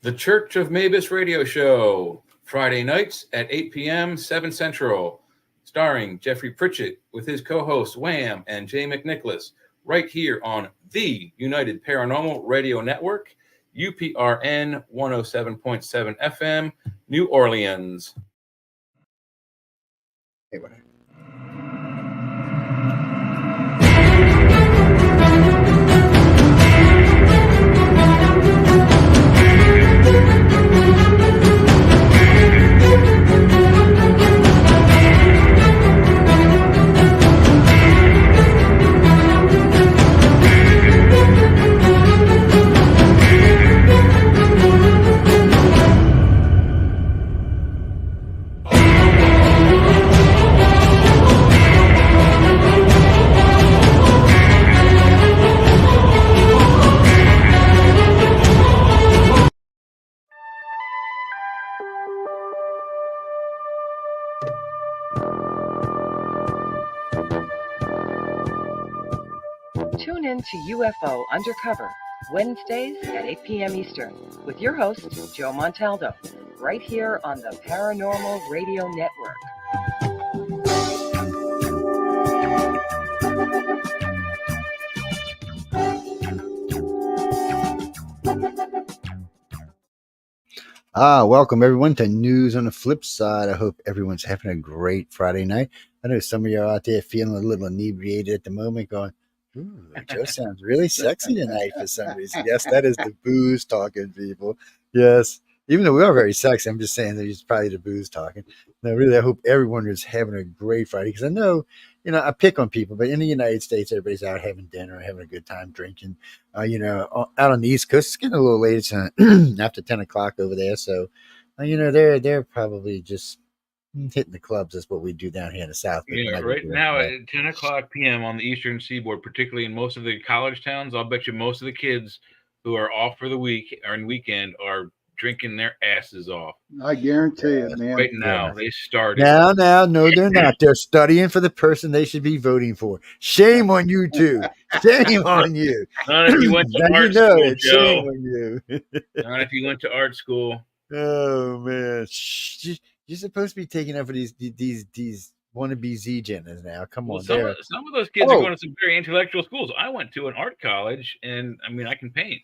The Church of Mavis radio show, Friday nights at 8 p.m., 7 Central, starring Jeffrey Pritchett with his co-hosts Wham and Jay McNicholas, right here on the United Paranormal Radio Network, UPRN 107.7 FM, New Orleans. Anyway. Tune in to UFO Undercover, Wednesdays at 8 p.m. Eastern, with your host, Joe Montaldo, right here on the Paranormal Radio Network. Welcome everyone to News on the Flip Side. I hope everyone's having a great Friday night. I know some of you are out there feeling a little inebriated at the moment, going, "Ooh, Joe sounds really sexy tonight for some reason." Yes, that is the booze talking, people. Yes, even though we are very sexy, I'm just saying that it's probably the booze talking. Now, really, I hope everyone is having a great Friday, because I know, I pick on people, but in the United States, everybody's out having dinner, having a good time drinking. Out on the East Coast, it's getting a little late. It's after 10 o'clock over there, so they're probably just hitting the clubs. That's what we do down here in the South. Yeah, right now at 10 o'clock p.m. on the Eastern Seaboard, particularly in most of the college towns, I'll bet you most of the kids who are off for the week or in weekend are drinking their asses off. I guarantee it, man. Right now, they started. No, they're not. They're studying for the person they should be voting for. Shame on you two. Shame on you. Not if you went to art school, Joe. Shame on you. Not if you went to art school. Oh man, you're supposed to be taking up for these wannabe Z-Genners now. Come on, some of those kids are going to some very intellectual schools. I went to an art college, and I mean, I can paint.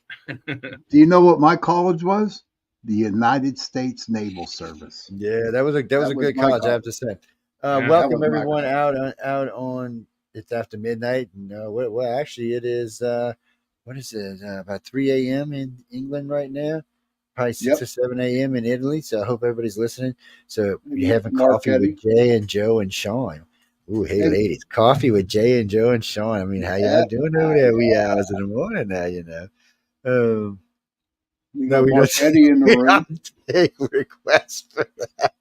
Do you know what my college was? The United States Naval Service. Yeah, that was a good college, I have to say. Welcome everyone out on. It's after midnight. No, well, actually, it is. What is it? About 3 a.m. in England right now. Probably 6 or 7 a.m. in Italy. So I hope everybody's listening. So you're having coffee with Jay and Joe and Sean. Ooh, hey ladies, coffee with Jay and Joe and Sean. I mean, how y'all doing over there? Wee hours in the morning now, we don't Eddie in the room. Take requests for that.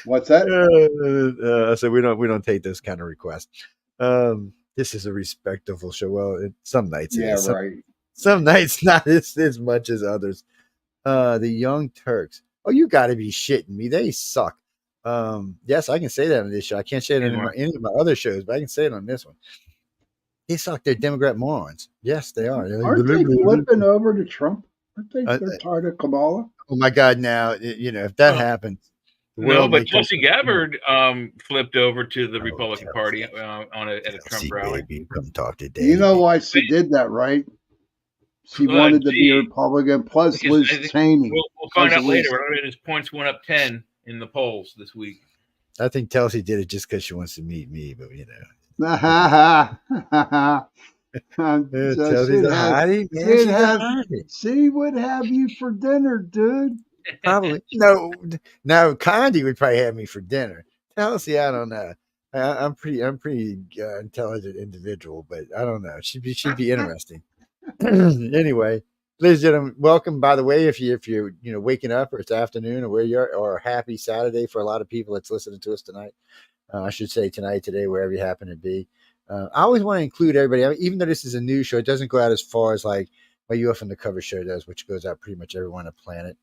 What's that? So we don't take this kind of request. This is a respectable show. Well, some nights, right. Some nights not as much as others. The Young Turks. Oh, you got to be shitting me. They suck. Yes, I can say that on this show. I can't say it on any of my other shows, but I can say it on this one. They suck. They're Democrat morons. Yes, they are. Aren't they flipping over to Trump? They're tired of Kamala. Oh my God! Now if that happens, but Tulsi Gabbard flipped over to the Republican Party at a Trump rally. Baby, come talk to Dave. You know why she did that, right? She wanted to be a Republican. Plus, Liz Cheney. We'll find out later. His points went up 10 in the polls this week. I think Tulsi did it just because she wants to meet me, but She would have you for dinner, dude. Probably. No, Condi would probably have me for dinner. Tulsi, I don't know. I'm pretty intelligent individual, but I don't know. She'd be interesting. Anyway, ladies and gentlemen, welcome. By the way, if you're waking up or it's afternoon or where you're, or happy Saturday for a lot of people that's listening to us tonight. I should say tonight, today, wherever you happen to be. I always want to include everybody. I mean, even though this is a news show, it doesn't go out as far as like my UFO Undercover show does, which goes out pretty much everyone on the planet.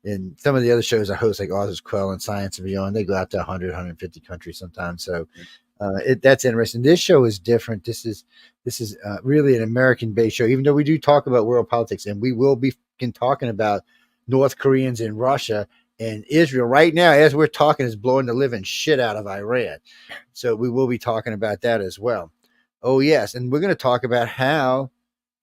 And some of the other shows I host, like Authors Quell and Science and Beyond, they go out to 100, 150 countries sometimes. So that's interesting. This show is different. This is really an American-based show, even though we do talk about world politics, and we will be been talking about North Koreans in Russia, and Israel right now, as we're talking, is blowing the living shit out of Iran. So we will be talking about that as well. Oh, yes. And we're going to talk about how,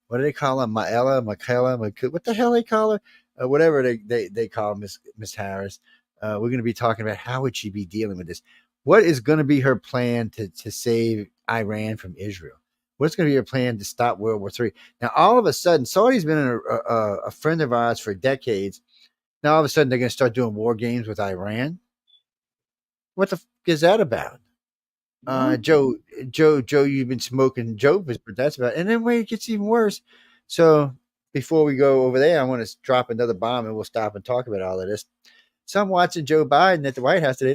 what do they call her? Michaela, what the hell they call her? Whatever they call Miss Harris. We're going to be talking about how would she be dealing with this? What is going to be her plan to save Iran from Israel? What's going to be her plan to stop World War III? Now, all of a sudden, Saudi's been a friend of ours for decades. Now, all of a sudden, they're going to start doing war games with Iran. What the f is that about? Joe, you've been smoking Joe, but that's about it. And then wait, it gets even worse. So before we go over there, I want to drop another bomb and we'll stop and talk about all of this. So I'm watching Joe Biden at the White House today.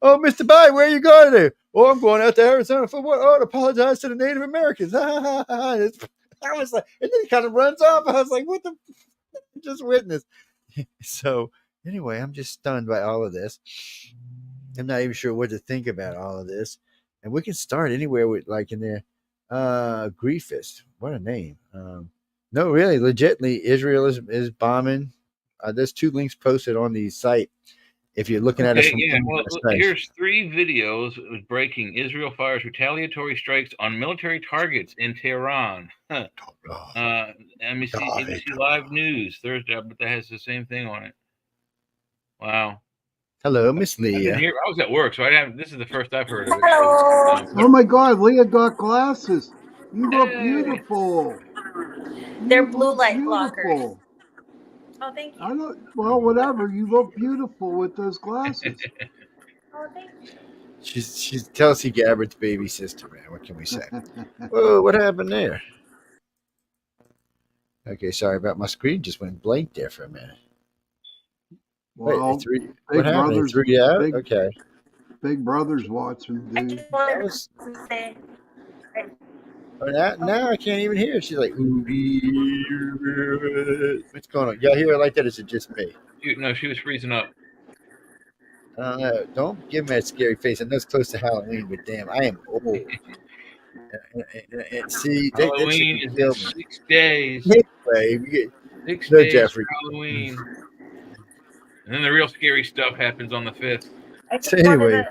Oh, Mr. Biden, where are you going to? Oh, I'm going out to Arizona for what? Oh, to apologize to the Native Americans. I was like, and then he kind of runs off. I was like, what the just witnessed. So anyway, I'm just stunned by all of this. I'm not even sure what to think about all of this. And we can start anywhere with like in there. Griefist. What a name. No, really, legitimately, Israel is bombing. There's 2 links posted on the site. If you're looking at it from here's 3 videos breaking. Israel fires retaliatory strikes on military targets in Tehran. NBC Live News Thursday, but that has the same thing on it. Wow. Hello, Miss Leah. I was at work, so this is the first I've heard of it. Oh my God, Leah got glasses. You look beautiful. They're blue light blockers. Oh, thank you. Well, whatever. You look beautiful with those glasses. Oh, thank you. She's Kelsey Gabbard's baby sister, man. What can we say? Whoa, what happened there? Okay, sorry about my screen. Just went blank there for a minute. Well, wait, what happened? They threw you out? Okay. Big Brother's watching, dude. Now I can't even hear. She's like, what's going on? Y'all hear her like that? Or is it just me? No, she was freezing up. Don't give me that scary face. I know it's close to Halloween, but damn, I am old. See, Halloween is in 6 days. Anyway, 6 days Jeffrey. for Halloween. And then the real scary stuff happens on the 5th. So anyway,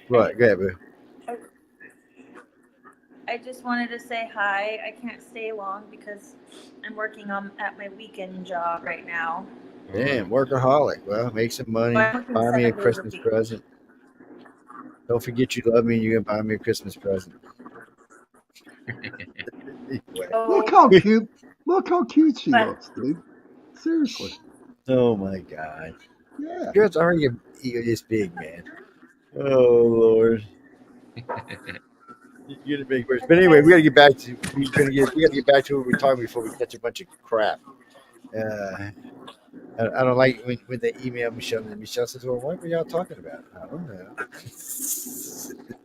what? Go ahead, boo. I just wanted to say hi. I can't stay long because I'm working at my weekend job right now. Damn, workaholic. Well, make some money. Buy me a Christmas present. Don't forget you love me and you're going to buy me a Christmas present. Look how cute. Look how cute she looks, dude. Seriously. Oh, my God. Yeah. Girls aren't this big, man. Oh, Lord. You're the big worst. But anyway, we got to get back to what we were talking before we catch a bunch of crap. I don't like when they email Michelle and Michelle says, well, what were y'all talking about? I don't know.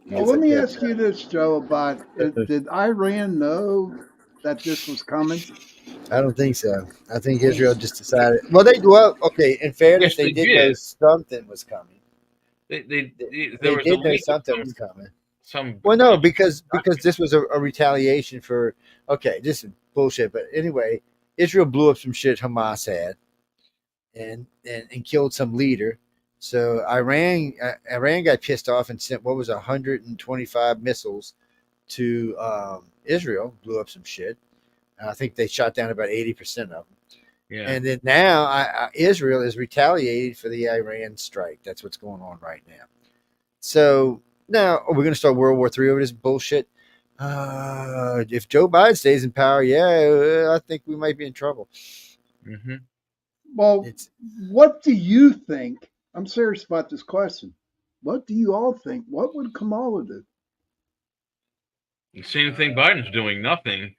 Well, let me ask you this, Joe, about did Iran know that this was coming? I don't think so. I think Israel just decided. Okay, in fairness, they did know something was coming. They did know something was coming. No, because this was a retaliation for, okay, this is bullshit. But anyway, Israel blew up some shit Hamas had and killed some leader. So Iran got pissed off and sent 125 missiles to Israel, blew up some shit. I think they shot down about 80% of them. Yeah. And then now Israel is retaliating for the Iran strike. That's what's going on right now. So now we're going to start World War III over this bullshit. If Joe Biden stays in power, I think we might be in trouble. Mm-hmm. Well, what do you think? I'm serious about this question. What do you all think? What would Kamala do? The same thing Biden's doing, nothing.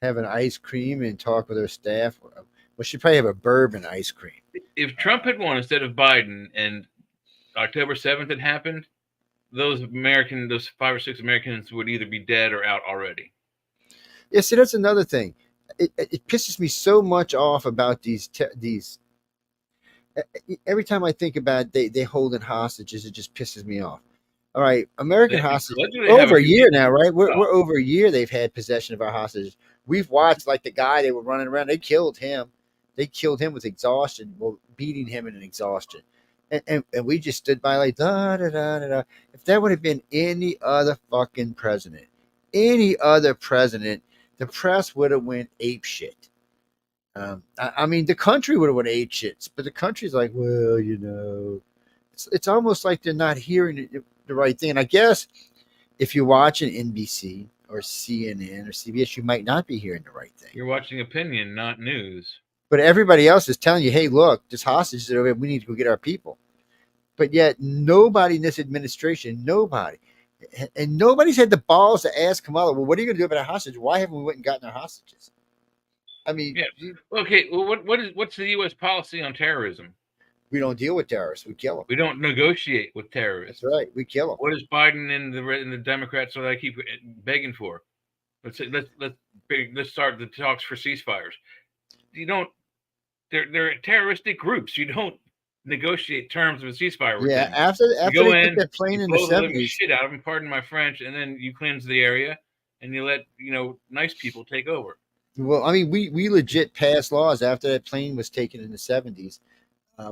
Have an ice cream and talk with her staff. Well, she'd probably have a bourbon ice cream. If Trump had won instead of Biden and October 7th had happened, those 5 or 6 Americans would either be dead or out already. Yeah, see, that's another thing. It pisses me so much off about these. Every time I think about it, they holding hostages, it just pisses me off. All right, American They- hostages allegedly they have over a a few year people now, right? as well. We're over a year. They've had possession of our hostages. We've watched like the guy they were running around. They killed him. They killed him with exhaustion, well, beating him in an exhaustion, and we just stood by like da da da da da. If that would have been any other fucking president, any other president, the press would have went ape shit. I mean, the country would have went ape shit, but the country's like, well, you know, it's almost like they're not hearing the right thing. And I guess if you're watching NBC or CNN or CBS, you might not be hearing the right thing. You're watching opinion, not news. But everybody else is telling you, hey, look, this hostage is over here. We need to go get our people. But yet nobody in this administration, nobody, and nobody's had the balls to ask Kamala, well, what are you going to do about our hostage? Why haven't we went and gotten our hostages? I mean, Yeah. Okay. Well, what's the U.S. policy on terrorism? we don't deal with terrorists. We kill them. We don't negotiate with terrorists. That's right. We kill them. What is Biden and the Democrats that I keep begging for? Let's start the talks for ceasefires. You don't. They're terroristic groups. You don't negotiate terms of a ceasefire with them. After go they in, put that plane in the blow the living 70s. shit out of them, pardon my French, and then you cleanse the area and you let nice people take over. Well, I mean, we legit passed laws after that plane was taken in the 70s.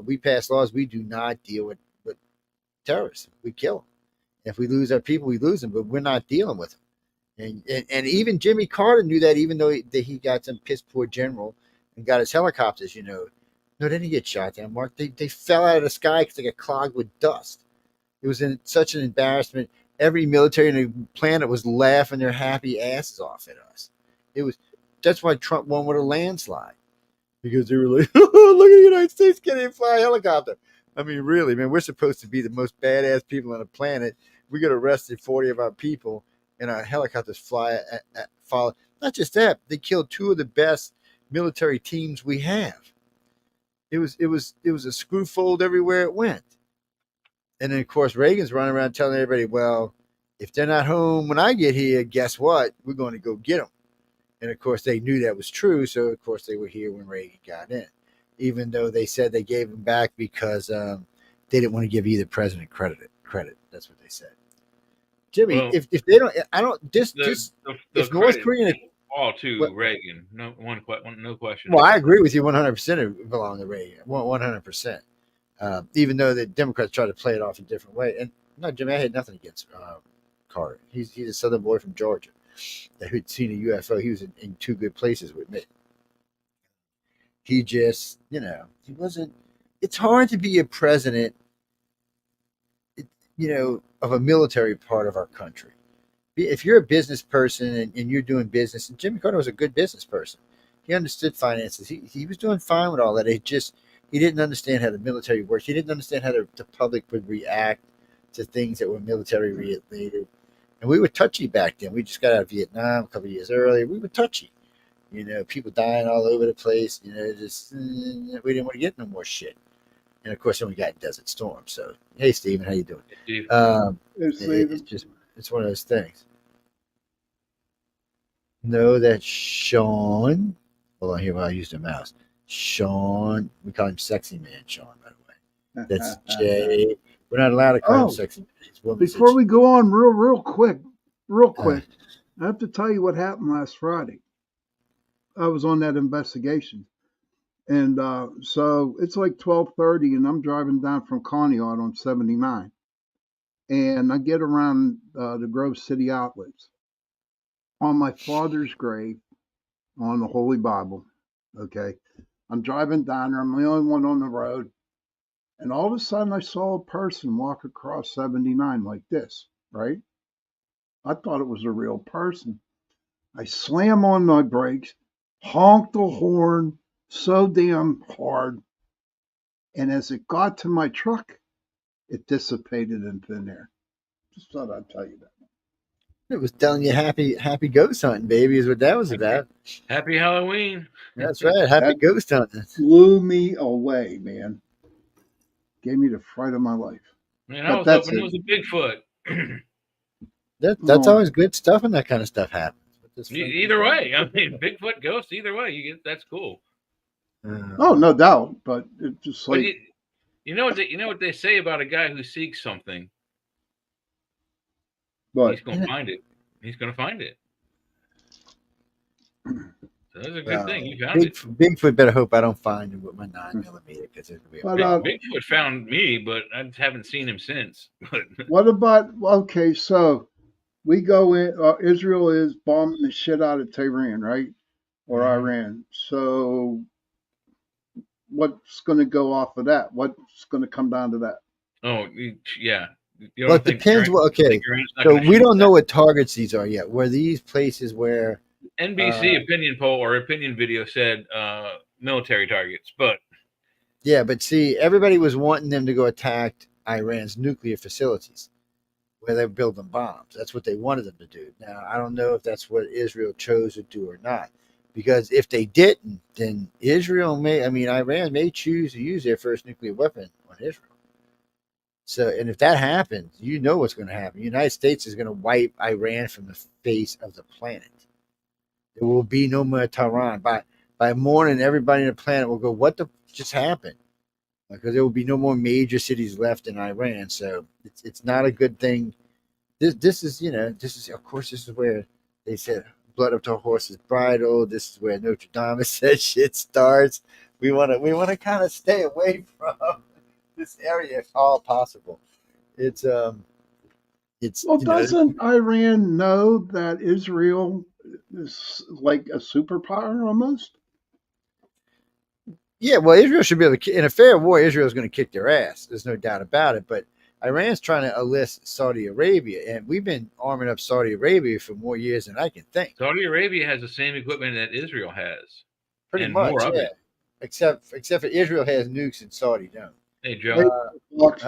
We passed laws. We do not deal with terrorists. We kill them. If we lose our people, we lose them, but we're not dealing with them. And even Jimmy Carter knew that, even though he got some piss poor general and got his helicopters, No, they didn't get shot down, Mark. They fell out of the sky because they got clogged with dust. It was such an embarrassment. Every military on the planet was laughing their happy asses off at us. That's why Trump won with a landslide, because they were like, look at the United States getting to fly a helicopter. I mean, really, man, we're supposed to be the most badass people on the planet. We got arrested 40 of our people, and our helicopters follow. Not just that, they killed two of the best military teams we have. It was a screw fold everywhere it went. And then, of course, Reagan's running around telling everybody, well, if they're not home when I get here, guess what? We're going to go get them. And, of course, they knew that was true. So, of course, they were here when Reagan got in, even though they said they gave him back because they didn't want to give either president credit. That's what they said. Jimmy, Well, if they don't, I don't, just if North Korea all to Reagan, no question. Well, I agree with you 100%. It belonged to Reagan, 100%. Even though the Democrats try to play it off a different way. And no, Jimmy, I had nothing against Carter. He's a Southern boy from Georgia who'd seen a UFO. He was in two good places with me. He just, he wasn't. It's hard to be a president, of a military part of our country. If you're a business person and you're doing business, and Jimmy Carter was a good business person, he understood finances. He was doing fine with all that. He didn't understand how the military works. He didn't understand how the public would react to things that were military related. And we were touchy back then. We just got out of Vietnam a couple of years earlier. We were touchy. People dying all over the place. We didn't want to get no more shit. And of course, then we got Desert Storm. So, hey, Steven, how you doing? It's one of those things. Know that Sean. Hold on here while I use the mouse. Sean, we call him Sexy Man Sean, by the way. That's Jay. We're not allowed to call him Sexy Man. Before we go on, real quick, I have to tell you what happened last Friday. I was on that investigation. And so it's like 12:30, and I'm driving down from Conneaut on 79. And I get around the Grove City Outlets. On my father's grave, on the Holy Bible, okay, I'm driving down there. I'm the only one on the road. And all of a sudden, I saw a person walk across 79 like this, right? I thought it was a real person. I slam on my brakes, honk the horn so damn hard. And as it got to my truck, it dissipated in thin air. Just thought I'd tell you that. It was telling you happy ghost hunting, baby, is what that was about. Happy Halloween. That's right. Happy ghost hunting. Blew me away, man. Gave me the fright of my life. Man, I was hoping it was a Bigfoot. That's always good stuff when that kind of stuff happens. Either way, I mean, Bigfoot, ghost, either way, that's cool. Oh, no doubt, but it just like you know what they say about a guy who seeks something. But He's going to find it. He's going to find it. So that's a good thing. You found it. Bigfoot better hope I don't find him with my 9mm because it's gonna be But, a problem. Bigfoot found me, but I haven't seen him since. But what about, okay, so we go in, Israel is bombing the shit out of Tehran, right? Or Mhm. Iran. So what's going to go off of that? What's going to come down to that? oh yeah, you Well, don't it think depends. Iran- Well, think okay, Iran's not so gonna we shoot don't that? know what targets these are yet. Were these places where? NBC opinion poll or opinion video said military targets, but Yeah, but see, everybody was wanting them to go attack Iran's nuclear facilities where they're building bombs. That's what they wanted them to do. Now, I don't know if that's what Israel chose to do or not. Because if they didn't, then Iran may choose to use their first nuclear weapon on Israel. So, and if that happens, you know what's going to happen. The United States is going to wipe Iran from the face of the planet. There will be no more Tehran. By morning, everybody on the planet will go, "What the just happened?" Because there will be no more major cities left in Iran. So it's not a good thing. This is of course this is where they said blood up to a horse's bridle. This is where Notre Dame said shit starts. We want to kind of stay away from this area if all possible. It's Well, doesn't Iran know that Israel is like a superpower almost? Yeah, well, Israel should be able to. In a fair war, Israel is going to kick their ass. There's no doubt about it. But Iran's trying to enlist Saudi Arabia, and we've been arming up Saudi Arabia for more years than I can think. Saudi Arabia has the same equipment that Israel has, Pretty and much, more of yeah. it. Except for Israel has nukes and Saudi don't. Hey, Hey, Joe. Fox.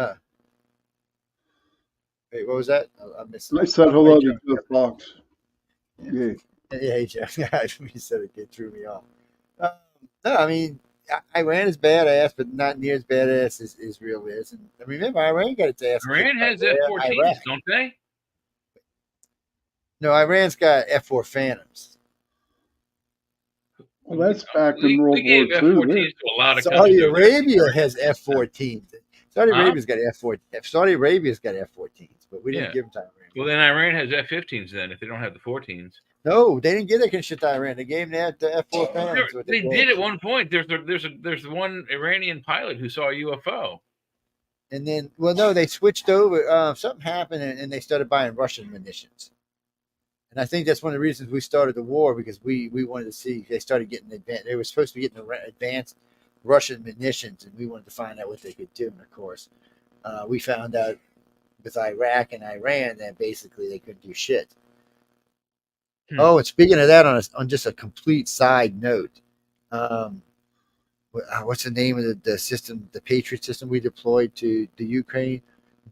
Wait, what was that? I missed it. I said Oh, hello hey, to Joe Fox. Yeah. Yeah. Hey, Jeff. You said it threw me off. No, I mean, Iran is badass, but not near as badass as Israel is. And remember, Iran got its ass Iran kicked by has F-14s, Iraq. don't they? No, Iran's got F-4 Phantoms. Well, that's back in We World War gave II. F-14s to a lot of Saudi countries. Arabia has F-14s. Saudi Huh? Arabia's got F-14. Saudi Arabia's got F-14s, but we didn't Yeah. give them to Iran. Well, then Iran has F-15s then if they don't have the 14s. No, they didn't get that kind of shit to Iran. They gave them the F-4 Phantoms. They did at one point. There's one Iranian pilot who saw a UFO. And then, well, no, they switched over. Something happened, and they started buying Russian munitions. And I think that's one of the reasons we started the war, because we wanted to see. They started getting advanced. They were supposed to be getting advanced Russian munitions, and we wanted to find out what they could do. And of course, we found out with Iraq and Iran that basically they couldn't do shit. Oh, and speaking of that, on just a complete side note, what's the name of the system, the Patriot system we deployed to the Ukraine?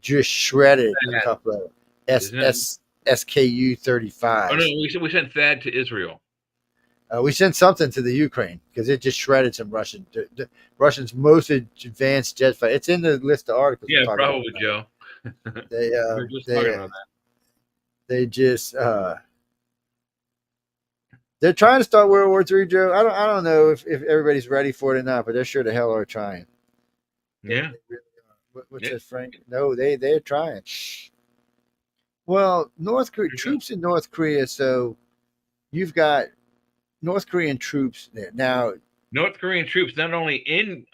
Just shredded a couple of SKU 35. Oh no, we sent THAAD to Israel. We sent something to the Ukraine because it just shredded some Russian. The Russians' most advanced jet fighter. It's in the list of articles. Yeah, probably, Joe. They we were just talking about that. They just they're trying to start World War III, Joe. I don't know if everybody's ready for it or not, but they're sure the hell are trying. Yeah. They really are. What's that, Frank? No, they're trying. Well, North Korea troops in North Korea. So you've got North Korean troops there now. North Korean troops not only in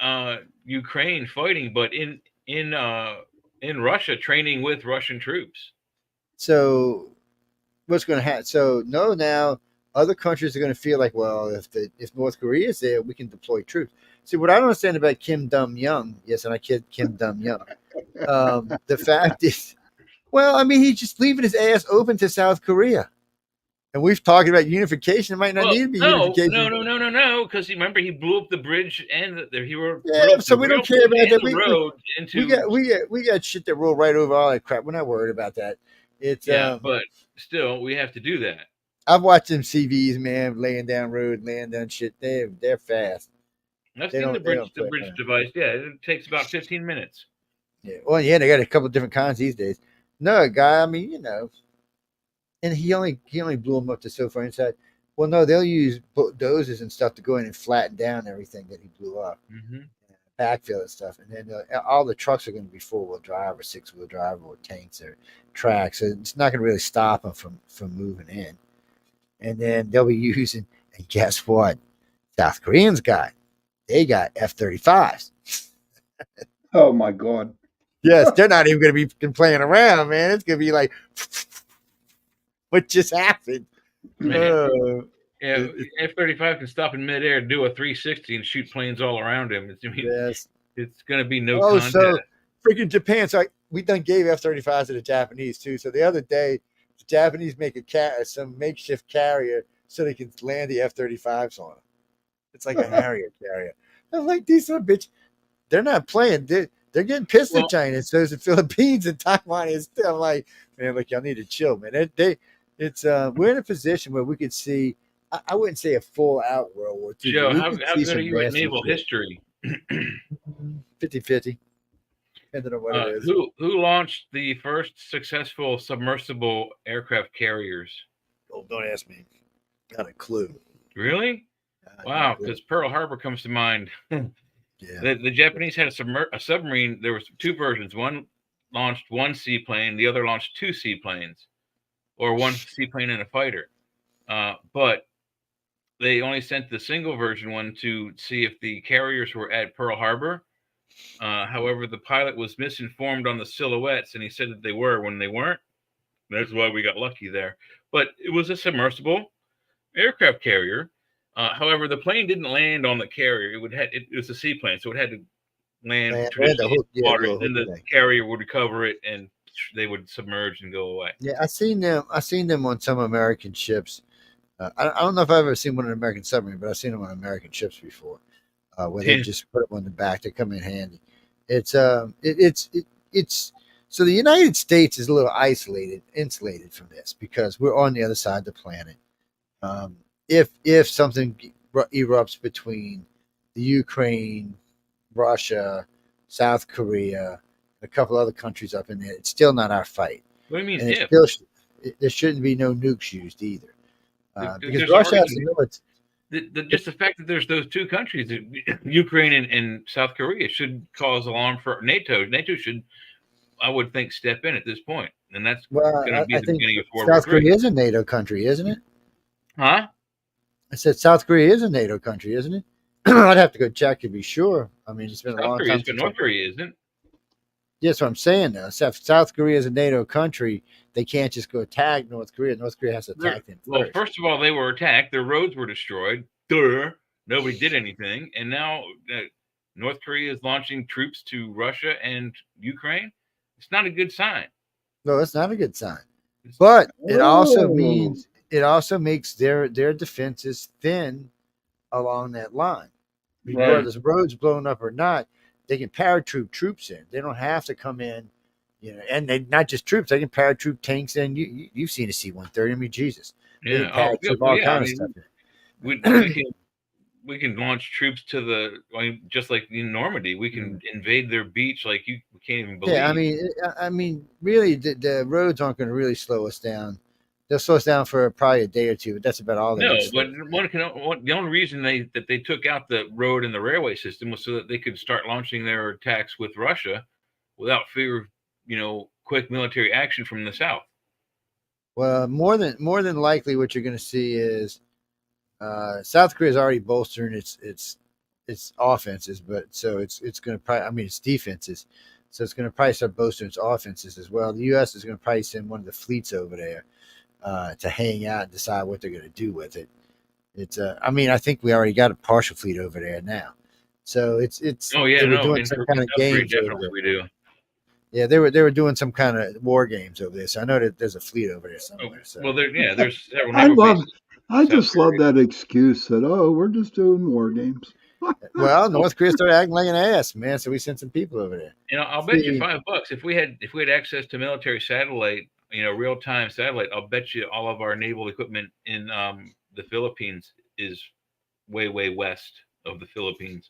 Ukraine fighting, but in Russia training with Russian troops. So what's going to happen? So now other countries are going to feel like, well, if North Korea is there, we can deploy troops. See, what I don't understand about Kim Dum-young, yes, and I kid Kim Dum-young, the fact is, well, I mean, he's just leaving his ass open to South Korea. And we've talked about unification. It might not need to be unification. No, because remember he blew up the bridge and he were so we don't care about that. We got shit that roll right over all that crap. We're not worried about that. It's but still we have to do that. I've watched them CVs, man, laying down road, laying down shit. They're fast. I've seen the bridge device. Yeah, it takes about 15 minutes. Yeah. Well, yeah, they got a couple of different kinds these days. No, guy, I mean, and he only blew them up to so far inside. Well, no, they'll use dozers and stuff to go in and flatten down everything that he blew up. Mm-hmm. backfill and stuff, and then all the trucks are going to be 4-wheel drive or 6-wheel drive or tanks or tracks, so it's not going to really stop them from moving in. And then they'll be using, and guess what? South Koreans they got F-35s. Oh my God. Yes, they're not even going to be playing around, man. It's going to be like, what just happened? Yeah, F-35 can stop in midair, do a 360, and shoot planes all around him. Yes. It's going to be no contest. So freaking Japan. So we done gave F-35s to the Japanese too. So the other day, the Japanese make some makeshift carrier so they can land the F-35s on them. It's like a Harrier carrier. I'm like, these son of bitch, they're not playing. They're getting pissed at China. So is the Philippines and Taiwan. Is still like, man, look, y'all need to chill, man. We're in a position where we could see. I wouldn't say a full out World War II. Joe, how good are you at naval history? 50-50. Depending on what it is. Who launched the first successful submersible aircraft carriers? Oh, don't ask me. Not a clue. Really? Wow, because Pearl Harbor comes to mind. Yeah. The Japanese had a submarine. There was two versions. One launched one seaplane. The other launched two seaplanes, or one seaplane and a fighter. But they only sent the single version one to see if the carriers were at Pearl Harbor. However, the pilot was misinformed on the silhouettes, and he said that they were when they weren't. That's why we got lucky there. But it was a submersible aircraft carrier. However, the plane didn't land on the carrier. It was a seaplane, so it had to land traditionally in water, and then the carrier would recover it, and they would submerge and go away. Yeah, I seen them on some American ships. I don't know if I've ever seen one on an American submarine, but I've seen them on American ships before, where they just put them on the back. They come in handy. It's so the United States is a little insulated from this because we're on the other side of the planet. If something erupts between the Ukraine, Russia, South Korea, a couple other countries up in there, it's still not our fight. What do you mean and if? There shouldn't be no nukes used either. Because There's Russia has already- to know it's just the fact that there's those two countries, Ukraine and South Korea, should cause alarm for NATO. NATO should, I would think, step in at this point, and that's going to be the beginning of World War South III. Korea is a NATO country, isn't it? Huh? I said South Korea is a NATO country, isn't it? I'd have to go check to be sure. I mean, it's been a long Korea time. is, but North Korea isn't. Yes, what I'm saying now. South Korea is a NATO country. They can't just go attack North Korea. North Korea has to attack them Well, first. first of all, they were attacked. Their roads were destroyed. Duh. Nobody did anything. And now North Korea is launching troops to Russia and Ukraine. It's not a good sign. No, that's not a good sign. But it also makes their defenses thin along that line. Whether the road's blown up or not, they can paratroop troops in. They don't have to come in, and they not just troops. They can paratroop tanks in. You've seen a C-130. I mean, Jesus. Yeah, all kind of stuff in. We can launch troops to just like in Normandy. We can invade their beach like we can't even believe. Yeah, I mean, really, the roads aren't going to really slow us down. They'll slow us down for probably a day or two, but that's about all. No, but the only reason they took out the road and the railway system was so that they could start launching their attacks with Russia without fear of quick military action from the south. Well, more than likely, what you're going to see is South Korea is already bolstering its offenses, but so it's going to probably, I mean, its defenses. So it's going to probably start bolstering its offenses as well. The U.S. is going to probably send one of the fleets over there to hang out and decide what they're going to do with it. It's I mean, I think we already got a partial fleet over there now. So it's doing some kind of games over there. We do. Yeah, they were doing some kind of war games over there. So I know that there's a fleet over there somewhere. So. Well, there's several. I just love that excuse that we're just doing war games. Well, North Korea started acting like an ass, man. So we sent some people over there. I'll bet you $5 if we had access to military satellite, real-time satellite. I'll bet you all of our naval equipment in the Philippines is way, way west of the Philippines.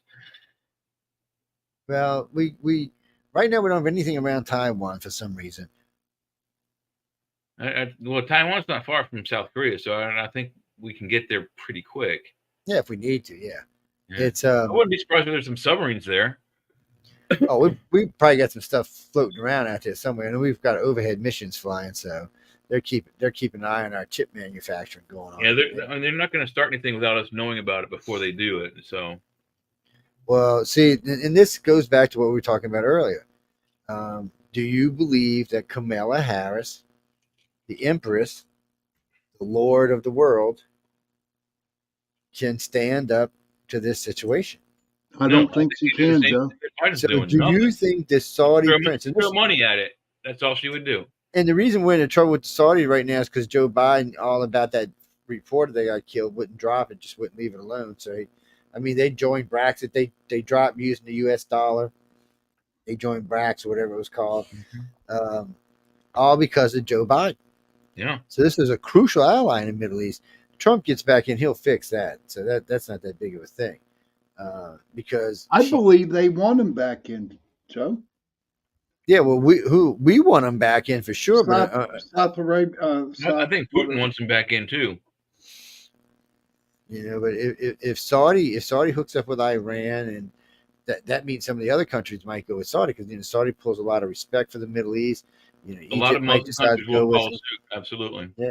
Well, we right now we don't have anything around Taiwan for some reason. Well, Taiwan's not far from South Korea, so I think we can get there pretty quick. Yeah, if we need to. Yeah. It's I wouldn't be surprised if there's some submarines there. Oh, we probably got some stuff floating around out there somewhere, and we've got overhead missions flying, so they're keeping an eye on our chip manufacturing going on. Yeah, they're not going to start anything without us knowing about it before they do it. So, Well, see, and this goes back to what we were talking about earlier. Do you believe that Kamala Harris, the Empress, the Lord of the world, can stand up to this situation? I no, don't I think think she they do the can, same Joe. thing that Biden's So, doing. do you Nothing. think the Saudi prince, Throw money at it. That's all she would do. and the reason we're in trouble with Saudi right now is because Joe Biden, all about that reporter they got killed, wouldn't drop it, just wouldn't leave it alone. So, they joined Brexit. They dropped using the U.S. dollar. They joined Brax or whatever it was called, all because of Joe Biden. Yeah. So this is a crucial ally in the Middle East. Trump gets back in, he'll fix that. So that's not that big of a thing, because I believe they want him back in, Joe. yeah, well, we want him back in for sure, South Arabia. I think Putin wants him back in too. But if Saudi hooks up with Iran, and that means some of the other countries might go with Saudi, because Saudi pulls a lot of respect for the Middle East. A lot of Muslim countries will follow suit. Absolutely. Yeah.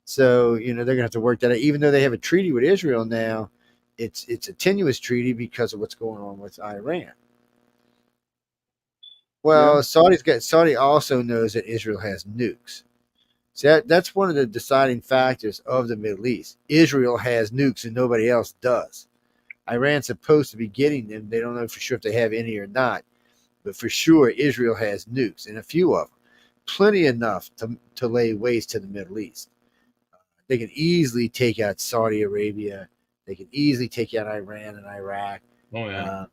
So they're gonna have to work that out. Even though they have a treaty with Israel now, it's a tenuous treaty because of what's going on with Iran. Well, Yeah. Saudi also knows that Israel has nukes. So that's one of the deciding factors of the Middle East. Israel has nukes and nobody else does. Iran's supposed to be getting them. They don't know for sure if they have any or not, but for sure Israel has nukes, and a few of them, plenty enough to lay waste to the Middle East. They can easily take out Saudi Arabia. They can easily take out Iran and Iraq. Oh yeah.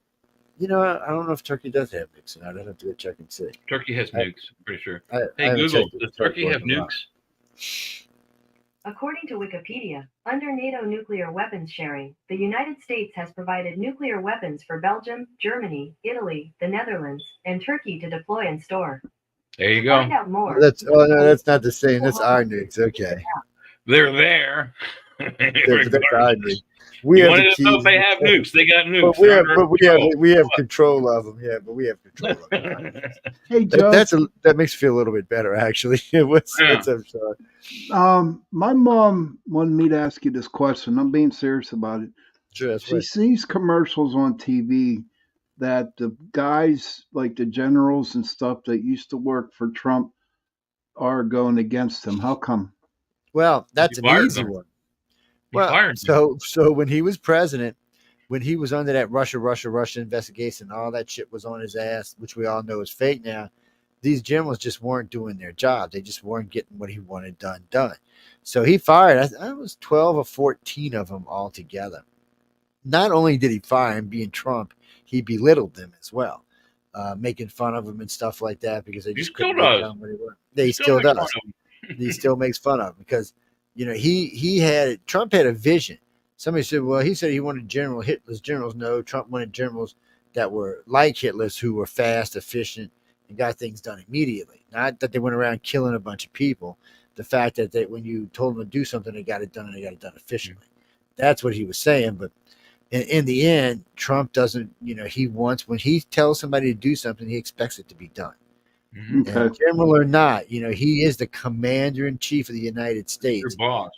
I don't know if Turkey does have nukes, and I'd have to go check and see. Turkey has nukes, I'm pretty sure. Hey, Google, does Turkey have nukes? According to Wikipedia, under NATO nuclear weapons sharing, the United States has provided nuclear weapons for Belgium, Germany, Italy, the Netherlands, and Turkey to deploy and store. There you To go. find out more, That's not the same. That's our nukes. Okay. They're there. That's our nukes. You wanted to know if they have nukes. They got nukes. But we have control of them. Yeah, but we have control of them. Hey, Joe. That makes me feel a little bit better, actually. What's up, Sean? My mom wanted me to ask you this question. I'm being serious about it. Sure, she sees commercials on TV that the guys, like the generals and stuff that used to work for Trump, are going against him. How come? Well, that's an easy one. Well, so when he was president, when he was under that Russia investigation, all that shit was on his ass, which we all know is fake now. These generals just weren't doing their job. They just weren't getting what he wanted done. So he fired, I was 12 or 14 of them altogether. Not only did he fire him, being Trump, he belittled them as well, making fun of them and stuff like that, because they just couldn't get done what he wanted. He still does. He still makes fun of him because, Trump had a vision. Somebody said, well, he said he wanted Hitler's generals. No, Trump wanted generals that were like Hitler's, who were fast, efficient, and got things done immediately. Not that they went around killing a bunch of people. The fact that when you told them to do something, they got it done, and they got it done efficiently. That's what he was saying. But in the end, Trump doesn't, he wants, when he tells somebody to do something, he expects it to be done. Okay. And general or not, he is the commander in chief of the United States. Your boss.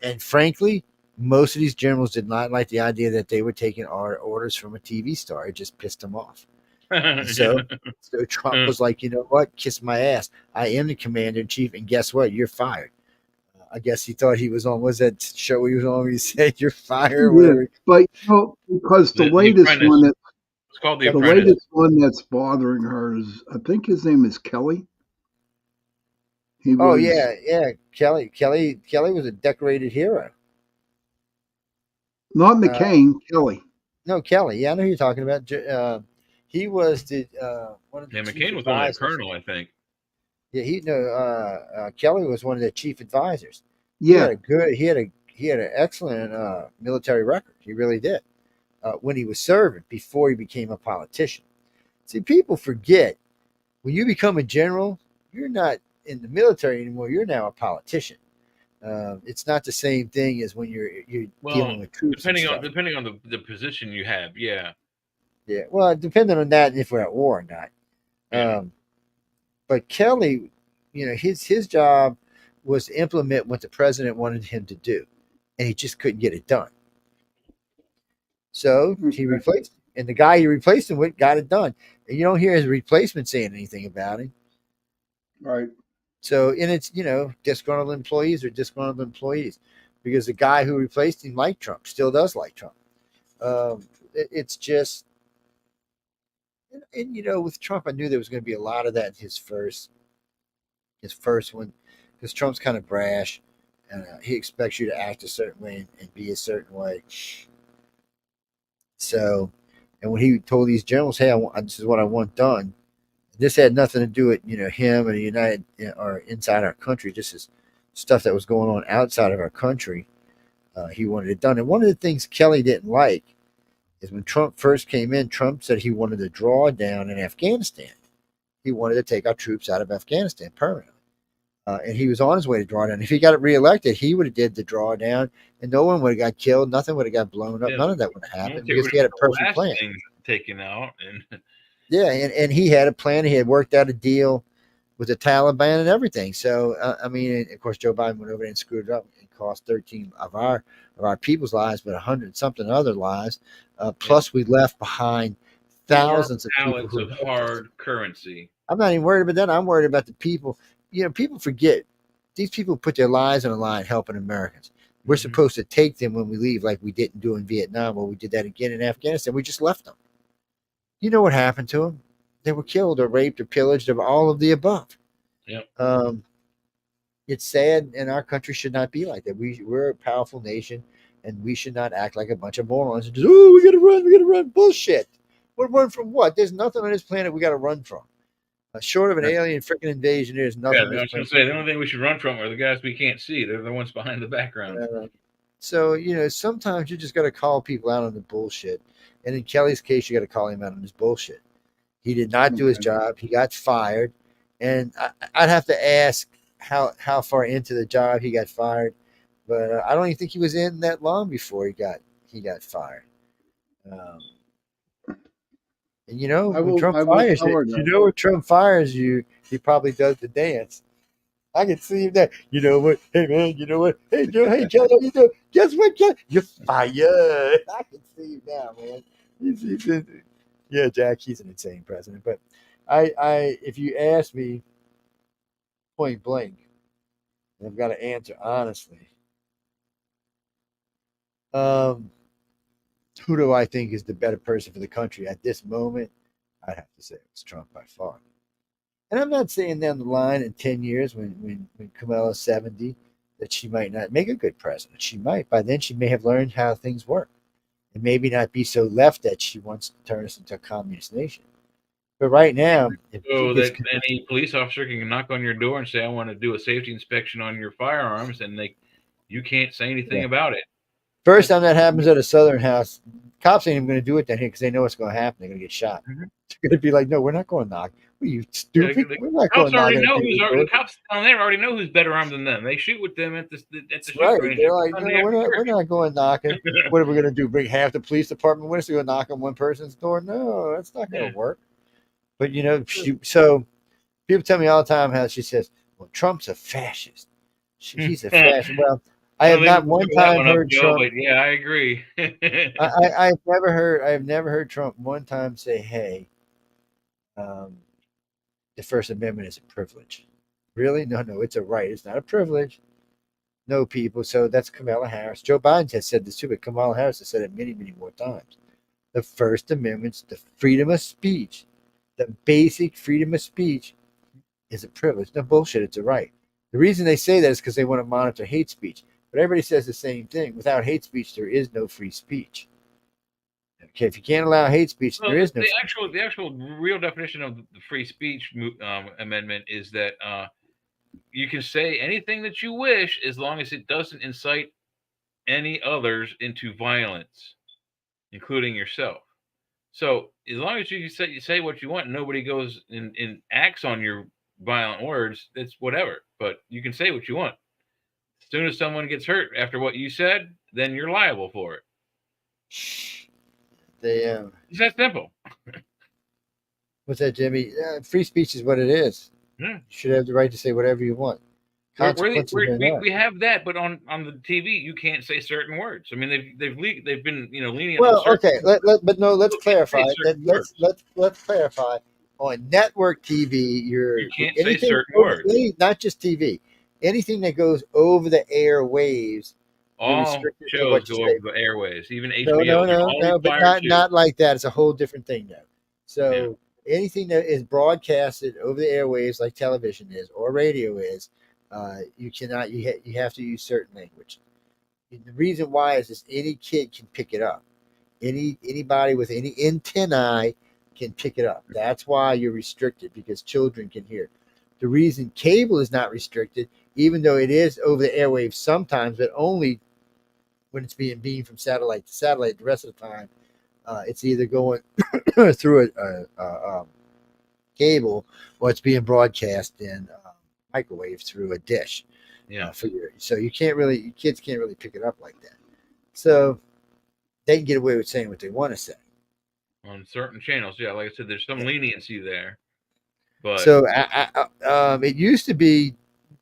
And frankly, most of these generals did not like the idea that they were taking orders from a TV star. It just pissed them off. So Trump was like, you know what? Kiss my ass. I am the commander in chief, and guess what? You're fired. I guess he thought he was on. Was that show he was on? Where he said you're fired. Yeah, but because the latest one it's called the latest one that's bothering her is, I think his name is Kelly. Yeah. Kelly was a decorated hero. Not McCain, Kelly. No, Kelly. Yeah, I know who you're talking about. He was the one of the McCain was only a colonel, I think. Yeah, Kelly was one of the chief advisors. Yeah, he had an excellent military record. He really did. When he was serving, before he became a politician. See, people forget, when you become a general, you're not in the military anymore. You're now a politician. It's not the same thing as when you're dealing with troops. Depending on the position you have, yeah. Yeah. Well, depending on that, if we're at war or not. Yeah. But Kelly, his job was to implement what the president wanted him to do, and he just couldn't get it done. So he Okay. replaced him, and the guy he replaced him with got it done. And you don't hear his replacement saying anything about him. Right. So, and it's disgruntled employees are disgruntled employees because the guy who replaced him liked Trump, still does like Trump. It's just, and with Trump, I knew there was going to be a lot of that in his first one, because Trump's kind of brash, and he expects you to act a certain way and be a certain way. So, and when he told these generals, "Hey, this is what I want done," this had nothing to do with him and the United or inside our country. This is stuff that was going on outside of our country. He wanted it done, and one of the things Kelly didn't like is when Trump first came in. Trump said he wanted to draw down in Afghanistan. He wanted to take our troops out of Afghanistan permanently. And he was on his way to draw down. If he got reelected, he would have did the drawdown, and no one would have got killed. Nothing would have got blown up. Yeah, None of that would have happened military because he had a would've been the perfect last plan. thing taken out, and Yeah, and he had a plan. He had worked out a deal with the Taliban and everything. So I mean, of course, Joe Biden went over there and screwed it up and cost 13 of our people's lives, but 100 something other lives. Plus, we left behind thousands of people pallets who of helped us. hard currency. I'm not even worried about that. I'm worried about the people. People forget these people put their lives on the line helping Americans. We're supposed to take them when we leave, like we didn't do in Vietnam, or we did that again in Afghanistan. We just left them. You know what happened to them? They were killed or raped or pillaged or all of the above. Yep. It's sad, and our country should not be like that. We're a powerful nation, and we should not act like a bunch of morons and just, we got to run. Bullshit. We're run from what? There's nothing on this planet we got to run from. Short of an alien freaking invasion, there's nothing. Yeah, I was going to say the only thing we should run from are the guys we can't see. They're the ones behind the background. So sometimes you just got to call people out on the bullshit, and in Kelly's case, you got to call him out on his bullshit. He did not do his job. He got fired, and I'd have to ask how far into the job he got fired, but I don't even think he was in that long before he got fired. And when Trump fires you, when Trump fires you, he probably does the dance. I can see him there. You know what? Hey man, you know what? Hey Joe, hey Kelly, how you doing? Guess what, Kelly? You're fired. I can see him now, man. Yeah, Jack, he's an insane president. But if you ask me point blank, and I've got to answer honestly. Who do I think is the better person for the country at this moment? I'd have to say it's Trump by far. And I'm not saying down the line in 10 years when Kamala's 70 that she might not make a good president. She might. By then, she may have learned how things work and maybe not be so left that she wants to turn us into a communist nation. But right now, so that any police officer can knock on your door and say, "I want to do a safety inspection on your firearms," and you can't say anything about it. First time that happens at a Southern house, cops ain't even going to do it down here because they know what's going to happen. They're going to get shot. They're going to be like, "No, we're not going to knock. Are you stupid? We're not going to knock." The cops down there already know who's better armed than them. They shoot with them at the shoot range. They're like, "No, we're not going knocking. What are we going to do? Bring half the police department with us to go knock on one person's door? No, that's not going to work." But so people tell me all the time how she says, "Well, Trump's a fascist. He's a fascist." Well, I have not one time heard Trump. But yeah, I agree. I've never heard Trump one time say, "Hey, the First Amendment is a privilege." Really? No, it's a right. It's not a privilege. No, people. So that's Kamala Harris. Joe Biden has said this too, but Kamala Harris has said it many, many more times. The First Amendment's the freedom of speech. The basic freedom of speech is a privilege. No bullshit, it's a right. The reason they say that is because they want to monitor hate speech. But everybody says the same thing. Without hate speech, there is no free speech. Okay, if you can't allow hate speech, there is no the actual real definition of the free speech amendment is that you can say anything that you wish as long as it doesn't incite any others into violence, including yourself. So as long as you say what you want, and nobody goes and acts on your violent words, it's whatever. But you can say what you want. As soon as someone gets hurt after what you said, then you're liable for it. It's that simple. What's that, Jimmy? Free speech is what it is. Yeah. You should have the right to say whatever you want. Consequences or not. We have that, but on the TV you can't say certain words. I mean, they've been lenient. Well, on certain okay, but no, let's You can't say clarify. certain words. Let's clarify. On network TV, You can't say anything certain over, words. not just TV, anything that goes over the airwaves. You're All restricted to shows what go you over say. the airways, even No, HBO. They're all but required to. not like that. It's a whole different thing now. So anything that is broadcasted over the airwaves, like television is or radio is, you cannot. You have to use certain language. And the reason why is any kid can pick it up. Anybody with any antennae can pick it up. That's why you're restricted, because children can hear. The reason cable is not restricted, even though it is over the airwaves sometimes, but only when it's being beamed from satellite to satellite. The rest of the time, it's either going through a cable or it's being broadcast in microwave through a dish. Yeah. So kids can't really pick it up like that. So they can get away with saying what they want to say On certain channels, yeah, like I said, there's some leniency there. But so it used to be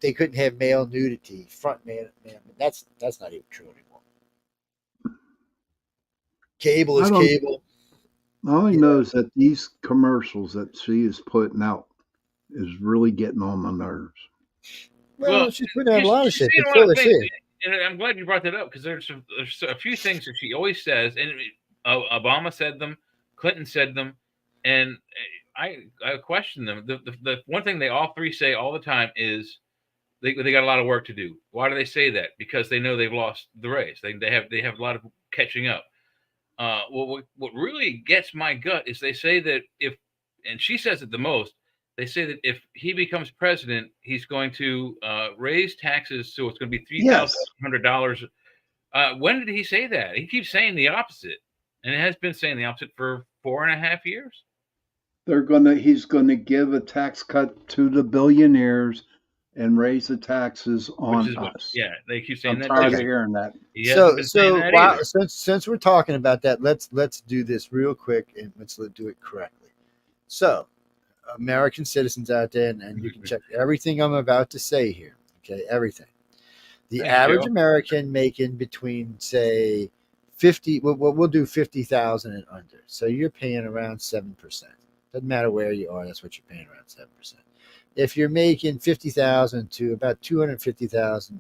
they couldn't have male nudity, front man. That's not even true anymore. Cable is cable. All I know is that these commercials that she is putting out is really getting on my nerves. Well, she's putting out a lot of shit. But so is she. And I'm glad you brought that up, because there's a few things that she always says, and Obama said them, Clinton said them, and I question them. The one thing they all three say all the time is they got a lot of work to do. Why do they say that? Because they know they've lost the race. They have a lot of catching up. Well, what really gets my gut is they say that and she says it the most, they say that if he becomes president, he's going to raise taxes, so it's going to be $3,100. When did he say that? He keeps saying the opposite, and it has been saying the opposite for 4.5 years. He's gonna give a tax cut to the billionaires and raise the taxes on us. Yeah, they keep saying that. I'm tired of hearing that. Since we're talking about that, let's do this real quick and let's do it correctly. So, American citizens out there, and you can check everything I'm about to say here. Okay, everything. The average American making between, say, 50. We'll do 50,000 and under. So you're paying around 7%. Doesn't matter where you are. That's what you're paying, around 7%. If you're making 50,000 to about 250,000,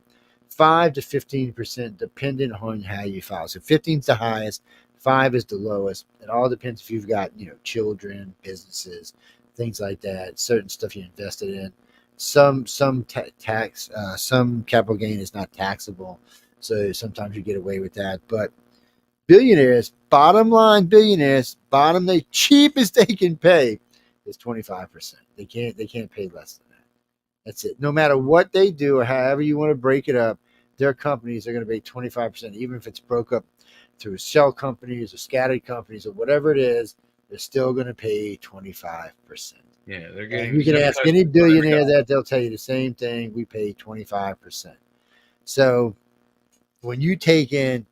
5 to 15%, depending on how you file. So 15 is the highest, 5 is the lowest. It all depends if you've got children, businesses, things like that. Certain stuff you invested in. Some tax, some capital gain is not taxable, so sometimes you get away with that. But billionaires, the cheapest they can pay is 25%. They can't pay less than that. That's it. No matter what they do or however you want to break it up, their companies are going to pay 25%, even if it's broke up through shell companies or scattered companies or whatever it is. They're still going to pay 25%. Yeah, they're getting. And you can ask any billionaire that, they'll tell you the same thing. We pay 25%. So when you take in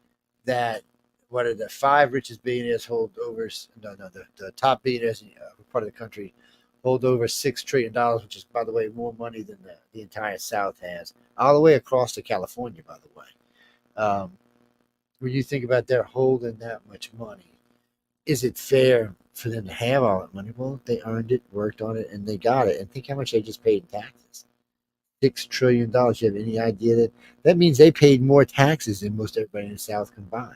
that, what are the 5 richest billionaires hold over? The top billionaires in part of the country hold over $6 trillion, which is, by the way, more money than the entire South has, all the way across to California, by the way. When you think about their holding that much money, is it fair for them to have all that money? Well, they earned it, worked on it, and they got it. And think how much they just paid in taxes. $6 trillion. You have any idea that means they paid more taxes than most everybody in the South combined?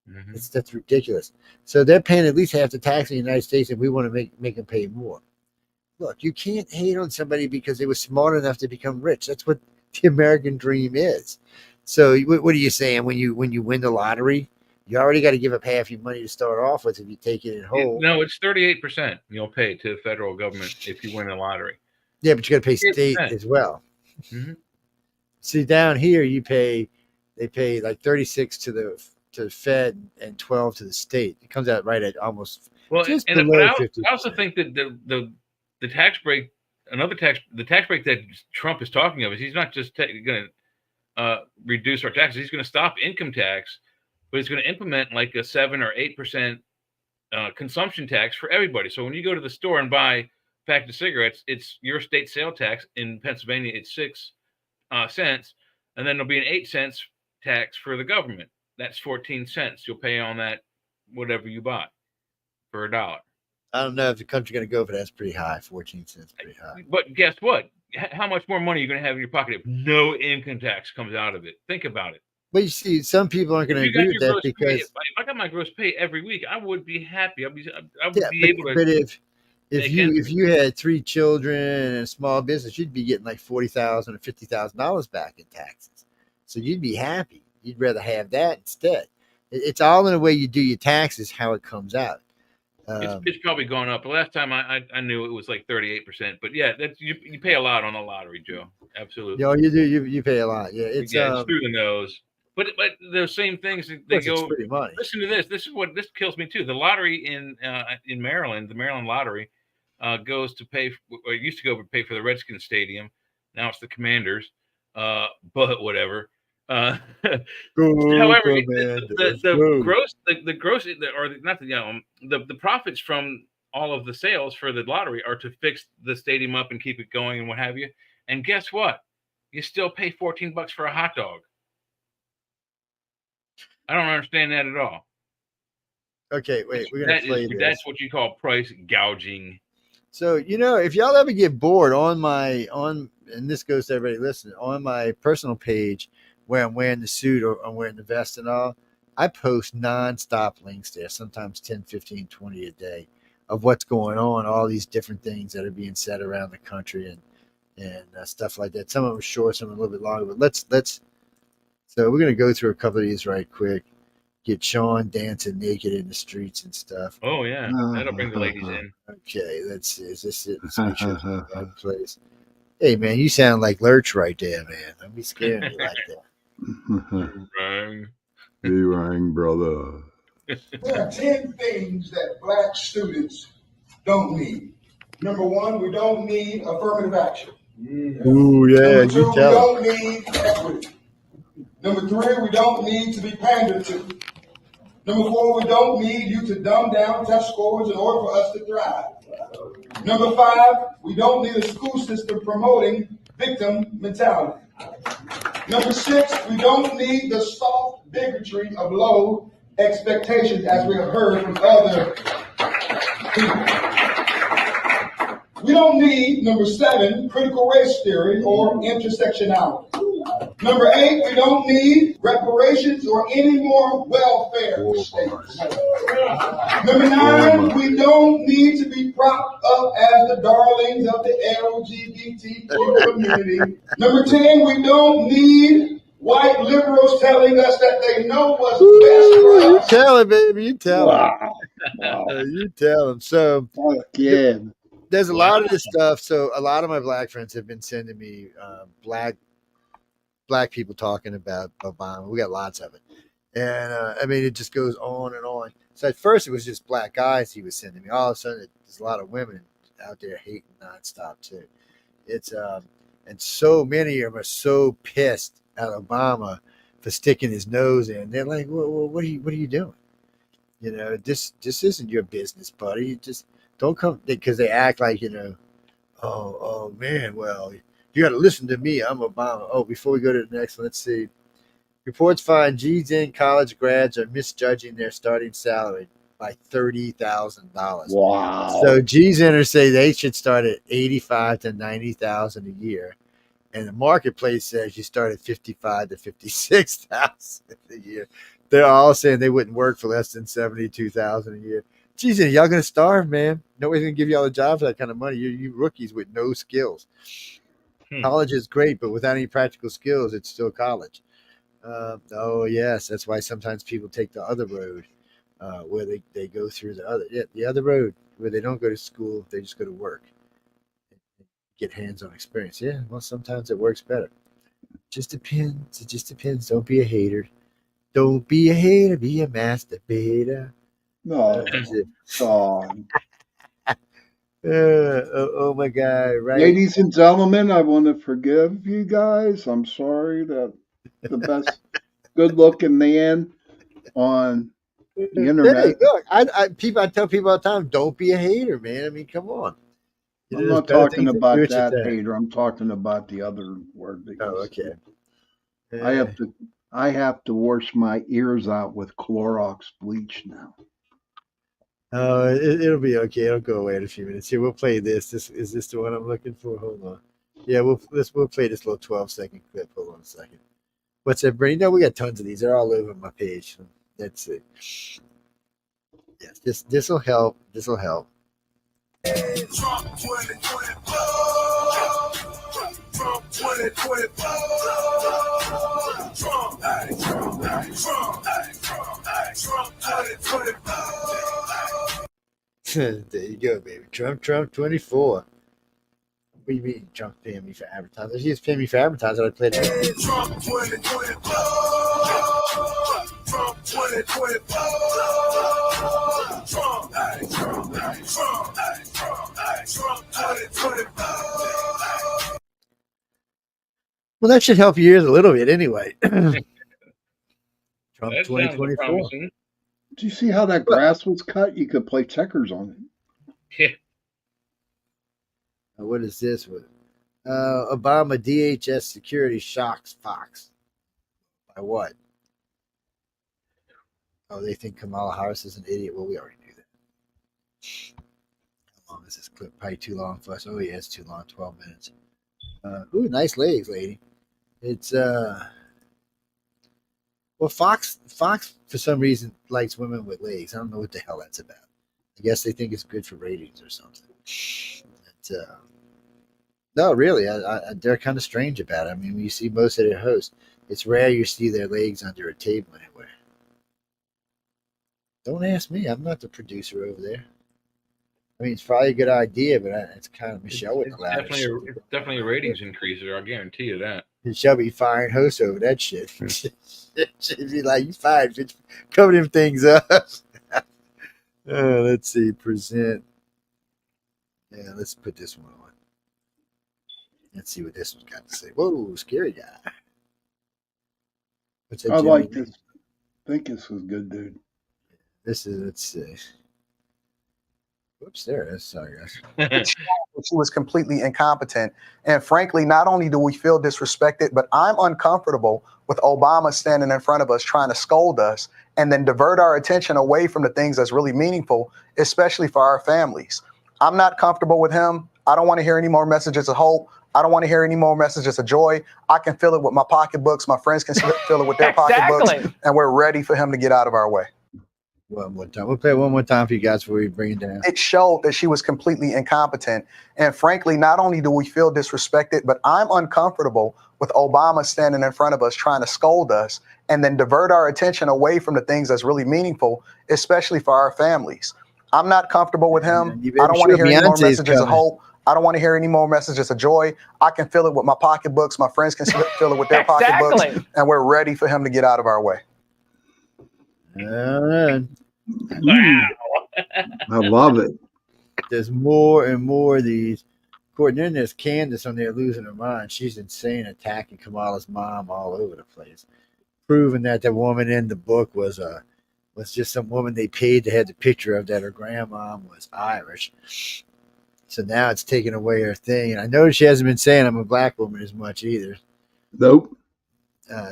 Mm-hmm. That's ridiculous. So they're paying at least half the tax in the United States, and we want to make them pay more. Look, you can't hate on somebody because they were smart enough to become rich. That's what the American dream is. So what are you saying? When you win the lottery, you already got to give up half your money to start off with if you take it in whole. No, it's 38% you'll pay to the federal government if you win the lottery. Yeah, but you got to pay state as well. Mm-hmm. See, down here they pay like 36 to the Fed and 12 to the state. It comes out right at almost just below 50%. I also think that the tax break, the tax break that Trump is talking of, is he's not just going to reduce our taxes. He's going to stop income tax, but he's going to implement like a 7 or 8% consumption tax for everybody. So when you go to the store and buy a pack of cigarettes, it's your state sale tax. In Pennsylvania, it's 6 cents, and then there'll be an 8 cents tax for the government. That's 14 cents. You'll pay on that whatever you bought for $1. I don't know if the country's going to go for that's pretty high. 14 cents, pretty high. But guess what? How much more money are you going to have in your pocket if no income tax comes out of it? Think about it. But you see, some people aren't going to agree with that because if I got my gross pay every week, I would be happy. I would be able to. But if you had 3 children and a small business, you'd be getting like $40,000 or $50,000 back in taxes. So you'd be happy. You'd rather have that instead. It's all in the way you do your taxes, how it comes out. It's probably gone up. The last time I knew it was like 38%. But yeah, that's you pay a lot on the lottery, Joe. Absolutely. Yeah, you do. You pay a lot. Yeah, it's through the nose. But the same things they go. Free money. Listen to this. This kills me too. The lottery in Maryland, the Maryland lottery, goes to pay. Or it used to go to pay for the Redskins stadium. Now it's the Commanders. But whatever. However, the profits from all of the sales for the lottery are to fix the stadium up and keep it going and what have you. And guess what? You still pay $14 for a hot dog. I don't understand that at all. Okay, wait, we're gonna play this. That's what you call price gouging. So if y'all ever get bored and this goes to everybody listening, on my personal page where I'm wearing the suit or I'm wearing the vest and all, I post nonstop links there, sometimes 10, 15, 20 a day of what's going on, all these different things that are being said around the country and stuff like that. Some of them short, some of them a little bit longer, but so we're going to go through a couple of these right quick. Get Sean dancing naked in the streets and stuff. Oh, yeah. That'll bring the ladies in. Okay, let's see. Is this it? Let's make sure it's in the right place. Hey, man, you sound like Lurch right there, man. Don't be scaring me like that. Rang. He rang, brother. There are 10 things that black students don't need. Number 1, we don't need affirmative action. Ooh, yeah, Number 2, you we tell don't need equity. Number 3, we don't need to be pandered to. Number 4, we don't need you to dumb down test scores in order for us to thrive. Number 5, we don't need a school system promoting victim mentality. Number 6, we don't need the soft bigotry of low expectations as we have heard from other people. We don't need, number 7, critical race theory or intersectionality. Number 8, we don't need reparations or any more welfare states. Number 9, we don't need to be propped up as the darlings of the LGBTQ community. Number 10, we don't need white liberals telling us that they know what's best for us. You tell him, baby. You tell him. Wow. You tell him. So, Yeah. there's a lot of this stuff. So a lot of my black friends have been sending me black people talking about Obama. We got lots of it. And I mean, it just goes on and on. So at first it was just black guys he was sending me. All of a sudden there's a lot of women out there hating nonstop too. It's and so many of them are so pissed at Obama for sticking his nose in. They're like, well, what are you doing? This isn't your business, buddy. You just don't come, because they act like, oh man, well, you got to listen to me. I'm Obama. Oh, before we go to the next one, let's see. Reports find GEN college grads are misjudging their starting salary by $30,000. Wow. So GENers say they should start at $85,000 to $90,000 a year, and the marketplace says you start at $55,000 to $56,000 a year. They're all saying they wouldn't work for less than $72,000 a year. Geez, y'all gonna starve, man. Nobody's gonna give y'all a job for that kind of money. You rookies with no skills. College is great, but without any practical skills, it's still college. Oh yes, that's why sometimes people take the other road, where they go through the other road where they don't go to school, they just go to work, get hands-on experience. Yeah, well, sometimes it works better. Just depends. It just depends. Don't be a hater. Don't be a hater. Be a masturbator. No, song. Oh my God! Right, Ladies and gentlemen, I want to forgive you guys. I'm sorry that the best good-looking man on The Hey, internet. look, I tell people all the time, don't be a hater, man. I mean, come on. I'm There's not better talking things to do about with your that time. hater. I'm talking about the other word that you Oh, said. okay. I have to wash my ears out with Clorox bleach now. Oh, it'll be okay. It'll go away in a few minutes. Here, we'll play this. Is this the one I'm looking for? Hold on. Yeah, we'll play this little 12-second clip. Hold on a second. What's that, Brady? No, we got tons of these. They're all over my page. That's it. Yes, this will help. This will help. Trump 2024. Trump 2024. Trump 2024. There you go, baby. Trump 24. What do you mean Trump paying me for advertising? If he was paying me for advertising, I'd play it. Trump 2024. Trump 2024. Trump 2024. Well, that should help your ears a little bit anyway. Trump That sounds 2024. promising. Do you see how that grass was cut? You could play checkers on it. Yeah. What is this? Obama DHS security shocks Fox. By what? Oh, they think Kamala Harris is an idiot. Well, we already knew that. How long is this clip? Probably too long for us. Oh, yeah, it's too long. 12 minutes. Ooh, nice legs, lady. It's well, Fox for some reason likes women with legs. I don't know what the hell that's about. I guess they think it's good for ratings or something. No, really, they're kind of strange about it. I mean, when you see most of their hosts, it's rare you see their legs under a table anywhere. Don't ask me. I'm not the producer over there. I mean, it's probably a good idea, but it's kind of Michelle would allow it. It's definitely a ratings increaser. I'll guarantee you that. Michelle be firing hosts over that shit. She'd be like, "You fired, bitch. Cover them things up." Let's see. Present. Yeah, let's put this one on. Let's see what this one's got to say. Whoa, scary guy. What's that? I Jimmy? like this. I think this was good, dude. This is, let's see. Whoops, there it is. Sorry, guys. She was completely incompetent. And frankly, not only do we feel disrespected, but I'm uncomfortable with Obama standing in front of us trying to scold us and then divert our attention away from the things that's really meaningful, especially for our families. I'm not comfortable with him. I don't want to hear any more messages of hope. I don't want to hear any more messages of joy. I can feel it with my pocketbooks. My friends can feel it with their pocketbooks. And we're ready for him to get out of our way. One more time. We'll play it one more time for you guys before we bring it down. It showed that she was completely incompetent. And frankly, not only do we feel disrespected, but I'm uncomfortable with Obama standing in front of us trying to scold us and then divert our attention away from the things that's really meaningful, especially for our families. I'm not comfortable with him. I don't want to hear any more messages of hope. I don't want to hear any more messages of joy. I can feel it with my pocketbooks. My friends can feel it with their pocketbooks. And we're ready for him to get out of our way. All right. Wow. I love it. There's more and more of these. Then there's Candace on there losing her mind. She's insane, attacking Kamala's mom all over the place, proving that the woman in the book was just some woman they paid to have the picture of, that her grandma was Irish. So now it's taking away her thing. And I noticed she hasn't been saying I'm a black woman as much either. Nope.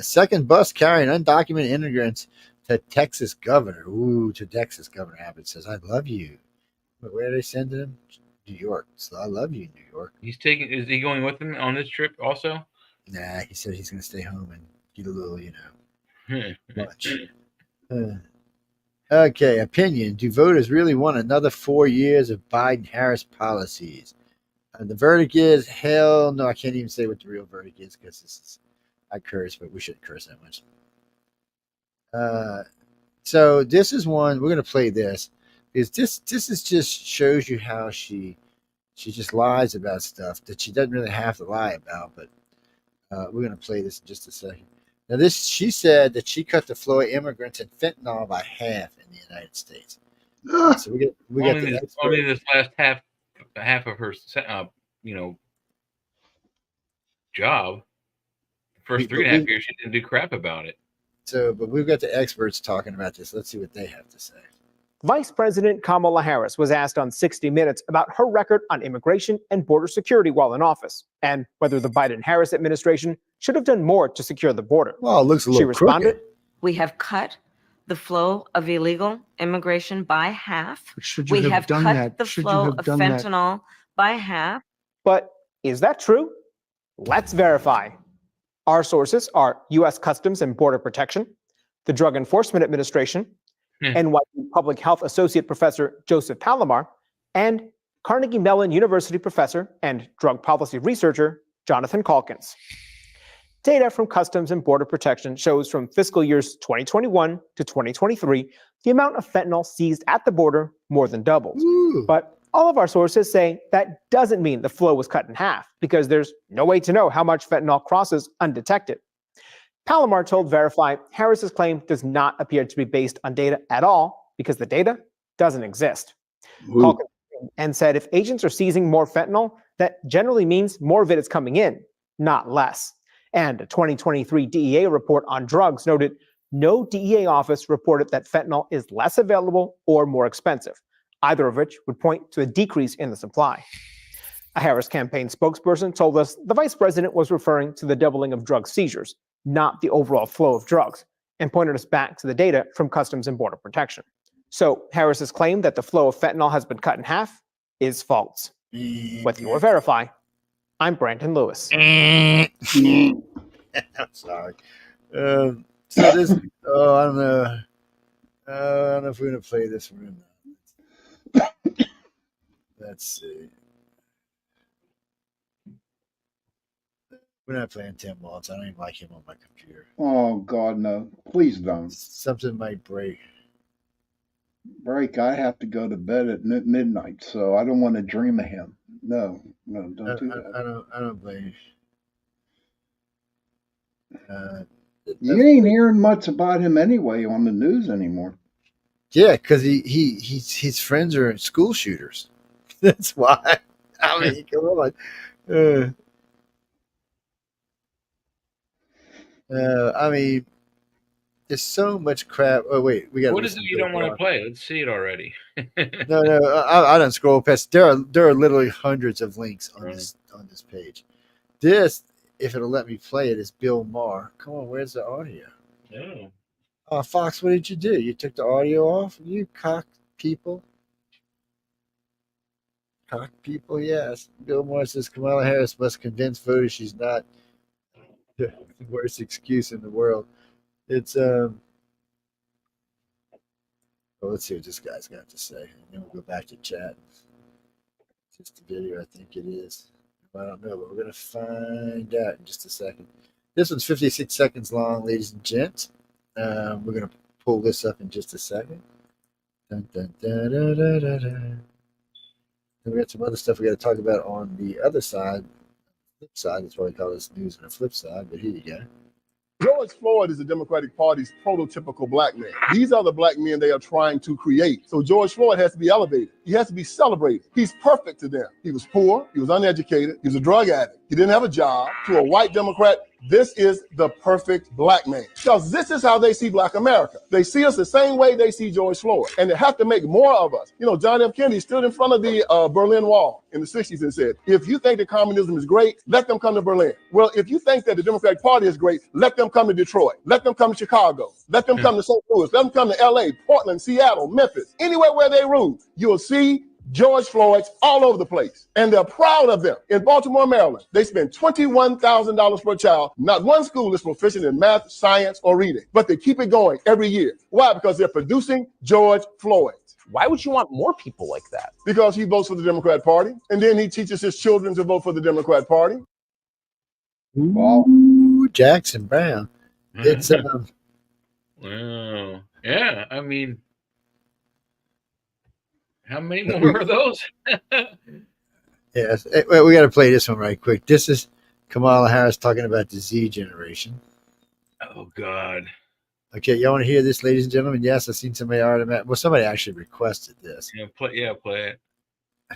Second bus carrying undocumented immigrants to Texas governor. Ooh, to Texas governor Abbott says, "I love you." But where are they sending him? New York. So I love you, New York. Is he going with them on this trip also? Nah, he said he's going to stay home and get a little, lunch. Okay, opinion. Do voters really want another 4 years of Biden-Harris policies? The verdict is hell no. I can't even say what the real verdict is because I curse, but we shouldn't curse that much. So this is one, we're going to play this because this is just shows you how she just lies about stuff that she doesn't really have to lie about, but we're going to play this in just a second. Now she said that she cut the flow of immigrants and fentanyl by half in the United States. So we got this last half of her job. The first 3.5 years she didn't do crap about it. So, but we've got the experts talking about this. Let's see what they have to say. Vice President Kamala Harris was asked on 60 Minutes about her record on immigration and border security while in office, and whether the Biden-Harris administration should have done more to secure the border. Well, it looks a little She responded, crooked. We have cut the flow of illegal immigration by half. Should you We have have done cut that? the Should you flow have of done that? fentanyl by half. But is that true? Let's verify. Our sources are U.S. Customs and Border Protection, the Drug Enforcement Administration, NYU Public Health Associate Professor Joseph Palomar, and Carnegie Mellon University professor and drug policy researcher Jonathan Calkins. Data from Customs and Border Protection shows from fiscal years 2021 to 2023, the amount of fentanyl seized at the border more than doubled. Ooh. But all of our sources say that doesn't mean the flow was cut in half, because there's no way to know how much fentanyl crosses undetected. Palomar told Verify Harris's claim does not appear to be based on data at all, because the data doesn't exist. Calkins and said if agents are seizing more fentanyl, that generally means more of it is coming in, not less. And a 2023 DEA report on drugs noted no DEA office reported that fentanyl is less available or more expensive, either of which would point to a decrease in the supply. A Harris campaign spokesperson told us the vice president was referring to the doubling of drug seizures, not the overall flow of drugs, and pointed us back to the data from Customs and Border Protection. So Harris's claim that the flow of fentanyl has been cut in half is false. With your Verify, I'm Brandon Lewis. I'm sorry. So this, I don't know. I don't know if we're going to play this one or not. Let's see. We're not playing Tim Waltz. I don't even like him on my computer. Oh, God, no. Please don't. Something might break. I have to go to bed at midnight, so I don't want to dream of him. No, don't do that. I don't blame you. You ain't hearing much about him anyway on the news anymore. Yeah, because his friends are school shooters. That's why. I mean, come on. I mean, there's so much crap. Oh wait, we got. What is it you don't want to play? Let's see it already. No, I don't scroll past. There are literally hundreds of links on this page. This, if it'll let me play it, is Bill Maher. Come on, where's the audio? No. Oh, Fox, what did you do? You took the audio off? You cock people. Cock people, yes. Bill Maher says Kamala Harris must convince voters she's not the worst excuse in the world. It's well, let's see what this guy's got to say, and then we'll go back to chat. It's just a video, I think it is. I don't know, but we're gonna find out in just a second. This one's 56 seconds long, ladies and gents. We're gonna pull this up in just a second. Dun, dun, dun, dun, dun, dun, dun. Then we got some other stuff we got to talk about on the other side. Flip side, that's why we call this news on the flip side, but here you go. George Floyd is the Democratic Party's prototypical black man. These are the black men they are trying to create. So George Floyd has to be elevated. He has to be celebrated. He's perfect to them. He was poor. He was uneducated. He was a drug addict. He didn't have a job. To a white Democrat, this is the perfect black man. Because this is how they see black America. They see us the same way they see George Floyd. And they have to make more of us. You know, John F. Kennedy stood in front of the Berlin Wall in the 60s and said, if you think that communism is great, let them come to Berlin. Well, if you think that the Democratic Party is great, let them come to Detroit. Let them come to Chicago. Let them come to St. Louis. Let them come to LA, Portland, Seattle, Memphis. Anywhere where they rule, you'll see George Floyd's all over the place. And they're proud of them. In Baltimore, Maryland, they spend $21,000 per child. Not one school is proficient in math, science, or reading. But they keep it going every year. Why? Because they're producing George Floyd. Why would you want more people like that? Because he votes for the Democrat Party. And then he teaches his children to vote for the Democrat Party. Ooh, Jackson Brown. It's Wow. Yeah, I mean, how many more are those? Yes. Well, we got to play this one right quick. This is Kamala Harris talking about the Z generation. Oh, God. Okay, y'all want to hear this, ladies and gentlemen? Yes, I've seen somebody already. Well, somebody actually requested this. Yeah, play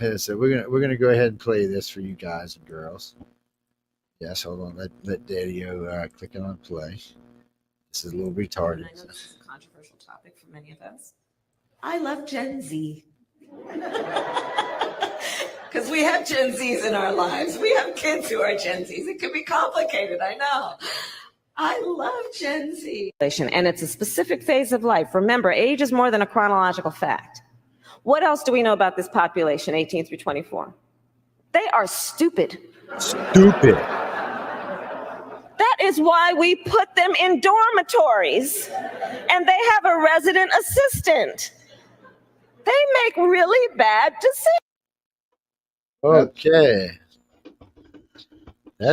it. So we're gonna go ahead and play this for you guys and girls. Yes, hold on. Let Daddy-O click it on play. This is a little And retarded. I know this is a controversial topic for many of us. I love Gen Z. Because we have Gen Zs in our lives. We have kids who are Gen Zs. It can be complicated, I know. I love Gen Z. And it's a specific phase of life. Remember, age is more than a chronological fact. What else do we know about this population, 18 through 24? They are stupid. Stupid. That is why we put them in dormitories and they have a resident assistant. They make really bad decisions. Okay.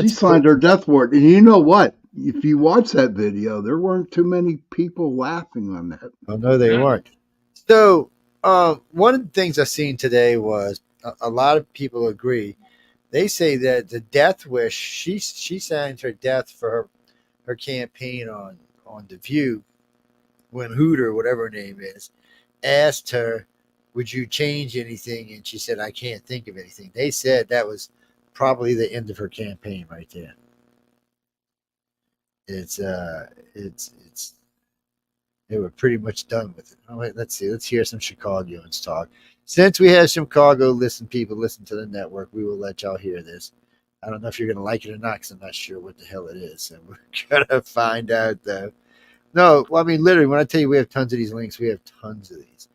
She signed her death warrant. And you know what? If you watch that video, there weren't too many people laughing on that. Oh, no, they weren't. So, one of the things I seen today was a lot of people agree. They say that the death wish, she signed her death for her campaign on The View when Hooter, whatever her name is, asked her, would you change anything? And she said, I can't think of anything. They said that was probably the end of her campaign right there. They were pretty much done with it. Oh, wait, let's see. Let's hear some Chicagoans talk. Since we have some Chicago people listen to the network, we will let y'all hear this. I don't know if you're going to like it or not, because I'm not sure what the hell it is. So we're going to find out, though. No, well, I mean, literally, when I tell you we have tons of these links, we have tons of these.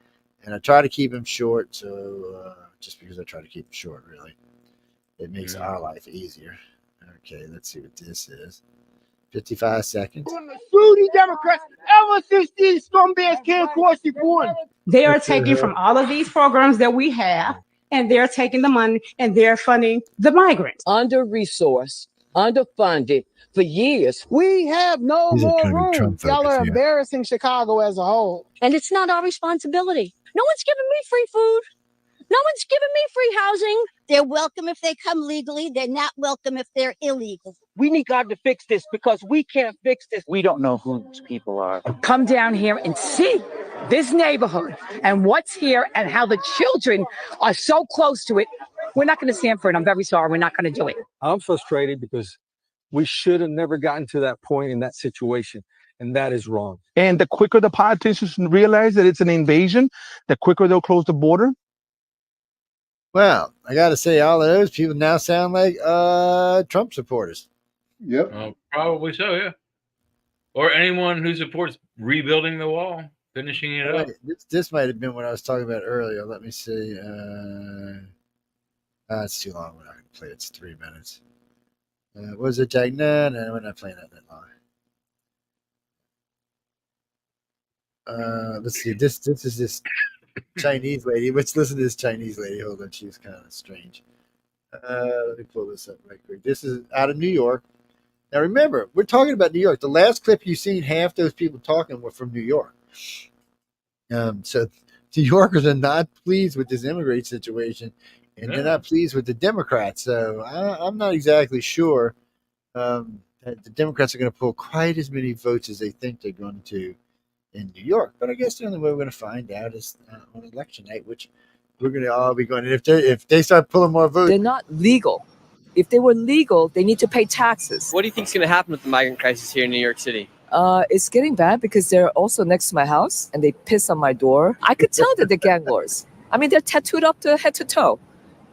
And I try to keep them short, so just because I try to keep them short, really. It makes our life easier. Okay, let's see what this is. 55 seconds. Screw these Democrats ever since these scumbags came across the border. They are taking from all of these programs that we have, and they're taking the money and they're funding the migrants. Under-resourced, underfunded for years. We have no more room. Y'all are embarrassing Chicago as a whole. And it's not our responsibility. No one's giving me free food. No one's giving me free housing. They're welcome if they come legally. They're not welcome if they're illegal. We need God to fix this because we can't fix this. We don't know who these people are. Come down here and see this neighborhood and what's here and how the children are so close to it. We're not going to stand for it. I'm very sorry. We're not going to do it. I'm frustrated because we should have never gotten to that point in that situation. And that is wrong. And the quicker the politicians realize that it's an invasion, the quicker they'll close the border. Well, I got to say, all of those people now sound like Trump supporters. Yep. Probably so, yeah. Or anyone who supports rebuilding the wall, finishing it up. This might have been what I was talking about earlier. Let me see. It's too long. We're not going to play it. It's 3 minutes. Was it Jack? No, we're not playing that long. Let's see. This is this Chinese lady. Let's listen to this Chinese lady. Hold on. She's kind of strange. Let me pull this up right quick. This is out of New York. Now, remember, we're talking about New York. The last clip you've seen, half those people talking were from New York. So New Yorkers are not pleased with this immigrant situation, and they're not pleased with the Democrats. So I'm not exactly sure that the Democrats are going to pull quite as many votes as they think they're going to in New York. But I guess the only way we're going to find out is on election night, which we're going to all be going. And if they start pulling more votes, they're not legal. If they were legal, they need to pay taxes. What do you think is going to happen with the migrant crisis here in New York City? It's getting bad because they're also next to my house and they piss on my door. I could tell that they're gang wars. I mean, they're tattooed up to head to toe.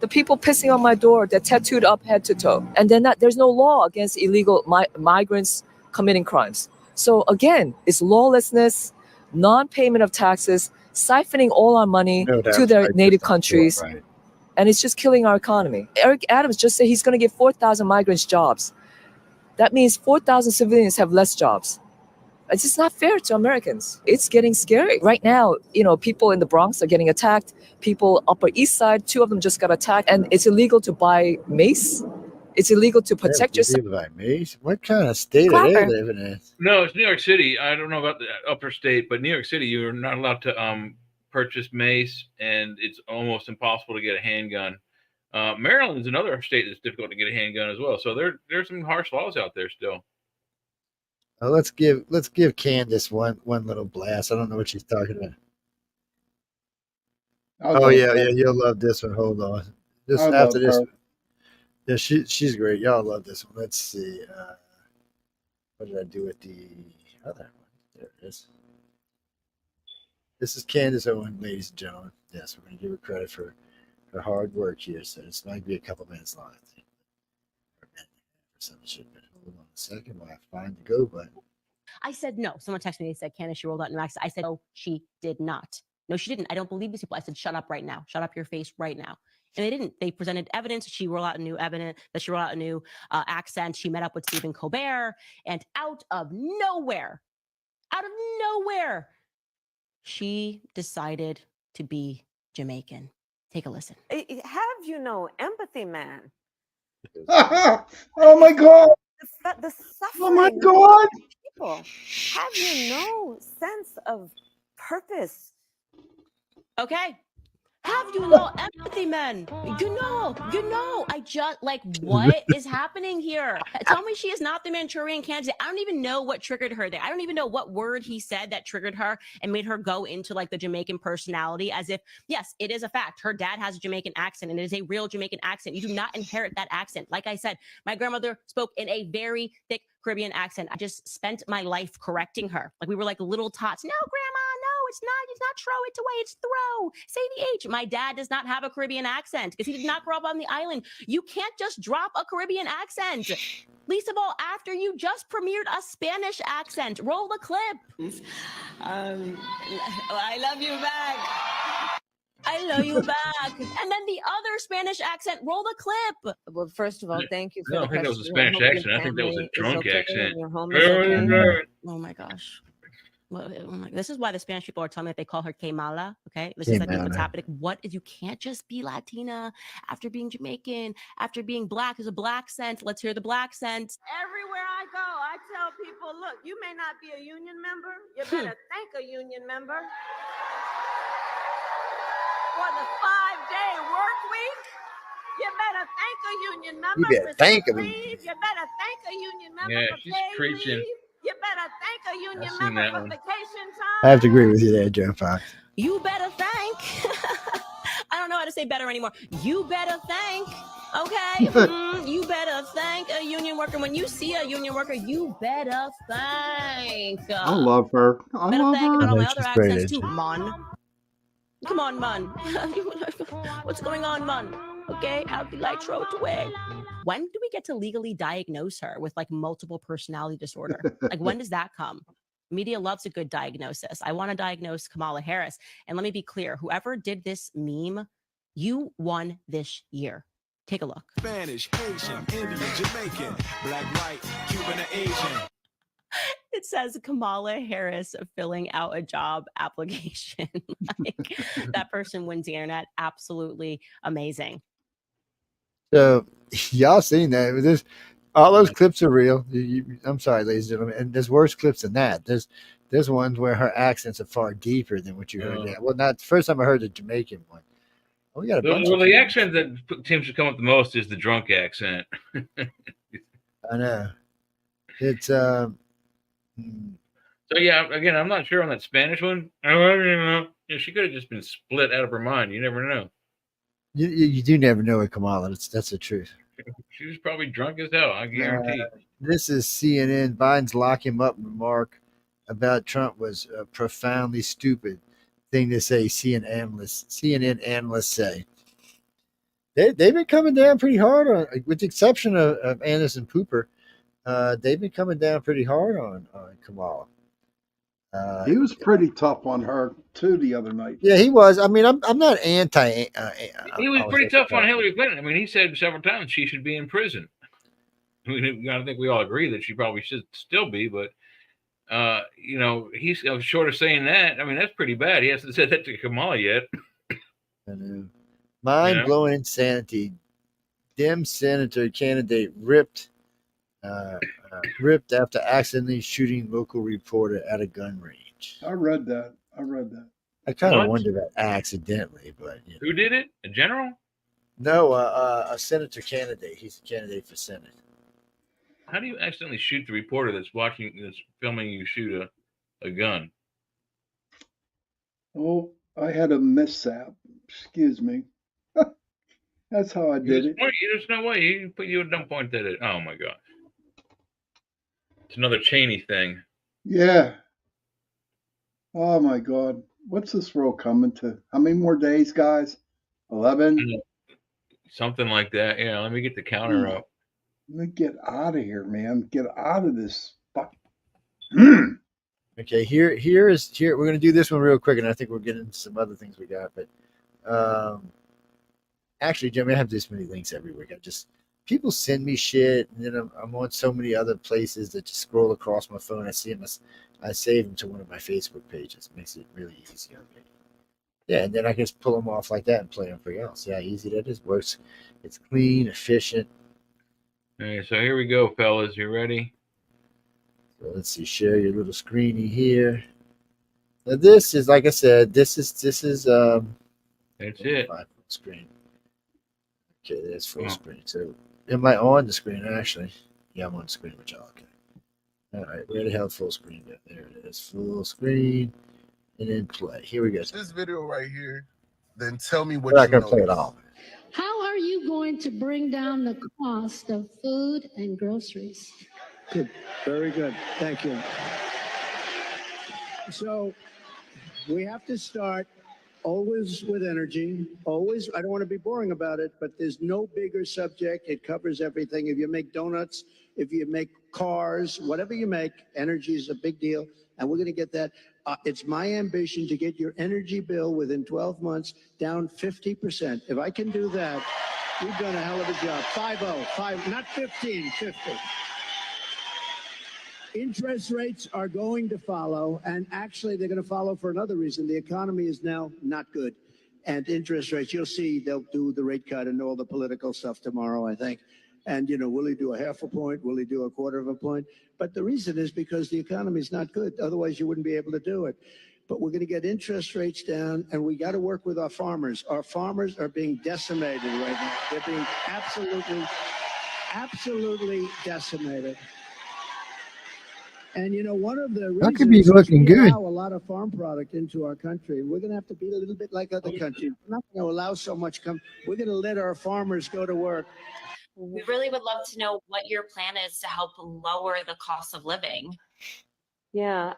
The people pissing on my door, they're tattooed up head to toe. And they're not, there's no law against illegal migrants committing crimes. So again, it's lawlessness, non-payment of taxes, siphoning all our money to their native countries. Right. And it's just killing our economy. Eric Adams just said he's going to give 4,000 migrants jobs. That means 4,000 civilians have less jobs. It's just not fair to Americans. It's getting scary. Right now, people in the Bronx are getting attacked. People Upper East Side, 2 of them just got attacked. And it's illegal to buy mace. It's illegal to protect yourself. Buy mace? What kind of state are they living in? No, it's New York City. I don't know about the upper state, but New York City, you're not allowed to purchase mace, and it's almost impossible to get a handgun. Maryland's another state that's difficult to get a handgun as well. So there's some harsh laws out there still. Let's give Candace one little blast. I don't know what she's talking about. Yeah, you'll love this one. Hold on. Just after this one. Yeah, she's great. Y'all love this one. Let's see. What did I do with the other one? This is Candace Owen, ladies and gentlemen. Yes, we're going to give her credit for her hard work here. So this might be a couple minutes long. Or a minute or some shit. But hold on a second while I find the go button. I said no. Someone texted me. They said, Candace, she rolled out new accent. I said, no, she did not. No, she didn't. I don't believe these people. I said, shut up right now. Shut up your face right now. And they didn't. They presented evidence. She rolled out a new evidence that she rolled out a new accent. She met up with Stephen Colbert, and out of nowhere, she decided to be Jamaican. Take a listen. Have you no empathy, man? Oh my God! The suffering Oh my of God! people. Have you no sense of purpose? Okay. Have you no empathy, man? You know. I just, like, what is happening here? Tell me she is not the Manchurian candidate. I don't even know what triggered her there. I don't even know what word he said that triggered her and made her go into, like, the Jamaican personality as if, yes, it is a fact. Her dad has a Jamaican accent, and it is a real Jamaican accent. You do not inherit that accent. Like I said, my grandmother spoke in a very thick Caribbean accent. I just spent my life correcting her. Like, we were like little tots. No, grandma, no, it's not throw, it's away, it's throw. Say the H. My dad does not have a Caribbean accent because he did not grow up on the island. You can't just drop a Caribbean accent. Least of all, after you just premiered a Spanish accent. Roll the clip. I love you back. I love you back. And then the other Spanish accent, roll the clip. Well, first of all, thank you I for the don't think that was a question. Spanish hope your accent. I think that was a family is drunk okay accent. and your home is okay. Oh my gosh. Well, this is why the Spanish people are telling me that they call her Kamala. Okay, this is like what's Kamala. happening. What is, you can't just be Latina after being Jamaican, after being black. There's a black scent. Let's hear the black scent. Everywhere I go, I tell people, look, you may not be a union member. You better thank a union member for the 5-day work week. You better thank a union member You better for thank sick 'em. leave. You better thank a union member Yeah, for she's paid preaching. leave. You better thank a union I've seen member that for one. vacation I time. have to agree with you there, Joe Fox. You better thank. I don't know how to say better anymore. You better thank. Okay, you better thank a union worker. When you see a union worker, you better thank. I love her. I Better love thank her. about all my Yeah, other she's great, accents isn't too, she? man. Come on, man. What's going on, man? Okay, I'll be like, throw it away. When do we get to legally diagnose her with like multiple personality disorder? Like, when does that come? Media loves a good diagnosis. I want to diagnose Kamala Harris. And let me be clear, whoever did this meme, you won this year. Take a look. Spanish, Haitian, Indian, Jamaican, black, white, Cuban, or Asian. It says Kamala Harris filling out a job application. Like, that person wins the internet. Absolutely amazing. So y'all seen that? There's all those clips are real. I'm sorry, ladies and gentlemen, and there's worse clips than that. There's ones where her accents are far deeper than what you heard. Yeah. Well, not the first time I heard the Jamaican one. Oh, we got a bunch. Well, of the accent that seems to come up the most is the drunk accent. I know. It's So yeah, again, I'm not sure on that Spanish one. I don't know. You know, she could have just been split out of her mind. You never know. You do never know with Kamala. That's the truth. She was probably drunk as hell. I guarantee. This is CNN. Biden's lock him up remark about Trump was a profoundly stupid thing to say. CNN analysts say they've been coming down pretty hard on, with the exception of Anderson Cooper. They've been coming down pretty hard on Kamala. He was pretty tough on her too the other night. Yeah, he was. I mean, I'm not anti. He was pretty tough on Hillary Clinton. I mean, he said several times she should be in prison. I mean, I think we all agree that she probably should still be, but you know, he's short of saying that. I mean, that's pretty bad. He hasn't said that to Kamala yet. I know. Mind-blowing insanity. Dem senator candidate ripped after accidentally shooting local reporter at a gun range. I read that. I kind of wonder that accidentally, but you know. Who did it? A general? No, a senator candidate. He's a candidate for Senate. How do you accidentally shoot the reporter that's filming you shoot a gun? Oh, I had a mishap. Excuse me. That's how I did it. There's no way. You don't point that at. Oh my God. It's another Cheney thing. Yeah. Oh my God. What's this world coming to? How many more days, guys? 11? Something like that. Yeah, let me get the counter up. Let me get out of here, man. Get out of this. Okay, here. We're gonna do this one real quick, and I think we're getting into some other things we got. But actually, Jimmy, I have this many links every week. People send me shit, and then I'm on so many other places that just scroll across my phone. I see them, I save them to one of my Facebook pages. It makes it really easy on me. Yeah, and then I can just pull them off like that and play them for else. See how easy that is? Works. It's clean, efficient. All right, so here we go, fellas. You ready? So let's see. Share your little screeny here. Now this is, like I said, this is That's it. full screen. Okay, there's full screen. So am I on the screen actually? Yeah, I'm on the screen with y'all. Okay. All right, where the hell full screen? There it is. Full screen. And then play. Here we go. This video right here, then tell me what We're not you gonna play it notice. all. How are you going to bring down the cost of food and groceries? Good. Very good. Thank you. So we have to start always with energy. Always. I don't want to be boring about it, but there's no bigger subject. It covers everything. If you make donuts, if you make cars, whatever you make, energy is a big deal. And we're going to get that. It's my ambition to get your energy bill within 12 months down 50%. If I can do that, you've done a hell of a job. 5-0, not 15, 50. Interest rates are going to follow, and actually they're going to follow for another reason. The economy is now not good. And interest rates, you'll see they'll do the rate cut and all the political stuff tomorrow, I think. And, will he do a half a point? Will he do a quarter of a point? But the reason is because the economy is not good. Otherwise, you wouldn't be able to do it. But we're going to get interest rates down, and we got to work with our farmers. Our farmers are being decimated right now. They're being absolutely decimated. And one of the That could be reasons is looking we good. allow a lot of farm product into our country. We're going to have to be a little bit like other countries. We're not going to allow so much We're going to let our farmers go to work. We really would love to know what your plan is to help lower the cost of living. Yeah,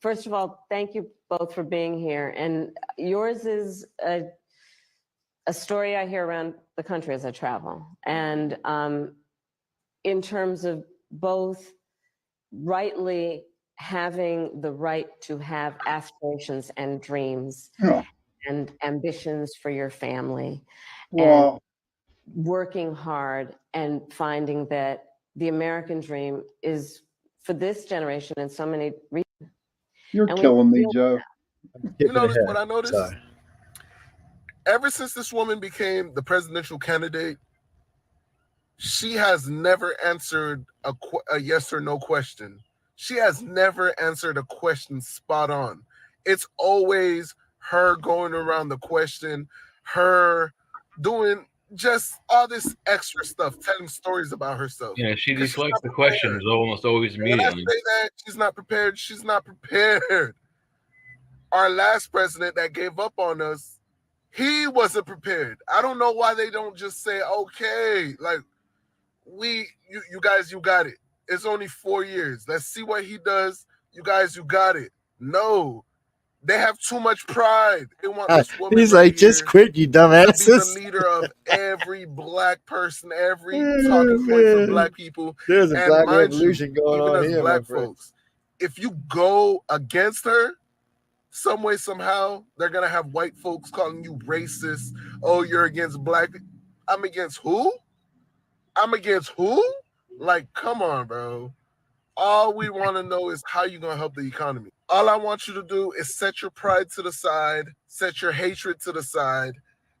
first of all, thank you both for being here. And yours is a story I hear around the country as I travel. And in terms of both rightly having the right to have aspirations and dreams and ambitions for your family, and working hard and finding that the American dream is for this generation in so many reasons. You're killing me, Joe. You notice what I noticed? Sorry. Ever since this woman became the presidential candidate, she has never answered a yes or no question. She has never answered a question spot on. It's always her going around the question, her doing just all this extra stuff, telling stories about herself. Yeah, she deflects the questions almost always immediately. When I say that she's not prepared, she's not prepared. Our last president that gave up on us, he wasn't prepared. I don't know why they don't just say, okay, like, you guys, you got it. It's only 4 years. Let's see what he does. You guys, you got it. No. They have too much pride. They want this woman. He's like, just quit, you dumbasses. To be the leader of every black person, every talking point for black people. There's a and black mind revolution you, going even on as here, black my friend. folks. If you go against her, some way, somehow, they're gonna have white folks calling you racist. Oh, you're against black. I'm against who? I'm against who? Like, come on, bro. All we want to know is how you gonna help the economy. All I want you to do is set your pride to the side, set your hatred to the side,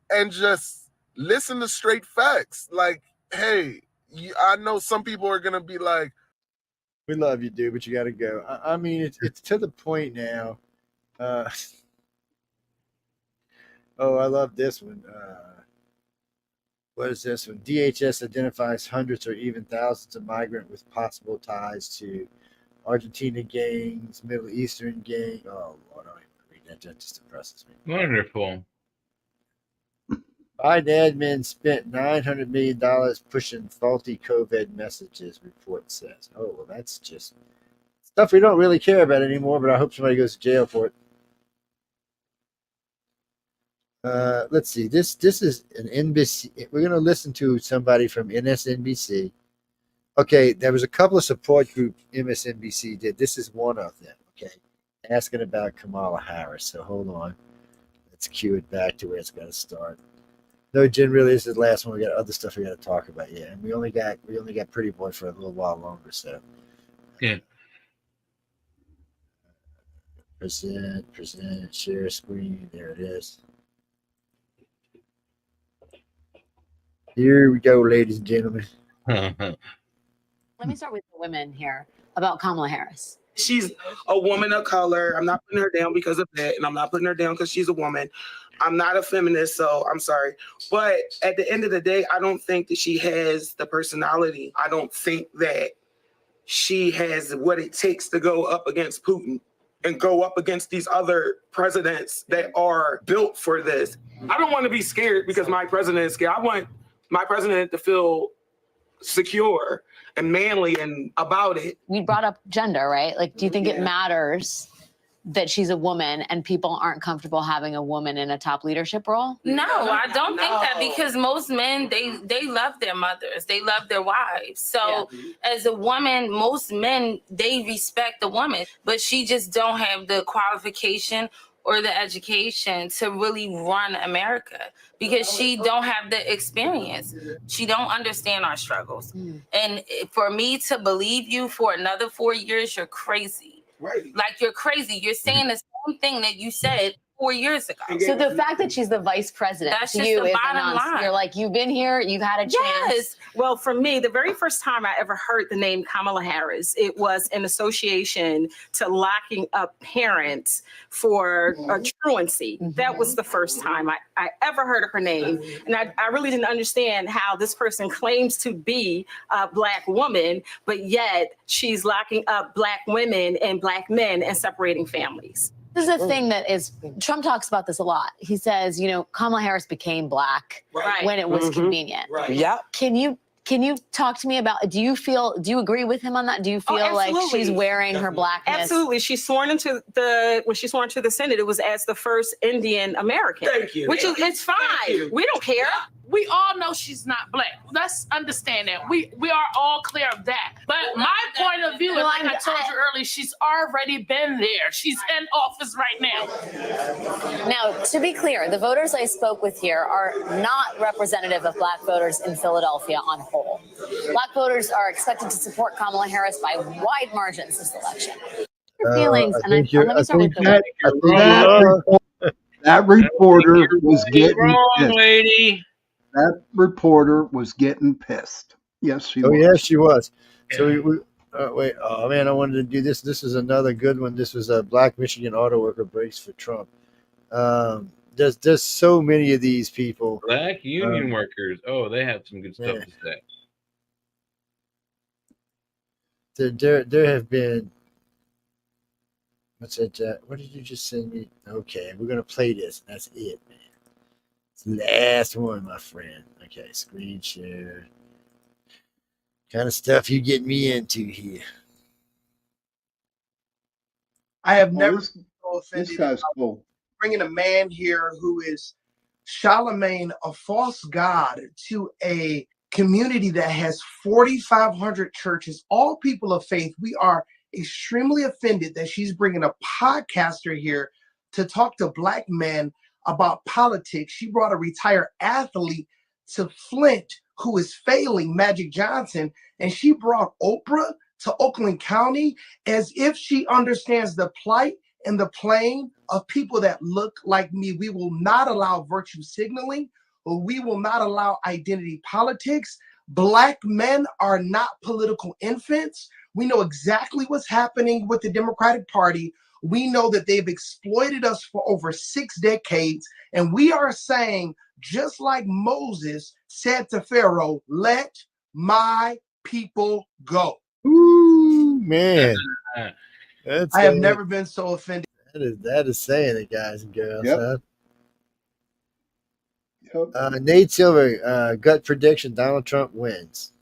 and just listen to straight facts. Like, hey, I know some people are gonna be like, "We love you, dude, but you got to go." I mean, it's to the point now. Oh, I love this one. What is this one? DHS identifies hundreds or even thousands of migrants with possible ties to Argentina gangs, Middle Eastern gang. Oh, Lord, I don't even read that. That just depresses me. Wonderful. Biden admin spent $900 million pushing faulty COVID messages, report says. Oh, well, that's just stuff we don't really care about anymore, but I hope somebody goes to jail for it. Let's see. This is an NBC. We're going to listen to somebody from MSNBC. Okay, there was a couple of support groups MSNBC did. This is one of them. Okay, asking about Kamala Harris. So hold on. Let's cue it back to where it's going to start. No, Jen, really, this is the last one. We got other stuff we got to talk about. Yeah, and we only got Pretty Boy for a little while longer. So yeah. Present, share screen. There it is. Here we go, ladies and gentlemen. Let me start with the women here about Kamala Harris. She's a woman of color. I'm not putting her down because of that, and I'm not putting her down because she's a woman. I'm not a feminist, so I'm sorry. But at the end of the day, I don't think that she has the personality. I don't think that she has what it takes to go up against Putin and go up against these other presidents that are built for this. I don't want to be scared because my president is scared. I want my president to feel secure and manly and about it. We brought up gender, right? Like, do you think it matters that she's a woman and people aren't comfortable having a woman in a top leadership role? No, I don't think that, because most men, they love their mothers, they love their wives. So as a woman, most men, they respect the woman, but she just don't have the qualification or the education to really run America because she don't have the experience. She don't understand our struggles. And for me to believe you for another 4 years, you're crazy. Right. Like, you're crazy. You're saying the same thing that you said 4 years ago. So the fact that she's the vice president That's to just you the is bottom a nonsense. line. You're like, you've been here, you've had a chance. Yes. Well, for me, the very first time I ever heard the name Kamala Harris, it was in association to locking up parents for truancy. That was the first time I ever heard of her name. And I really didn't understand how this person claims to be a Black woman, but yet she's locking up Black women and Black men and separating families. This is a thing that is, Trump talks about this a lot. He says, you know, Kamala Harris became Black when it was convenient. Yeah. Can you talk to me about, do you agree with him on that? Do you feel like she's wearing her blackness? Absolutely. She's sworn into when she sworn to the Senate, it was as the first Indian American. Thank you. Which is, it's fine. We don't care. We all know she's not Black. Let's understand that. We are all clear of that. But my point of view, like I told you earlier, she's already been there. She's in office right now. Now, to be clear, the voters I spoke with here are not representative of Black voters in Philadelphia on whole. Black voters are expected to support Kamala Harris by wide margins this election. Your feelings, and let me start with that reporter was getting wrong, pissed. lady. That reporter was getting pissed. Yes, she was. Oh, yes, she was. So wait. Oh man, I wanted to do this. This is another good one. This was a Black Michigan auto worker breaks for Trump. There's so many of these people. Black union workers. Oh, they have some good stuff to say. There have been. What's that, Jack? What did you just send me? Okay, we're gonna play this. That's it, man. It's the last one, my friend. Okay, screen share. Kind of stuff you get me into here. I have never been so This offended guy's cool. bringing a man here who is Charlemagne, a false god, to a community that has 4,500 churches, all people of faith. We are extremely offended that she's bringing a podcaster here to talk to Black men about politics. She brought a retired athlete to Flint who is failing, Magic Johnson, and she brought Oprah to Oakland County as if she understands the plight and the pain of people that look like me. We will not allow virtue signaling, or we will not allow identity politics. Black men are not political infants. We know exactly what's happening with the Democratic Party. We know that they've exploited us for over 6 decades. And we are saying, just like Moses said to Pharaoh, let my people go. Ooh, man. That's I have never been so offended. That is saying it, guys and girls. Yep. Huh? Nate Silver, gut prediction: Donald Trump wins.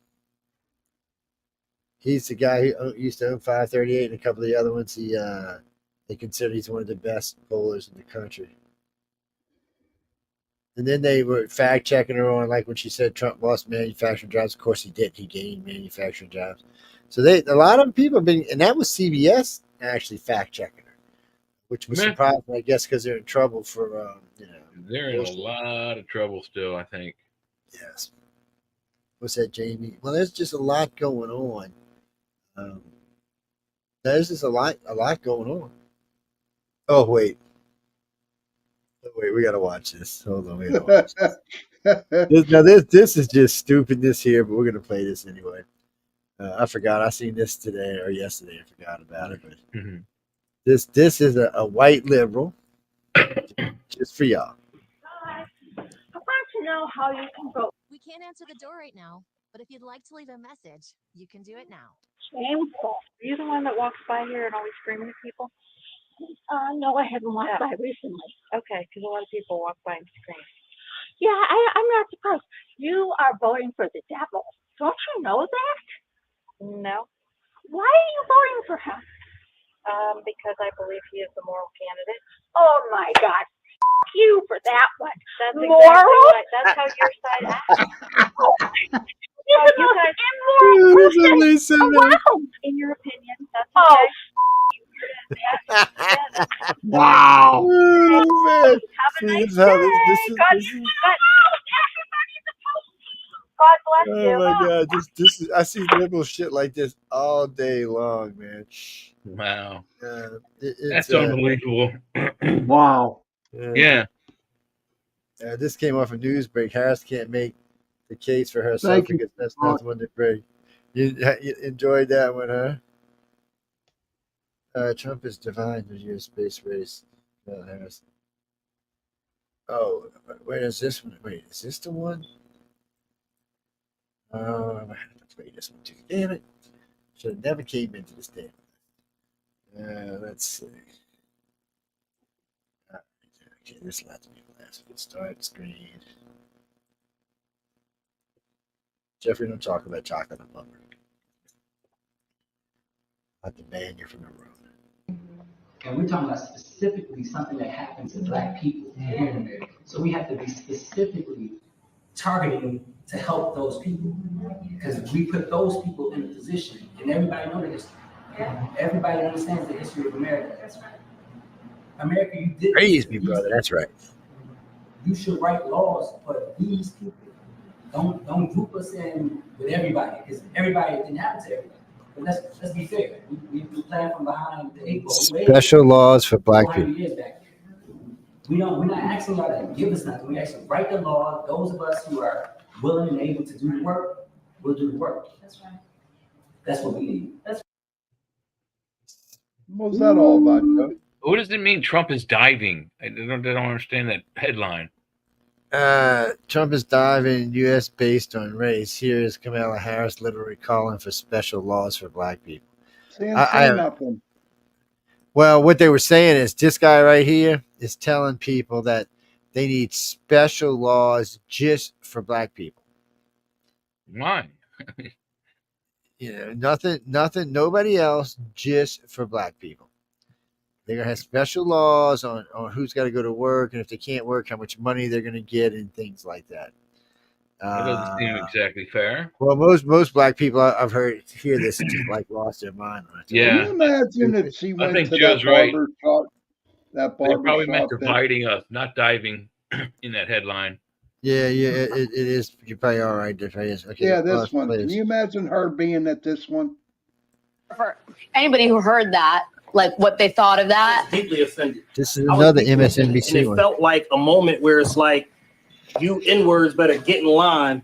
He's the guy who used to own 538 and a couple of the other ones. They consider he's one of the best bowlers in the country. And then they were fact checking her on, like when she said Trump lost manufacturing jobs. Of course he did. He gained manufacturing jobs. So a lot of people have been, and that was CBS actually fact checking her, which was surprising, I guess, because they're in trouble for, They're in a lot of trouble still, I think. Yes. What's that, Jamie? Well, there's just a lot going on. There's just a lot going on. Oh wait, we gotta watch this. Hold on, we gotta watch this. This is just stupidness here, but we're gonna play this anyway. I forgot. I seen this today or yesterday. I forgot about it, but this is a white liberal, just for y'all. I want to know how you can vote. We can't answer the door right now, but if you'd like to leave a message, you can do it now. Shameful. Are you the one that walks by here and always screaming at people? No, I haven't walked by recently. Okay, because a lot of people walk by and scream. Yeah, I'm not surprised. You are voting for the devil. Don't you know that? No. Why are you voting for him? Because I believe he is the moral candidate. Oh my God. F you for that one. That's moral? Exactly that's how your side acts. You're the most immoral person around. In your opinion, that's okay. Wow. Oh, man. Have a See, nice this is how day. this is. God bless you. Oh my God! This is. I see liberal shit like this all day long, man. Wow. It's That's unbelievable. Wow. Yeah. This came off a news break. Harris can't make the case for herself Thank you. because that's not the one to break. You enjoyed that one, huh? Trump is divine in your space race. Harris. Oh, wait, is this one? Wait, is this the one? I have to play this one too. Damn it. Should have never came into this damn. Let's see. Okay, this will have to be the last one. Start screen. Jeffrey, don't talk about chocolate and lumber. I have to ban you from the room. And we're talking about specifically something that happens to Black people here in America. So we have to be specifically targeting to help those people, because we put those people in a position, and everybody knows the history. Everybody understands the history of America. That's right. America, you did. Praise me, brother. That's right. You should write laws for these people. Don't group us in with everybody, because everybody didn't happen to everybody. But let's be fair. We plan from behind the eight ball. Special laws for Black people. Years back. We're not asking y'all to give us nothing. We actually write the law. Those of us who are willing and able to do the work, will do the work. That's right. That's what we need. What was that all about, Joe? What does it mean Trump is diving? I don't understand that headline. Trump is diving U.S. based on race. Here is Kamala Harris literally calling for special laws for Black people. Say nothing. Well, what they were saying is this guy right here is telling people that they need special laws just for Black people. Why? Nothing, nobody else, just for Black people. They're going to have special laws on who's got to go to work, and if they can't work, how much money they're going to get, and things like that. That doesn't seem exactly fair. Well, most Black people I've heard hear this just like lost their mind. Yeah. Can you imagine if she went to Joe's that right. barber shop? That They barber probably shop meant that- dividing us, not diving in that headline. Yeah, it is. You're probably all right. Okay, Yeah, this one. Can you imagine her being at this one? For anybody who heard that, like what they thought of that. Deeply offended. This is another MSNBC And it one. felt like a moment where it's like, you N-words better get in line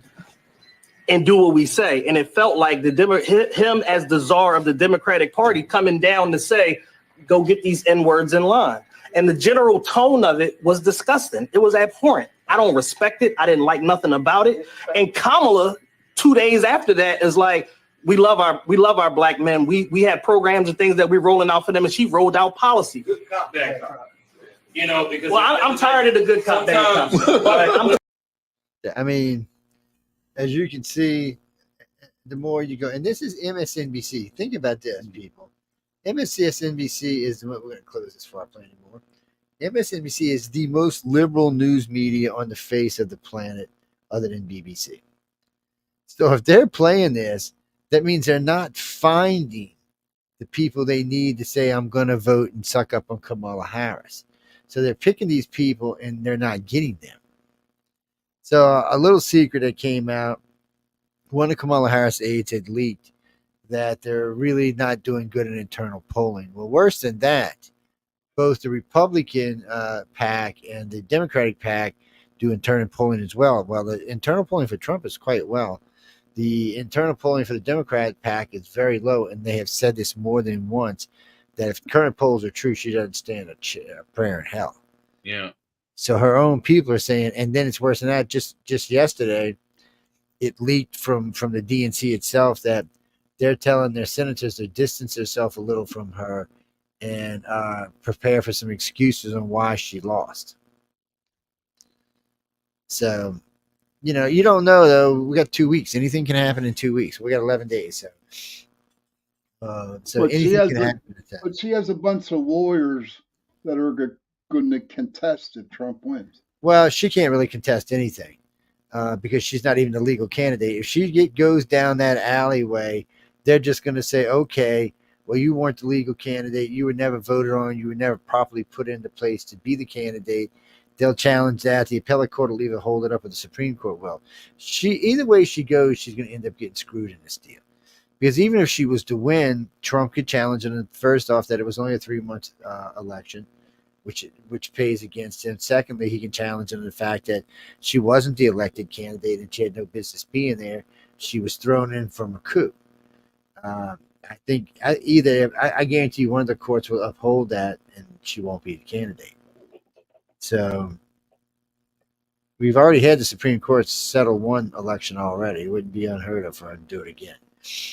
and do what we say. And it felt like him as the czar of the Democratic Party coming down to say, go get these N-words in line. And the general tone of it was disgusting. It was abhorrent. I don't respect it. I didn't like nothing about it. And Kamala, 2 days after that, is like, we love our Black men. We have programs and things that we're rolling out for them, and she rolled out policy. Good cop, bad cop. Because I'm tired of the good cop, bad cop. I mean, as you can see, the more you go, and this is MSNBC. Think about this, people. MSNBC is what we're going to close this for. I play anymore. MSNBC is the most liberal news media on the face of the planet, other than BBC. So if they're playing this, that means they're not finding the people they need to say, I'm going to vote and suck up on Kamala Harris. So they're picking these people and they're not getting them. So a little secret that came out, one of Kamala Harris' aides had leaked that they're really not doing good in internal polling. Well, worse than that, both the Republican PAC and the Democratic PAC do internal polling as well. Well, the internal polling for Trump is quite well. The internal polling for the Democrat PAC is very low, and they have said this more than once, that if current polls are true, she doesn't stand a prayer in hell. Yeah. So her own people are saying, and then it's worse than that. Just yesterday, it leaked from the DNC itself that they're telling their senators to distance themselves a little from her and prepare for some excuses on why she lost. So, you know, you don't know, though. We got 2 weeks. Anything can happen in 2 weeks. We got 11 days. So But anything can happen. But she has a bunch of lawyers that are going to contest if Trump wins. Well, she can't really contest anything because she's not even a legal candidate. If she goes down that alleyway, they're just going to say, okay, well, you weren't the legal candidate. You were never voted on. You were never properly put into place to be the candidate. They'll challenge that. The appellate court will either hold it up or the Supreme Court will. Either way she goes, she's going to end up getting screwed in this deal. Because even if she was to win, Trump could challenge it. First off, that it was only a 3-month election, which pays against him. Secondly, he can challenge it on the fact that she wasn't the elected candidate and she had no business being there. She was thrown in from a coup. I think I guarantee you one of the courts will uphold that and she won't be the candidate. So we've already had the Supreme Court settle one election already. It wouldn't be unheard of for her to do it again.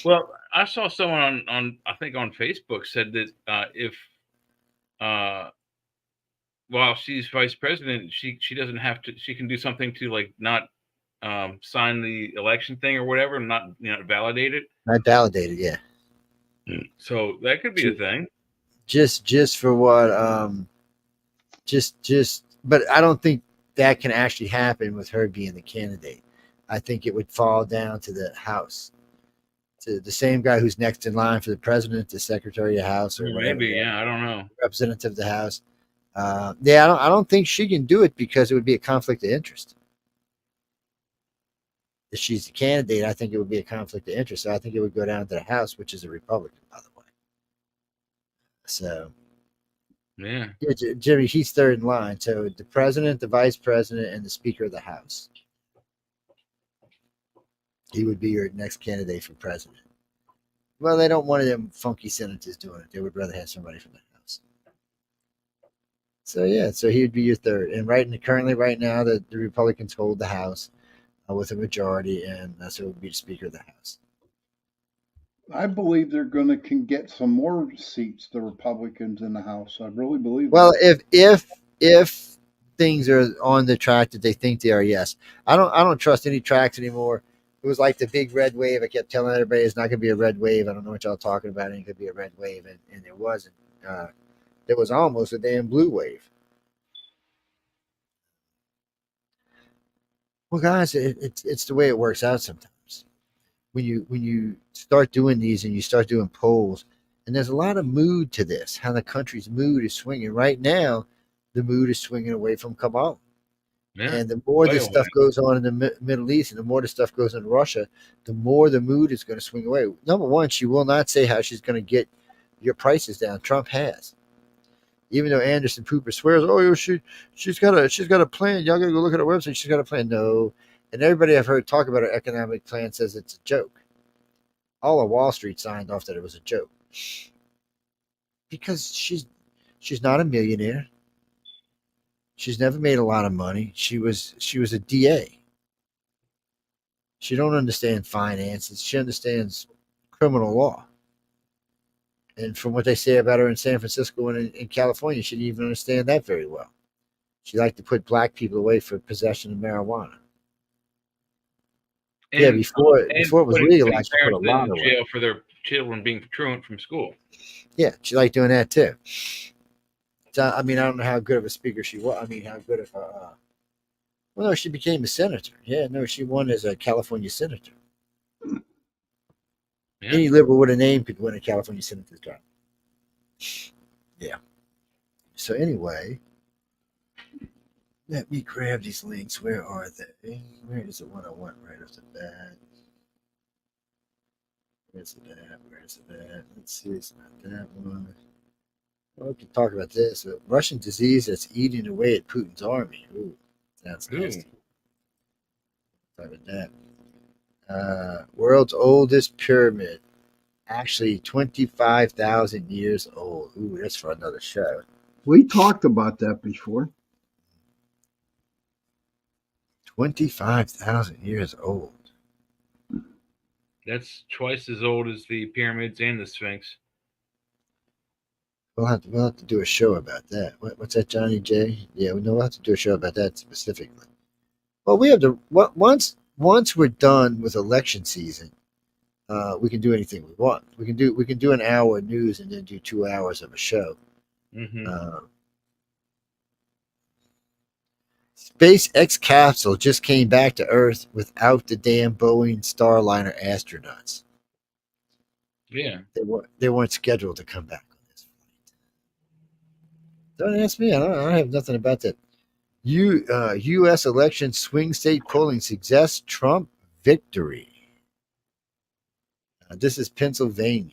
Well, I saw someone on I think on Facebook said that if while she's vice president, she doesn't have to. She can do something to like not sign the election thing or whatever, and not validate it. Not validated, yeah. So that could be a thing. Just for what? But I don't think that can actually happen with her being the candidate. I think it would fall down to the House, to the same guy who's next in line for the president, the Secretary of House, or whatever. Maybe, yeah, I don't know. Representative of the House. Yeah, I don't think she can do it because it would be a conflict of interest. If she's the candidate, I think it would be a conflict of interest. So I think it would go down to the House, which is a Republican, by the way. So, yeah, Jimmy, he's third in line. So the president, the vice president, and the Speaker of the House. He would be your next candidate for president. Well, they don't want them funky senators doing it. They would rather have somebody from the House. So yeah, so he would be your third. And currently right now, the Republicans hold the House with a majority, and so it would be the Speaker of the House. I believe they're going to can get some more seats, the Republicans in the House. I really believe. Well, if things are on the track that they think they are, yes. I don't trust any tracks anymore. It was like the big red wave. I kept telling everybody it's not going to be a red wave. I don't know what y'all talking about. It could be a red wave, and it wasn't. There was almost a damn blue wave. Well, guys, it's the way it works out sometimes. When you start doing these and you start doing polls, and there's a lot of mood to this, how the country's mood is swinging. Right now, the mood is swinging away from Kamala. Yeah, and the more this stuff goes on in the Middle East and the more this stuff goes in Russia, the more the mood is going to swing away. Number one, she will not say how she's going to get your prices down. Trump has. Even though Anderson Cooper swears, oh, she's got a plan. Y'all got to go look at her website. She's got a plan. No. And everybody I've heard talk about her economic plan says it's a joke. All of Wall Street signed off that it was a joke. Because she's not a millionaire. She's never made a lot of money. She was a DA. She don't understand finances. She understands criminal law. And from what they say about her in San Francisco and in California, she didn't even understand that very well. She liked to put black people away for possession of marijuana. And, before it was legalized, she put a lot away. Jail for their children being truant from school. Yeah, she liked doing that too. I mean, I don't know how good of a speaker she was. I mean, how good of a. Well, no, she became a senator. Yeah, no, she won as a California senator. Yeah. Any liberal with a name could win a California senator's job. Yeah. So anyway, let me grab these links. Where are they? Where is the one I want right off the bat? Where's it at? Where's it at? Let's see. It's not that one. Well, we can talk about this. A Russian disease that's eating away at Putin's army. Ooh, sounds nasty. Talk about that. World's oldest pyramid. Actually, 25,000 years old. Ooh, that's for another show. We talked about that before. 25,000 years old. That's twice as old as the pyramids and the Sphinx. We'll have to do a show about that. What's that, Johnny J? Yeah, we'll have to do a show about that specifically. Well, we have to once we're done with election season, we can do anything we want. We can do an hour of news and then do 2 hours of a show. Mm-hmm. SpaceX capsule just came back to Earth without the damn Boeing Starliner astronauts. Yeah, they weren't scheduled to come back on this flight. Don't ask me. I don't have nothing about that. U.S. election swing state polling suggests Trump victory. This is Pennsylvania.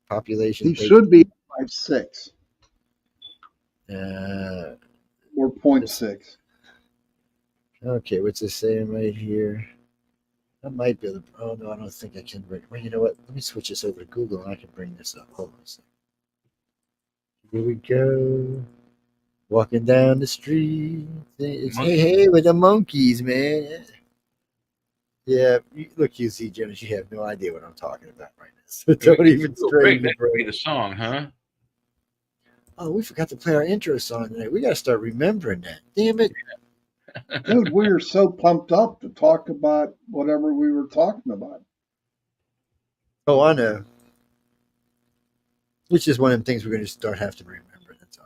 Population. He should be 5.6 or 0.6. Okay, what's this saying right here? I might be able to. Oh no, I don't think I can. Well, you know what? Let me switch this over to Google and I can bring this up. Hold on a second. Here we go. Walking down the street. It's hey with the monkeys, man. Yeah, look, you see, Jonas, you have no idea what I'm talking about right now. So don't even strain that could be the song, huh? Oh, we forgot to play our intro song tonight. We got to start remembering that. Damn it. Dude, we were so pumped up to talk about whatever we were talking about. Oh, I know. Which is one of the things we're going to start have to remember. That's all.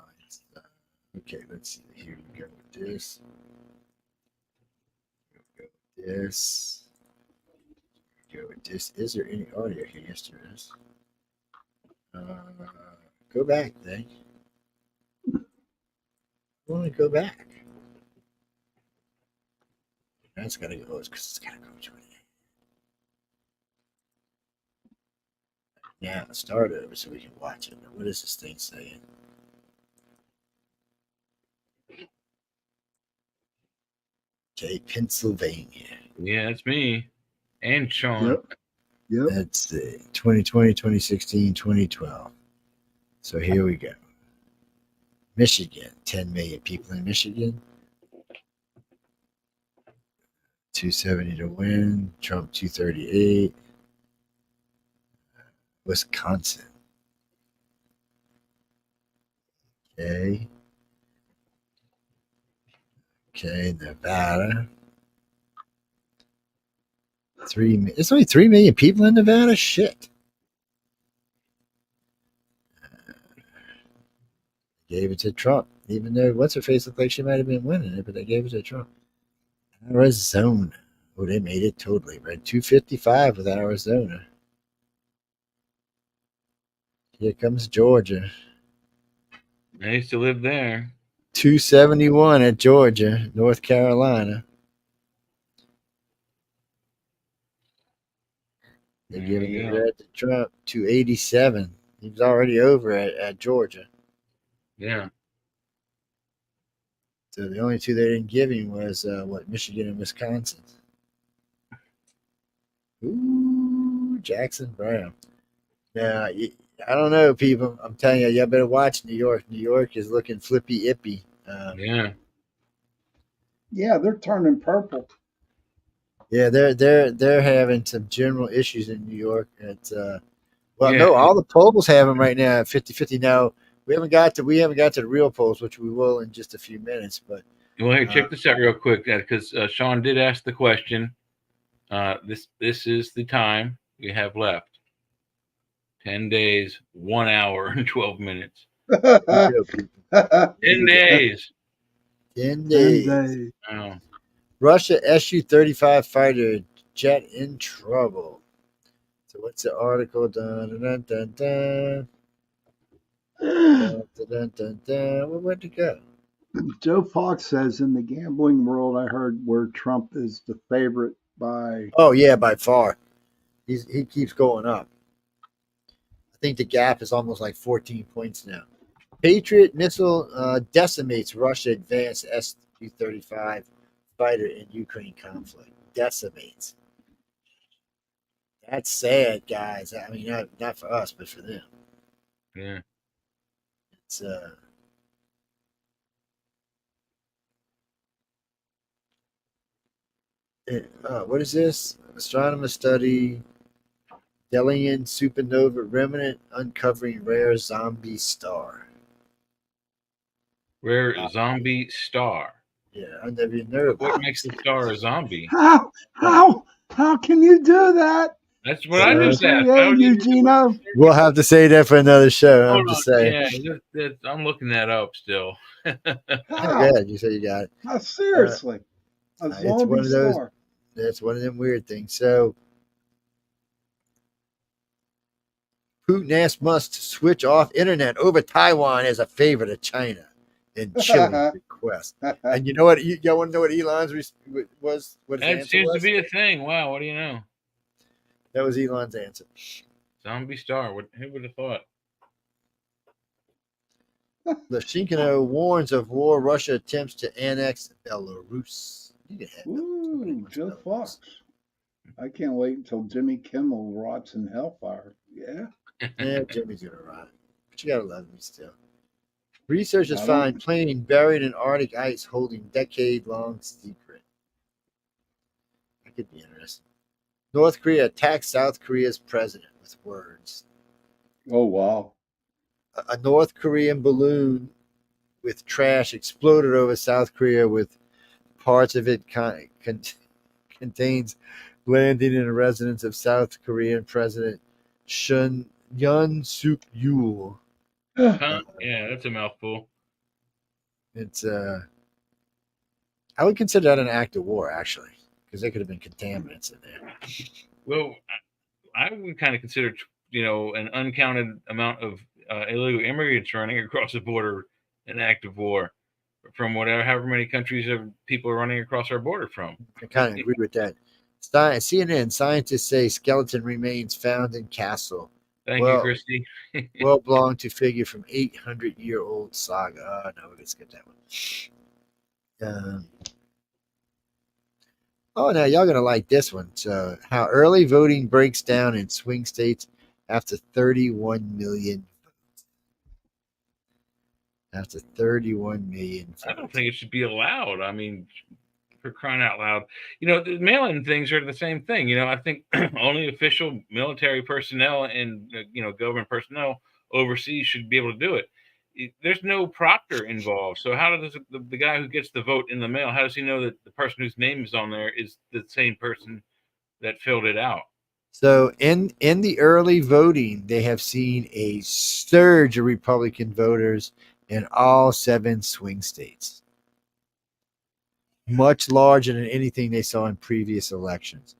Okay, let's see. Here we go with this. Go with this. Go with this. Is there any audio here? Yes, there is. Go back, then. I want to go back. That's got to go. Because it's got to go to it. Yeah, start over so we can watch it. What is this thing saying? Okay, Pennsylvania. Yeah, that's me. And Sean. Yep. Let's see. 2020, 2016, 2012. So here we go. Michigan. 10 million people in Michigan. 270 to win. Trump 238. Wisconsin. Okay. Okay, Nevada. It's only 3 million people in Nevada? Shit. Gave it to Trump, even though what's her face looked like she might have been winning it, but they gave it to Trump. Arizona. Oh, they made it totally right. 255 with Arizona. Here comes Georgia. I used to live there. 271 at Georgia, North Carolina. They're giving it right to Trump. 287. He was already over at Georgia. Yeah. So the only two they didn't give him was Michigan and Wisconsin. Ooh, Jackson Brown. Now, I don't know, people. I'm telling you, y'all better watch New York. New York is looking flippy ippy. Yeah. Yeah, they're turning purple. Yeah, they're having some general issues in New York. No, all the polls have them right now at 50-50. Now we haven't got to the real polls, which we will in just a few minutes. But well, hey, check this out real quick, because Sean did ask the question. This is the time we have left. 10 days, 1 hour, and 12 minutes. 10 days. 10 10 days. days. Oh. Russia Su-35 fighter jet in trouble. So what's the article? Dun, dun, dun, dun, dun, dun, dun, dun. Where'd it go? Joe Fox says in the gambling world, I heard where Trump is the favorite by. Oh yeah, by far. He keeps going up. I think the gap is almost like 14 points now. Patriot missile decimates Russia advanced Su-35 fighter in Ukraine conflict. Decimates. That's sad, guys. I mean, not for us, but for them. Yeah. It's what is this? Astronomers study Dandelion Supernova Remnant uncovering rare zombie star. Rare Zombie Star. Yeah, I never even know. What makes the star a zombie? How can you do that? That's what I just asked. Hey, Eugeno. We'll have to say that for another show. I'm just saying. Yeah, I'm looking that up still. Yeah, you say you got it. Seriously. It's one of those. That's one of them weird things. So Putin asked Musk to switch off internet over Taiwan as a favor to China in chilling request. And you know what? Y'all want to know what Elon's was? What his That answer seems was? to be a thing. Wow, what do you know? That was Elon's answer. Zombie Star. Who would have thought? Lukashenko warns of war. Russia attempts to annex Belarus. Ooh, Joe Fox. I can't wait until Jimmy Kimmel rots in hellfire. Yeah. Yeah, Jimmy's gonna rot. But you gotta love him still. Researchers find plane buried in Arctic ice holding decade-long secret. That could be interesting. North Korea attacks South Korea's president with words. Oh, wow. A North Korean balloon with trash exploded over South Korea, with parts of it contains landing in a residence of South Korean President Yoon Suk Yeol. Yeah, that's a mouthful. It's I would consider that an act of war, actually, because there could have been contaminants in there. Well, I would kind of consider, an uncounted amount of illegal immigrants running across the border an act of war from however many countries of people are running across our border from. I kind of agree with that. CNN scientists say skeleton remains found in castle. Thank you, Christy. Well belonged to figure from 800-year-old saga. Oh, no, let's get that one. Now y'all gonna like this one. So, how early voting breaks down in swing states after 31 million votes. After 31 million votes. I don't think it should be allowed. I mean, for crying out loud, the mail-in things are the same thing. I think only official military personnel and government personnel overseas should be able to do it. There's no proctor involved. So how does the guy who gets the vote in the mail, how does he know that the person whose name is on there is the same person that filled it out? So in the early voting, they have seen a surge of Republican voters in all 7 swing states. Much larger than anything they saw in previous elections.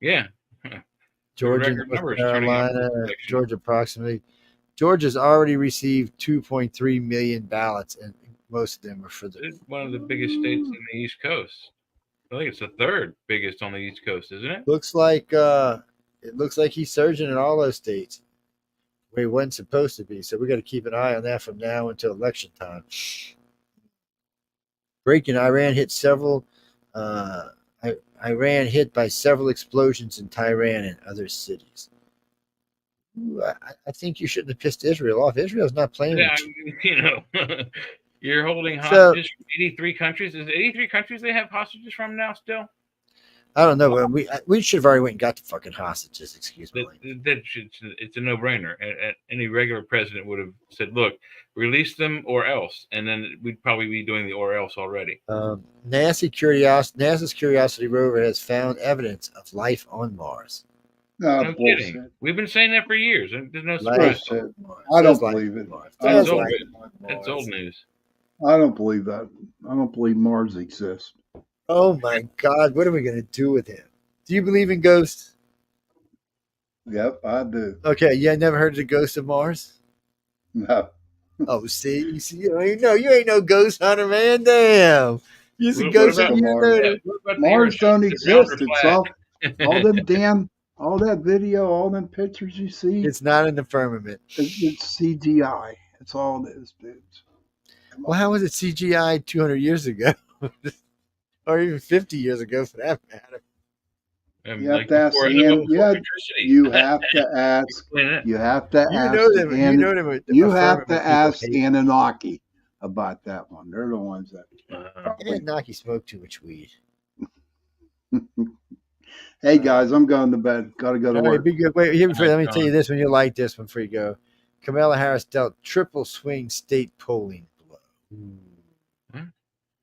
Yeah. Georgia, North Carolina, Georgia approximately. Georgia's already received 2.3 million ballots, and most of them are for It's one of the biggest states in the East Coast. I think it's the 3rd biggest on the East Coast, isn't it? Looks like he's surging in all those states where he wasn't supposed to be. So we got to keep an eye on that from now until election time. Breaking: Iran hit by several explosions in Tehran and other cities. Ooh, I think you shouldn't have pissed Israel off. Israel's not playing with you. You're holding hostages from 83 countries. Is it 83 countries they have hostages from now still? I don't know. We should have already went and got the fucking hostages. Excuse me. It's a no-brainer. Any regular president would have said, "Look, release them or else," and then we'd probably be doing the or else already. NASA's Curiosity rover has found evidence of life on Mars. No, No bullshit. kidding. We've been saying that for years, and there's no surprise. Bullshit. I don't believe it. I That's don't old. believe it. That's old news. I don't believe that. I don't believe Mars exists. Oh my God, what are we gonna do with him? Do you believe in ghosts? Yep, I do. Okay, yeah, never heard of the ghost of Mars? No. Oh, see, you ain't no ghost hunter, man. Damn, you see ghost hunter, you know. Mars don't exist. It's all them all that video, all them pictures you see. It's not in the firmament. It's CGI. It's all it is, dudes. Well, how was it CGI 200 years ago, or even 50 years ago, for that matter? You have to ask. You have to ask. You have to ask. You have to ask Anunnaki about that one. They're the ones that. Anunnaki smoke too much weed. Hey guys, I'm going to bed. Got to go to work. Be good. Wait, here, let me tell you this one. You like this one before you go. Kamala Harris dealt triple swing state polling blow.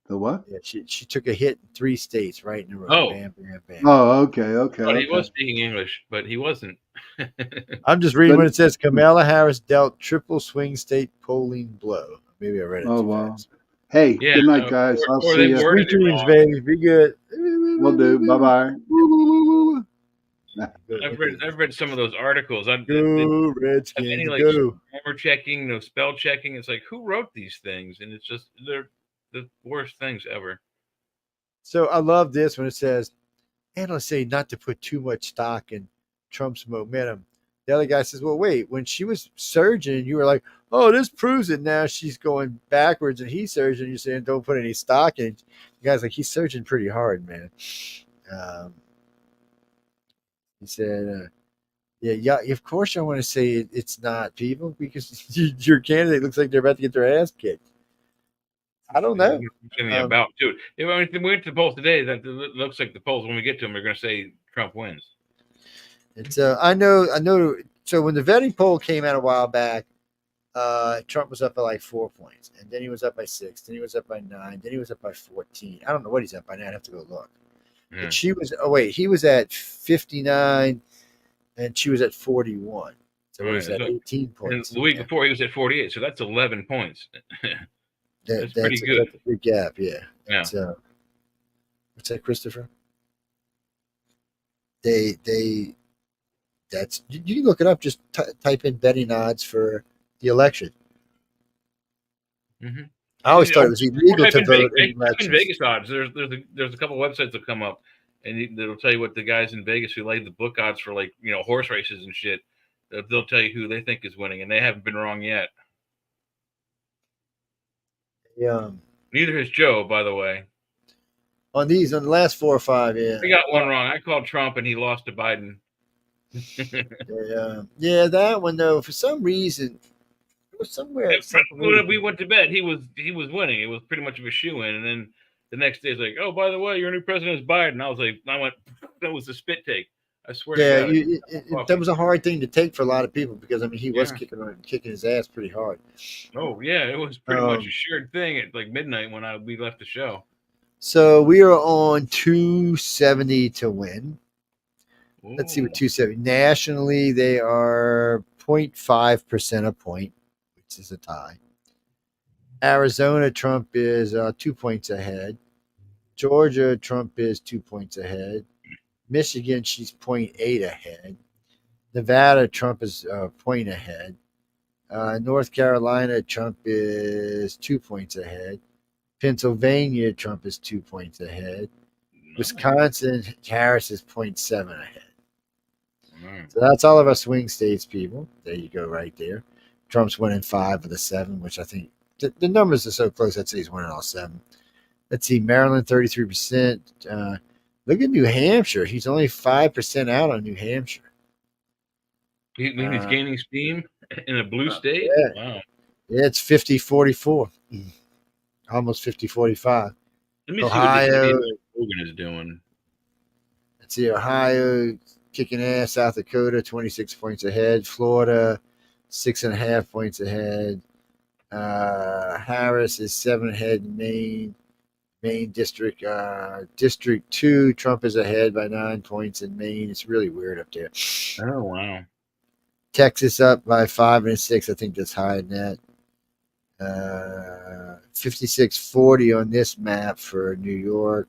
The what? Yeah, she took a hit in 3 states right in a row. Oh. Bam, bam, bam. Oh, okay. But he was speaking English, but he wasn't. I'm just reading what it says. Kamala Harris dealt triple swing state polling blow. Maybe I read it. Oh, wow. Hey, good night, guys. I'll see you. Sweet dreams, baby. Be good. Will do. Bye-bye. I've read some of those articles. Go Redskins, any like go. grammar checking, no spell checking. It's like, who wrote these things? And it's just they're the worst things ever. So I love this when it says, analysts say not to put too much stock in Trump's momentum. The other guy says, well, wait, when she was surging, you were like, oh, this proves it. Now she's going backwards and he's surging. You're saying don't put any stock in. The guy's like, he's surging pretty hard, man. He said, yeah, of course I want to say it's not, people, because your candidate looks like they're about to get their ass kicked. I don't know. About too. If we went to the polls today, that looks like the polls when we get to them, they're going to say Trump wins. It's I know. So when the vetting poll came out a while back, Trump was up by like 4 points, and then he was up by 6, then he was up by 9, then he was up by 14. I don't know what he's up by now. I'd have to go look. Yeah. But he was at 59, and she was at 41. So he was at 18 points. And the week before he was at 48, so that's 11 points. That's pretty good. That's a big gap, yeah. Yeah. So, what's that, Christopher? That's you can look it up. Just type in betting odds for the election. Mm-hmm. I always thought it was illegal to vote in elections. Vegas odds. There's a couple websites that come up, and they'll tell you what the guys in Vegas who laid the book odds for, like, horse races and shit. They'll tell you who they think is winning, and they haven't been wrong yet. Yeah. Neither has Joe, by the way. On the last 4 or 5, yeah. I got one wrong. I called Trump, and he lost to Biden. Yeah, that one though. For some reason, it was somewhere. When we went to bed, he was winning. It was pretty much of a shoe-in, and then the next day, it's like, oh, by the way, your new president is Biden. I went, that was a spit take. I swear. Yeah, to God, that was a hard thing to take for a lot of people because he was kicking his ass pretty hard. Oh yeah, it was pretty much a shared thing at like midnight when we left the show. So we are on 270 to win. Ooh. Let's see what 270. Nationally, they are 0.5% a point, which is a tie. Arizona, Trump is 2 points ahead. Georgia, Trump is 2 points ahead. Michigan, she's 0.8 ahead. Nevada, Trump is a point ahead. North Carolina, Trump is 2 points ahead. Pennsylvania, Trump is 2 points ahead. Wisconsin, Harris is 0.7 ahead. So that's all of our swing states, people. There you go, right there. Trump's winning 5 of the 7, which I think the numbers are so close. I'd say he's winning all 7. Let's see, Maryland, 33%. Look at New Hampshire. He's only 5% out on New Hampshire. He's gaining steam in a blue state? Yeah. Wow. Yeah, it's 50-44. Almost 50-45. Let me Ohio, see what Hogan is doing. Let's see, Ohio kicking ass. South Dakota, 26 points ahead. Florida, 6.5 points ahead. Harris is 7 ahead in Maine. Maine district, District 2, Trump is ahead by 9 points in Maine. It's really weird up there. Oh, wow. Texas up by 5 and 6. I think that's higher than that. 5640 on this map for New York,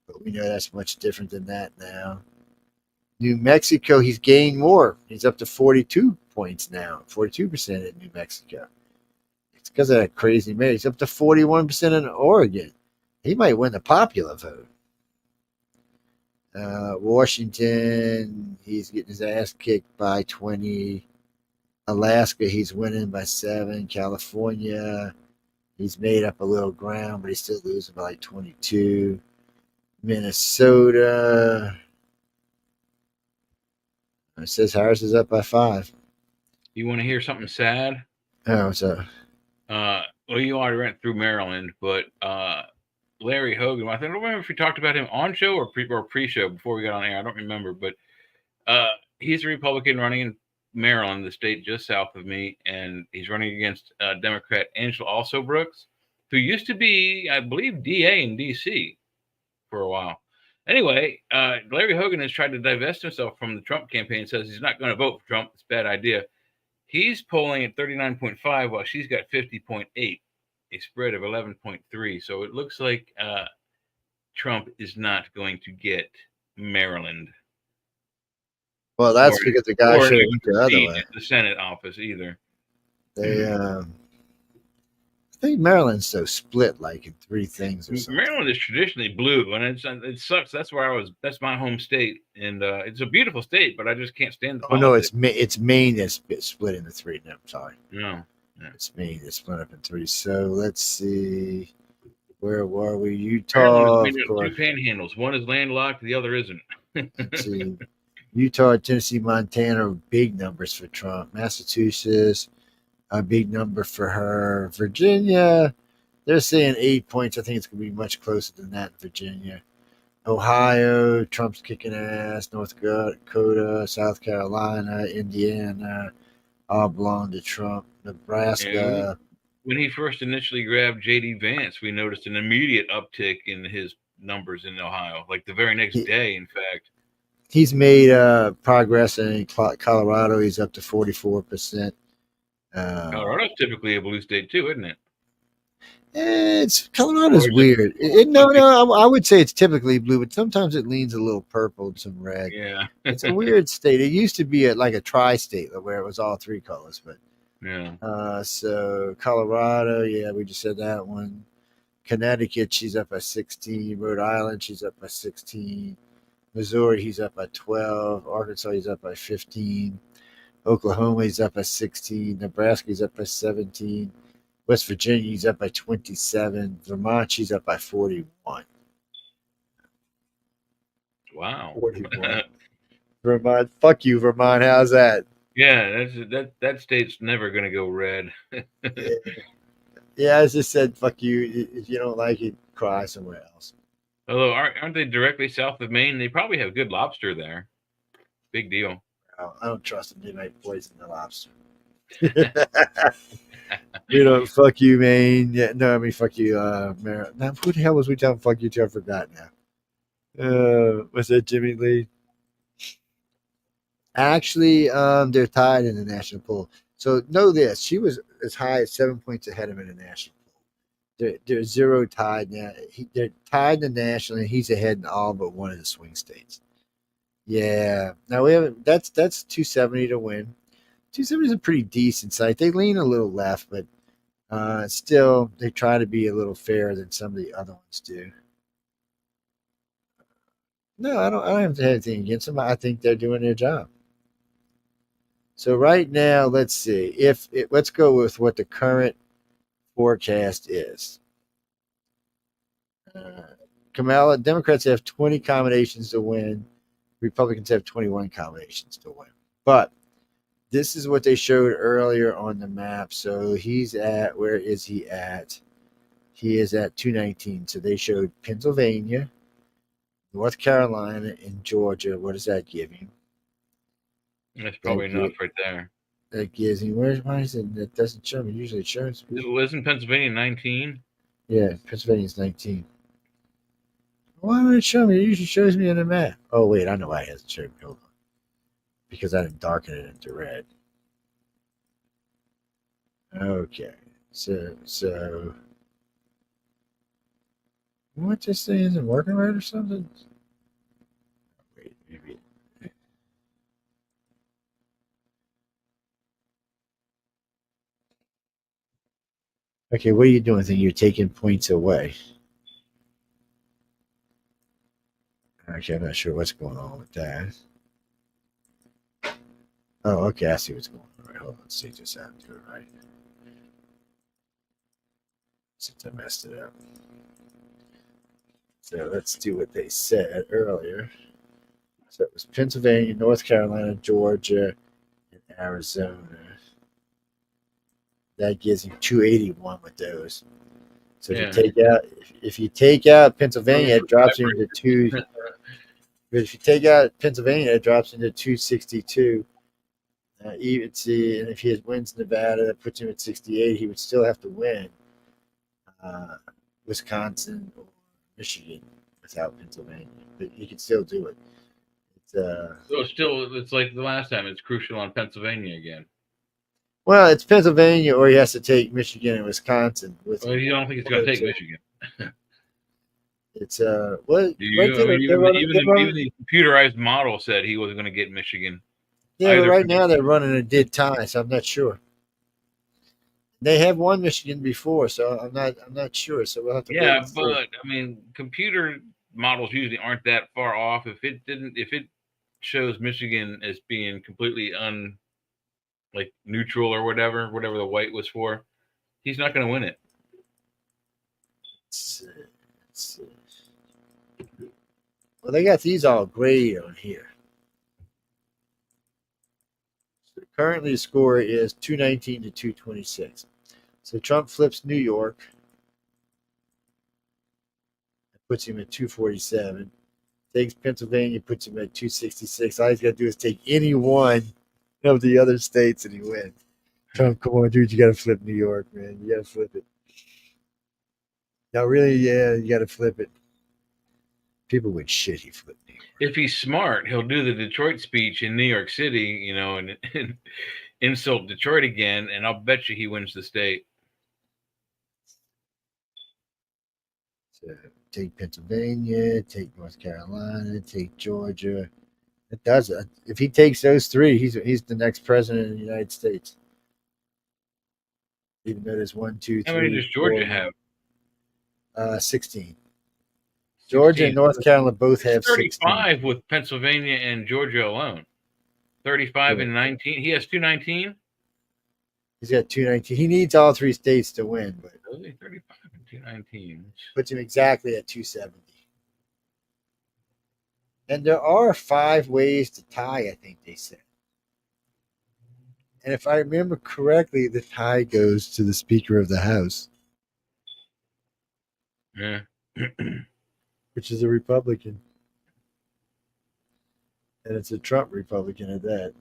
but we know that's much different than that now. New Mexico, he's gained more. He's up to 42 points now, 42% in New Mexico. It's because of that crazy mayor. He's up to 41% in Oregon. He might win the popular vote. Washington, he's getting his ass kicked by 20. Alaska, he's winning by 7. California, he's made up a little ground, but he's still losing by like 22. Minnesota, it says Harris is up by 5. You want to hear something sad? Oh, what's up? Well, you already went through Maryland, but Larry Hogan, I don't remember if we talked about him on show or pre-show before we got on air. I don't remember, but he's a Republican running in Maryland, the state just south of me, and he's running against Democrat Angela Also Brooks, who used to be, I believe, DA in D.C. for a while. Anyway, Larry Hogan has tried to divest himself from the Trump campaign, says he's not going to vote for Trump. It's a bad idea. He's polling at 39.5 while she's got 50.8, a spread of 11.3. So it looks like Trump is not going to get Maryland. Well, that's because the guy should have went the other way. The Senate office either. They, I think Maryland's so split like in 3 things or something. Maryland is traditionally blue, and it sucks. That's where I was. That's my home state, and it's a beautiful state, but I just can't stand the politics. No, it's Maine that's split into 3. No, I'm sorry. No. It's Maine that's split up in 3. So let's see. Where were we? Utah. Maryland is made up of 2 panhandles. One is landlocked, the other isn't. Let's see. Utah, Tennessee, Montana, big numbers for Trump. Massachusetts, a big number for her. Virginia, they're saying 8 points. I think it's going to be much closer than that in Virginia. Ohio, Trump's kicking ass. North Dakota, South Carolina, Indiana, all belong to Trump. Nebraska. Yeah, when he first initially grabbed J.D. Vance, we noticed an immediate uptick in his numbers in Ohio, like the very next day, in fact. He's made progress in Colorado. He's up to 44%. Colorado's typically a blue state too, isn't it? Colorado's weird. I would say it's typically blue, but sometimes it leans a little purple and some red. Yeah, it's a weird state. It used to be like a tri-state where it was all 3 colors, but yeah. So Colorado, yeah, we just said that one. Connecticut, she's up by 16. Rhode Island, she's up by 16. Missouri, he's up by 12. Arkansas, he's up by 15. Oklahoma, he's up by 16. Nebraska, he's up by 17. West Virginia, he's up by 27. Vermont, she's up by 41. Wow. 41. Vermont, fuck you, Vermont. How's that? Yeah, that state's never going to go red. Yeah, I just said, fuck you. If you don't like it, cry somewhere else. Although, aren't they directly south of Maine? They probably have good lobster there. Big deal. I don't trust them. They might poison the lobster. Fuck you, Maine. Yeah, no, I mean, fuck you, Maryland. Now, who the hell was we telling fuck you to? I forgot now. Was that Jimmy Lee? Actually, they're tied in the national poll. So know this. She was as high as 7 points ahead of him in the national poll. They're 0 tied now. They're tied in the national, and he's ahead in all but one of the swing states. Yeah. Now we haven't. That's 270 to win. 270 is a pretty decent site. They lean a little left, but still they try to be a little fairer than some of the other ones do. No, I don't have anything against them. I think they're doing their job. So right now, let's see. Let's go with what the current forecast is. Kamala, Democrats have 20 combinations to win. Republicans have 21 combinations to win. But this is what they showed earlier on the map. So he's at, where is he at? He is at 219. So they showed Pennsylvania, North Carolina, and Georgia. What does that give him? That's probably enough right there. That gives him, why is it that doesn't show me? Usually it shows me. Wasn't Pennsylvania 19? Yeah, Pennsylvania's 19. Why don't it show me? It usually shows me on the map. Oh, wait, I know why it hasn't showed me. Hold on. Because I didn't darken it into red. Okay. So what, this thing isn't working right or something? Wait, maybe. Okay, what are you doing? Think you're taking points away? Okay, I'm not sure what's going on with that. Oh, okay, I see what's going on. All right, hold on, let's see this out. Do it right. Since I messed it up. So let's do what they said earlier. So it was Pennsylvania, North Carolina, Georgia, and Arizona. That gives you 281 with those. So if you take out Pennsylvania, it drops you into two. But if you take out Pennsylvania, it drops into 262. Even see, and if he wins Nevada, that puts him at 68. He would still have to win Wisconsin or Michigan without Pennsylvania, but he can still do it. So it's like the last time. It's crucial on Pennsylvania again. Well, it's Pennsylvania, or he has to take Michigan and Wisconsin. Well, you don't think he's going to take Michigan? It's what? Even the computerized model said he wasn't going to get Michigan. Yeah, but right now they're running a dead tie, so I'm not sure. They have won Michigan before, so I'm not sure. So we'll have to. Yeah, but I mean, computer models usually aren't that far off. If it shows Michigan as being completely neutral or whatever the white was for, he's not going to win it. Let's see. Well, they got these all gray on here. So currently, the score is 219 to 226. So Trump flips New York. That puts him at 247. Takes Pennsylvania, puts him at 266. All he's got to do is take any one of the other states and he wins. Trump, come on, dude, you got to flip New York, man. You got to flip it. No, really, yeah, you got to flip it. People would shit he flipped New York. If he's smart, he'll do the Detroit speech in New York City, and insult Detroit again, and I'll bet you he wins the state. So take Pennsylvania, take North Carolina, take Georgia. It does it. If he takes those three, he's the next president of the United States. Even though there's 1, 2, 3. How many does Georgia have? 16. Georgia and North Carolina both have 35 16. with Pennsylvania and Georgia alone. 35 and 19. He has 219. He's got 219. He needs all three states to win, but 35 and 219 puts him exactly at 270. And there are 5 ways to tie, I think they said. And if I remember correctly, the tie goes to the Speaker of the House. Yeah. Which is a Republican. And it's a Trump Republican at that.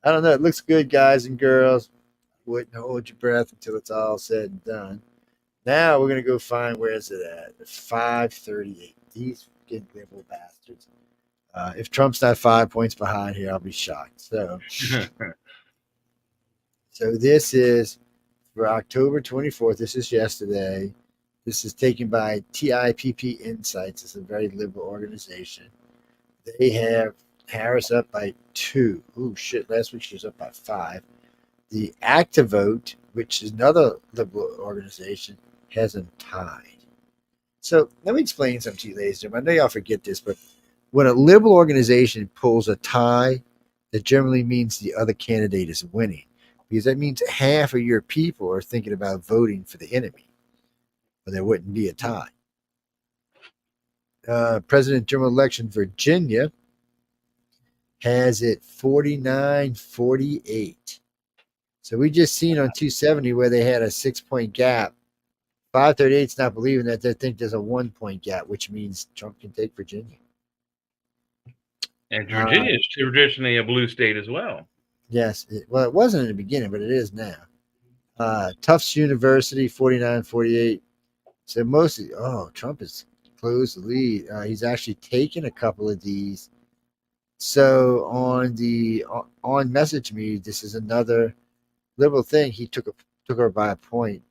I don't know. It looks good, guys and girls. Wouldn't hold your breath until it's all said and done. Now we're going to go find where is it at? 538. These fucking liberal bastards. If Trump's not 5 points behind here, I'll be shocked. So this is for October 24th. This is yesterday. This is taken by TIPP Insights. It's a very liberal organization. They have Harris up by 2. Oh, shit. Last week she was up by 5. The ActiVote, which is another liberal organization, has them tied. So let me explain something to you, ladies and gentlemen. I know y'all forget this, but when a liberal organization pulls a tie, that generally means the other candidate is winning, because that means half of your people are thinking about voting for the enemy, or there wouldn't be a tie. President general election Virginia has it 49-48. So we just seen on 270 where they had a 6-point gap. 538's not believing that. They think there's a 1-point gap, which means Trump can take Virginia. And Virginia is traditionally a blue state as well. Yes. It wasn't in the beginning, but it is now. Tufts University, 49-48. So mostly, Trump is close the lead. He's actually taken a couple of these. So on Message Me, this is another liberal thing. He took her by a point.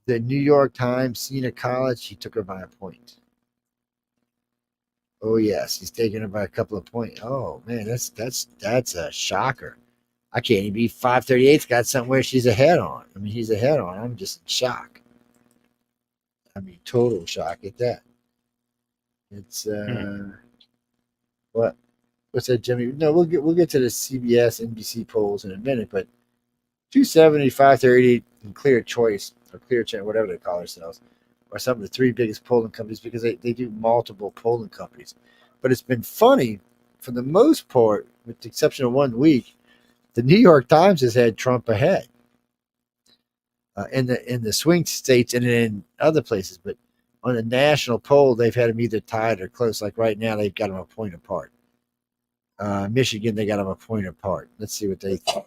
The New York Times, Senior College, he took her by a point. Oh yes, he's taking her by a couple of points. Oh man, that's a shocker. I can't even believe 538's got something where she's ahead on. I mean, he's ahead on. I'm just in shock. I mean, total shock at that. It's what's that, Jimmy? No, we'll get to the CBS, NBC polls in a minute, but 270, 530, and Clear Choice or Clear Channel, whatever they call themselves, are some of the three biggest polling companies because they do multiple polling companies. But it's been funny for the most part, with the exception of 1 week. The New York Times has had Trump ahead in the swing states and in other places, but on a national poll, they've had him either tied or close. Like right now, they've got him a point apart. Michigan, they got him a point apart. Let's see what they think.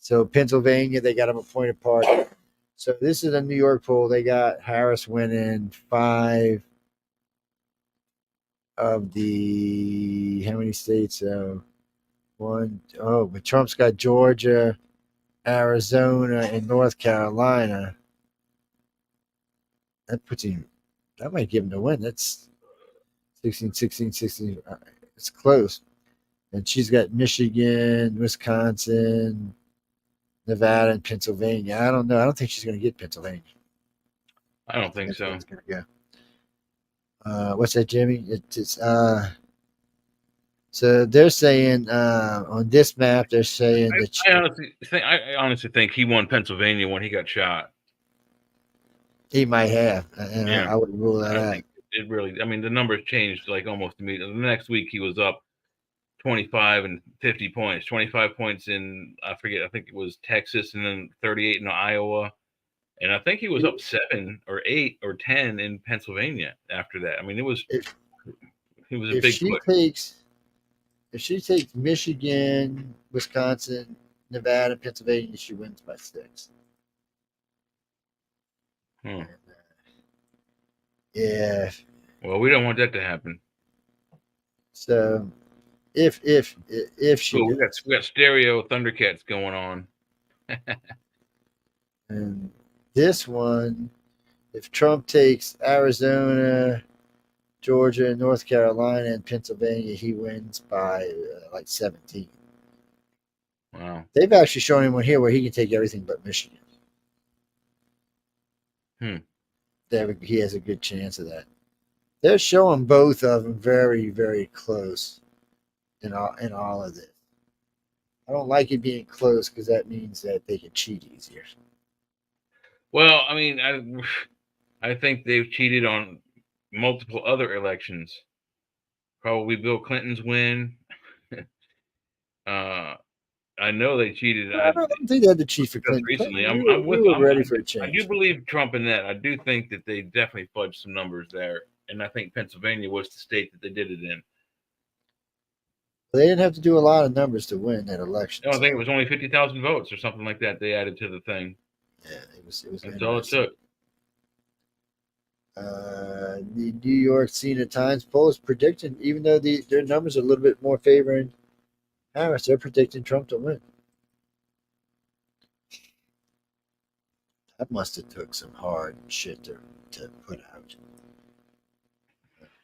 So Pennsylvania, they got him a point apart. So this is a New York poll. They got Harris winning 5 of the how many states? But Trump's got Georgia, Arizona, and North Carolina. That might give him the win. That's 16. It's close. And she's got Michigan, Wisconsin, Nevada, and Pennsylvania. I don't know. I don't think she's going to get Pennsylvania. I don't think so. It's going to go. What's that, Jimmy? So they're saying on this map, they're saying I honestly think he won Pennsylvania when he got shot. He might have, and Yeah. I wouldn't rule that out. It really, I mean, the numbers changed like almost immediately. The next week he was up 25 and 50 points, 25 points in, I think it was Texas, and then 38 in Iowa. And I think he was up 7 or 8 or 10 in Pennsylvania after that. I mean, it was a big push. If she takes Michigan, Wisconsin, Nevada, Pennsylvania, she wins by 6. Yeah. Well, we don't want that to happen. So if she we got stereo Thundercats going on. And this one, if Trump takes Arizona, Georgia, North Carolina, and Pennsylvania, he wins by like 17. Wow. They've actually shown him one here where he can take everything but Michigan. He has a good chance of that. They're showing both of them very, very close in all of this. I don't like it being close because that means that they can cheat easier. Well, I mean, I think they've cheated on multiple other elections. Probably Bill Clinton's win. I know they cheated. I don't think they had to cheat for Clinton. Recently, We were ready for a change. I do believe Trump in that. I do think that they definitely fudged some numbers there, and I think Pennsylvania was the state that they did it in. They didn't have to do a lot of numbers to win that election. No, I think it was only 50,000 votes or something like that they added to the thing. Yeah, it was. That's all it took. The New York Cena Times poll is predicting, even though their numbers are a little bit more favoring Harris, they're predicting Trump to win. That must have took some hard shit to put out.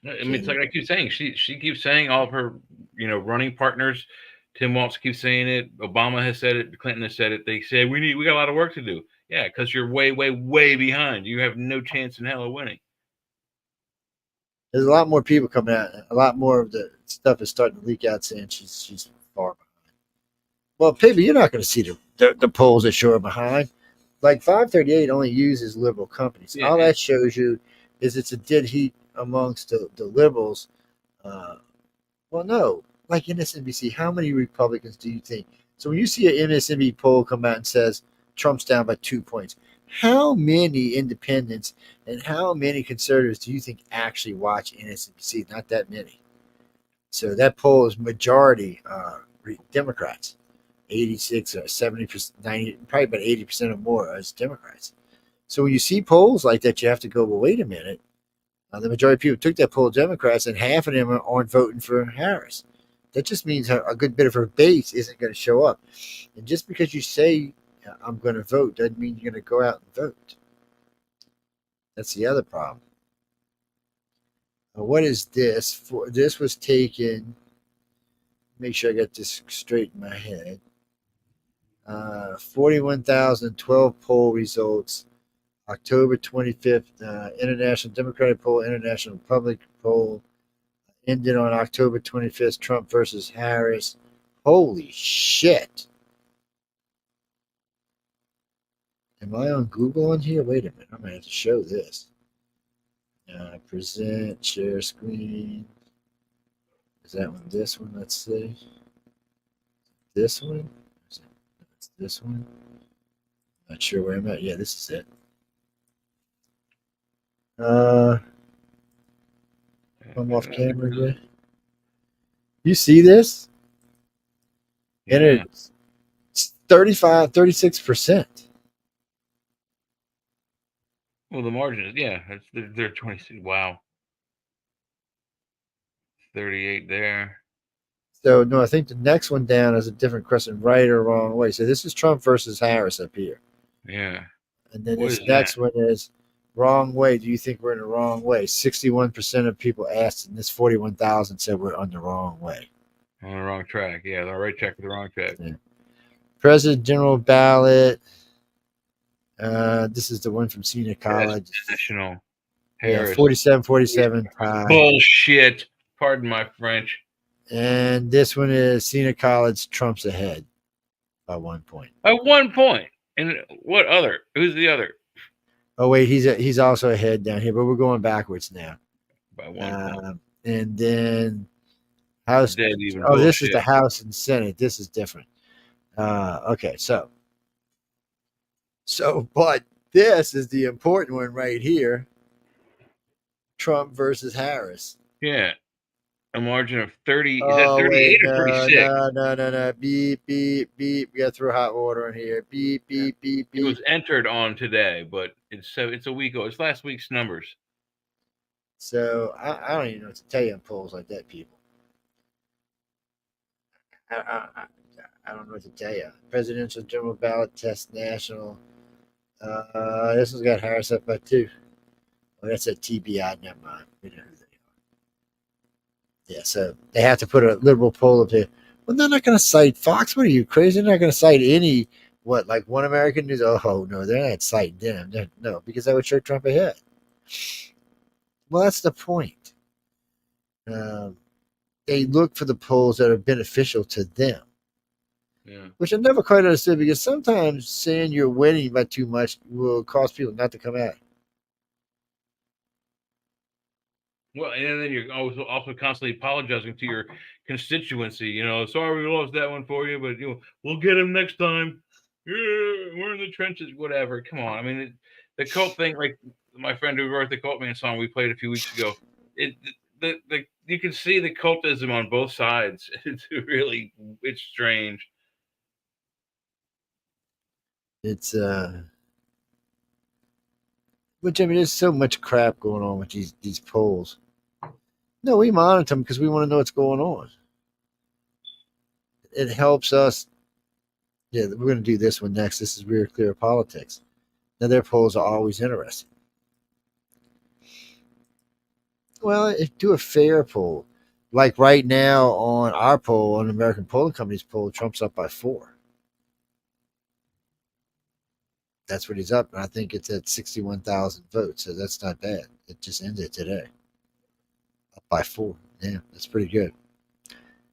I mean, it's like I keep saying, she keeps saying all of her, running partners. Tim Walz keeps saying it. Obama has said it. Clinton has said it. They say we got a lot of work to do. Yeah, because you're way, way, way behind. You have no chance in hell of winning. There's a lot more people coming out. A lot more of the stuff is starting to leak out saying she's far behind. Well, people, you're not going to see the polls that show her behind. Like 538 only uses liberal companies. Yeah. All that shows you is it's a dead heat amongst the liberals. Well, no. Like MSNBC, how many Republicans do you think? So when you see an MSNBC poll come out and says Trump's down by 2 points, how many independents and how many conservatives do you think actually watch MSNBC? Not that many. So that poll is majority Democrats, 86 or 70%, 90, probably about 80% or more as Democrats. So when you see polls like that, you have to go, well, wait a minute. The majority of people took that poll Democrats, and half of them aren't voting for Harris. That just means a good bit of her base isn't going to show up. And just because you say, I'm going to vote, doesn't mean you're going to go out and vote. That's the other problem. What is this? This was taken, make sure I got this straight in my head. 41,012 poll results, October 25th, International Democratic poll, International Republican poll, ended on October 25th, Trump versus Harris. Holy shit. Am I on Google on here? Wait a minute. I'm going to have to show this. Present, share screen. Is that one? This one? Let's see. This one? It's this one. Not sure where I'm at. Yeah, this is it. I'm off camera here. You see this? And it's 36%. Well, the margin is, they're 26. Wow. 38 there. So, no, I think the next one down is a different question, right or wrong way. So this is Trump versus Harris up here. Yeah. And then What this is next that? one is wrong way. Do you think we're in the wrong way? 61% of people asked, and this 41,000 said we're on the wrong way. On the wrong track. Yeah, the right track with the wrong track. Yeah. President general ballot. This is the one from Senior College. National. Yeah, Harris. 47. Bullshit. Pardon my French. And this one is Senior College. Trump's ahead by 1 point. By 1 point. And what other? Who's the other? Oh wait, he's also ahead down here, but we're going backwards now. By 1 point. And then House. This is the House and Senate. This is different. Okay, but this is the important one right here. Trump versus Harris. Yeah. A margin of 30. Is that 38 or 36? No. Beep. We got to throw hot water in here. Beep. It was entered on today, but it's a week ago. It's last week's numbers. So I don't even know what to tell you on polls like that, people. I don't know what to tell you. Presidential general ballot test national. This one's got Harris up by 2. Oh, that's a TBI. Never mind. We know who they are. Yeah, so they have to put a liberal poll up here. Well, they're not going to cite Fox. What are you, crazy? They're not going to cite any, like One American News? Oh, no, they're not citing them. No, because that would show Trump ahead. Well, that's the point. They look for the polls that are beneficial to them. Yeah. Which I never quite understood, because sometimes saying you're winning by too much will cause people not to come out. Well, and then you're also constantly apologizing to your constituency. Sorry we lost that one for you, but we'll get him next time. Yeah, we're in the trenches, whatever. Come on. I mean, the cult thing, like my friend who wrote the Cult Man song we played a few weeks ago, you can see the cultism on both sides. It's strange. It's which, I mean, there's so much crap going on with these polls. No, we monitor them because we want to know what's going on. It helps us. Yeah, we're going to do this one next. This is Real Clear Politics. Now, their polls are always interesting. Well, if do a fair poll, like right now on our poll, on American Polling Company's poll, Trump's up by 4. That's what he's up, and I think it's at 61,000 votes, so that's not bad. It just ended today. Up by 4. Yeah, that's pretty good.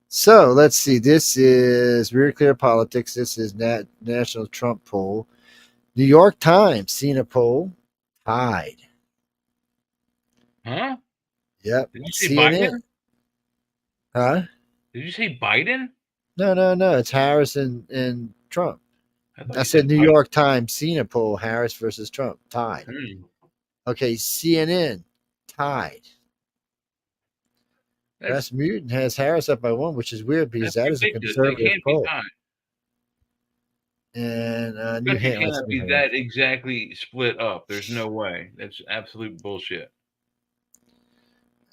So let's see. This is Real Clear Politics. This is National Trump poll. New York Times seen a poll, tied. Huh? Yep. Did you say CNN. Biden? Huh? Did you say Biden? No. It's Harris and Trump. I said New York Times seen a poll, Harris versus Trump, tied. Okay, CNN, tied. Rasmussen has Harris up by 1, which is weird because that is a conservative poll. And New Hampshire cannot be that exactly split up. There's no way. That's absolute bullshit.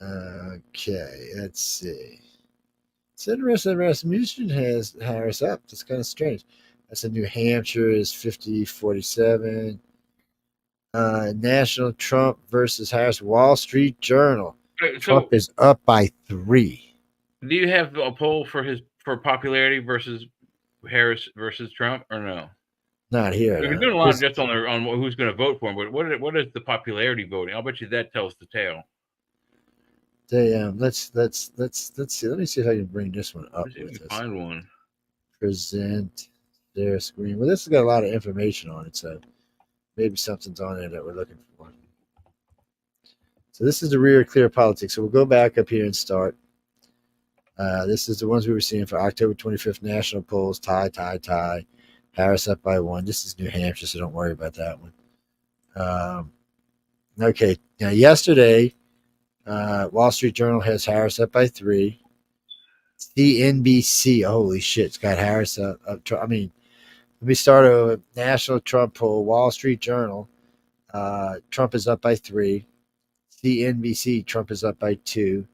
Okay, let's see. It's interesting. Rasmussen has Harris up. That's kind of strange. That's in New Hampshire is 50-47. National Trump versus Harris. Wall Street Journal. Trump So, is up by 3. do you have a poll for popularity versus Harris versus Trump, or no? Not here. We've been doing a lot just on who's going to vote for him, but what is the popularity voting? I'll bet you that tells the tale. Let's see. Let me see if I can bring this one up Let's see if with we us. find one. Present their screen. Well, this has got a lot of information on it, so maybe something's on there that we're looking for. So this is the rear clear politics. So we'll go back up here and start. This is the ones we were seeing for October 25th national polls. Tie. Harris up by 1. This is New Hampshire, so don't worry about that one. Okay. Now, yesterday, Wall Street Journal has Harris up by 3. CNBC, holy shit, it's got Harris up. Let me start a national Trump poll. Wall Street Journal, Trump is up by 3. CNBC, Trump is up by 2.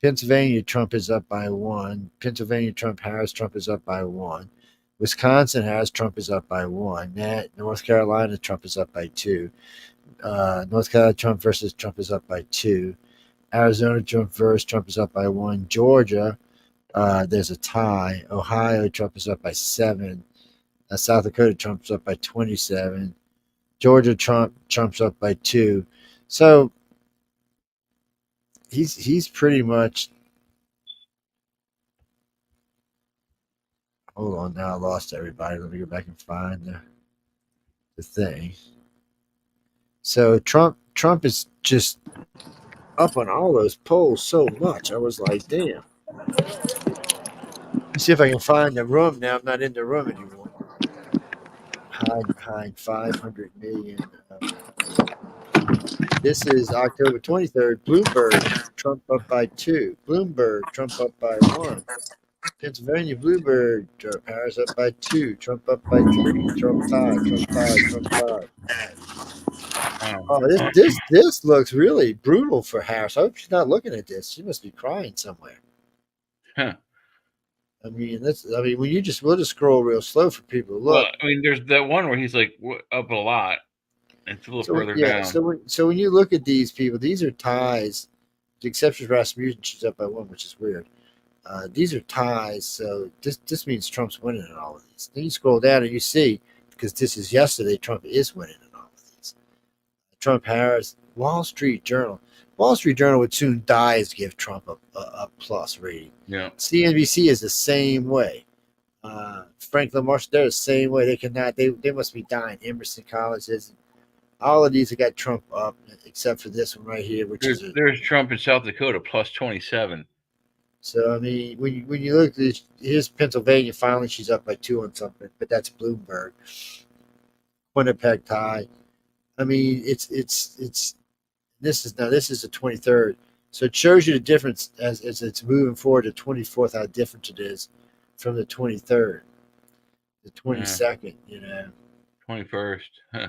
Pennsylvania, Trump is up by 1. Pennsylvania, Harris, Trump is up by 1. Wisconsin, Harris, Trump is up by 1. North Carolina, Trump is up by 2. North Carolina, Trump is up by 2. Arizona, Trump is up by 1. Georgia, there's a tie. Ohio, Trump is up by 7. South Dakota, Trump's up by 27. Georgia, Trump's up by 2. So he's pretty much. Hold on, now I lost everybody. Let me go back and find the thing. So Trump is just up on all those polls so much. I was like, damn. Let's see if I can find the room now. I'm not in the room anymore. Hide behind 500 million. This is October 23rd. Bloomberg, Trump up by 2. Bloomberg, Trump up by 1. Pennsylvania, Bloomberg, Harris up by 2. Trump up by 3. Trump tied. Oh, this looks really brutal for Harris. I hope she's not looking at this. She must be crying somewhere. Huh. We'll just scroll real slow for people to look. Well, there's that one where he's like up a lot. It's a little further down. So when you look at these people, these are ties. The exception for Rasmussen, she's up by 1, which is weird. These are ties, so this means Trump's winning in all of these. Then you scroll down and you see, because this is yesterday, Trump is winning in all of these. Trump, Harris, Wall Street Journal. Wall Street Journal would soon die as give Trump a plus rating. Yeah. CNBC is the same way. Franklin Marshall, they're the same way. They cannot. They must be dying. Emerson College is. All of these have got Trump up, except for this one right here, there's Trump in South Dakota plus 27. So when you look at this, here's Pennsylvania. Finally, she's up by 2 on something, but that's Bloomberg. Winnipeg tie. This is the 23rd. So it shows you the difference as it's moving forward to 24th, how different it is from the 23rd, the 22nd. 21st. Huh.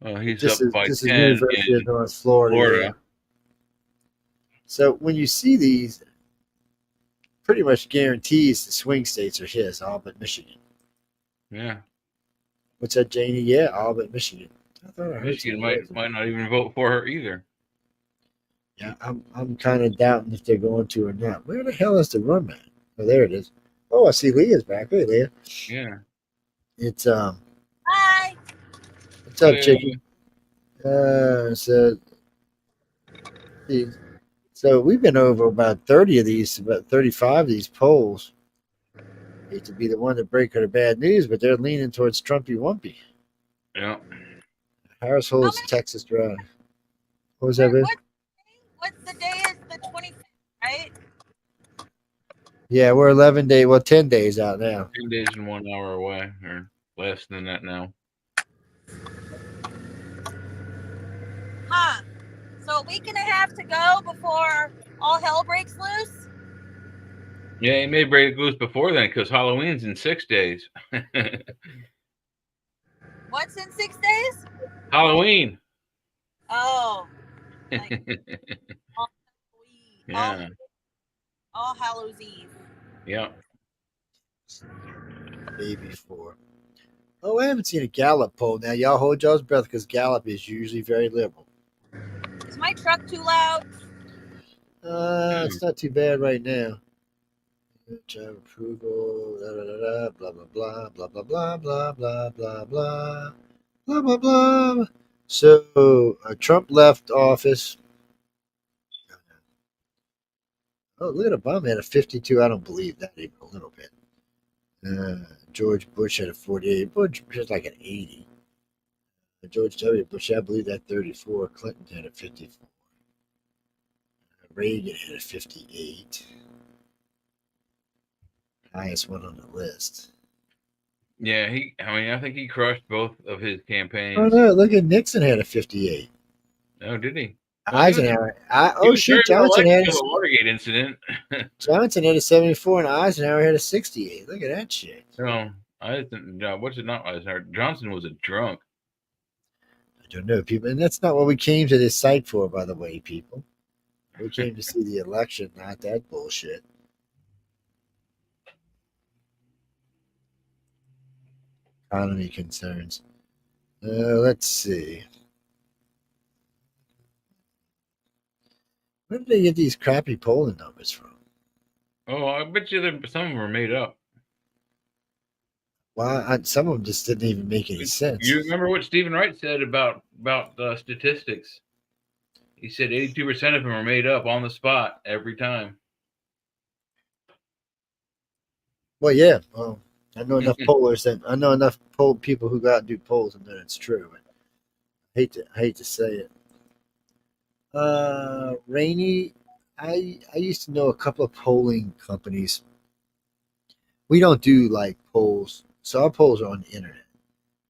Well, he's This up by is 10 University in of North Florida. Yeah. So when you see these, pretty much guarantees the swing states are his, all but Michigan. Yeah. What's that, Janie? Yeah, all but Michigan. I thought I heard Michigan might not even vote for her either. Yeah, I'm kind of doubting if they're going to or not. Where the hell is the room at? Oh, there it is. Oh, I see Leah's back. Hey, Leah. Yeah. It's Hi. What's up, Chicky? So we've been over about 30 of these, about 35 of these polls. Hate to be the one to break her bad news, but they're leaning towards Trumpy Wumpy. Yeah. Harris holds Texas dry. What was that, Liz? What's the day? Is the 25th, right? Yeah, we're 10 days out now. 10 days and 1 hour away, or less than that now. Huh. So a week and a half to go before all hell breaks loose? Yeah, he may break loose before then because Halloween's in 6 days. What's in 6 days? Halloween. Oh. Like, Yeah. All Hallows Eve. Yeah. Maybe 4. Oh, I haven't seen a Gallup poll. Now, y'all hold y'all's breath because Gallup is usually very liberal. Is my truck too loud? It's not too bad right now. Job approval, blah, blah, blah, blah, blah, blah, blah, blah, blah, blah, blah, blah, blah. So, Trump left office. Oh, look at Obama had a 52. I don't believe that even a little bit. George Bush had a 48. Bush had like an 80. George W. Bush, I believe that 34. Clinton had a 54. Reagan had a 58. Highest one on the list. Yeah, I think he crushed both of his campaigns. Oh no, look at Nixon had a 58. Oh, did he? Eisenhower. Johnson Johnson had the Watergate incident. Johnson had a 74 and Eisenhower had a 68. Look at that shit. No, what's it not Eisenhower? Johnson was a drunk. I don't know, people, and that's not what we came to this site for, by the way, people. We came to see the election, not that bullshit. Economy concerns. Let's see. Where did they get these crappy polling numbers from? Oh, I bet you some of them are made up. Well, some of them just didn't even make any sense. You remember what Stephen Wright said about statistics? He said 82% of them are made up on the spot every time. Well, yeah. Well, I know enough pollers I know enough people who go out and do polls and that it's true. I hate to say it. Rainy. I used to know a couple of polling companies. We don't do like polls, so our polls are on the internet,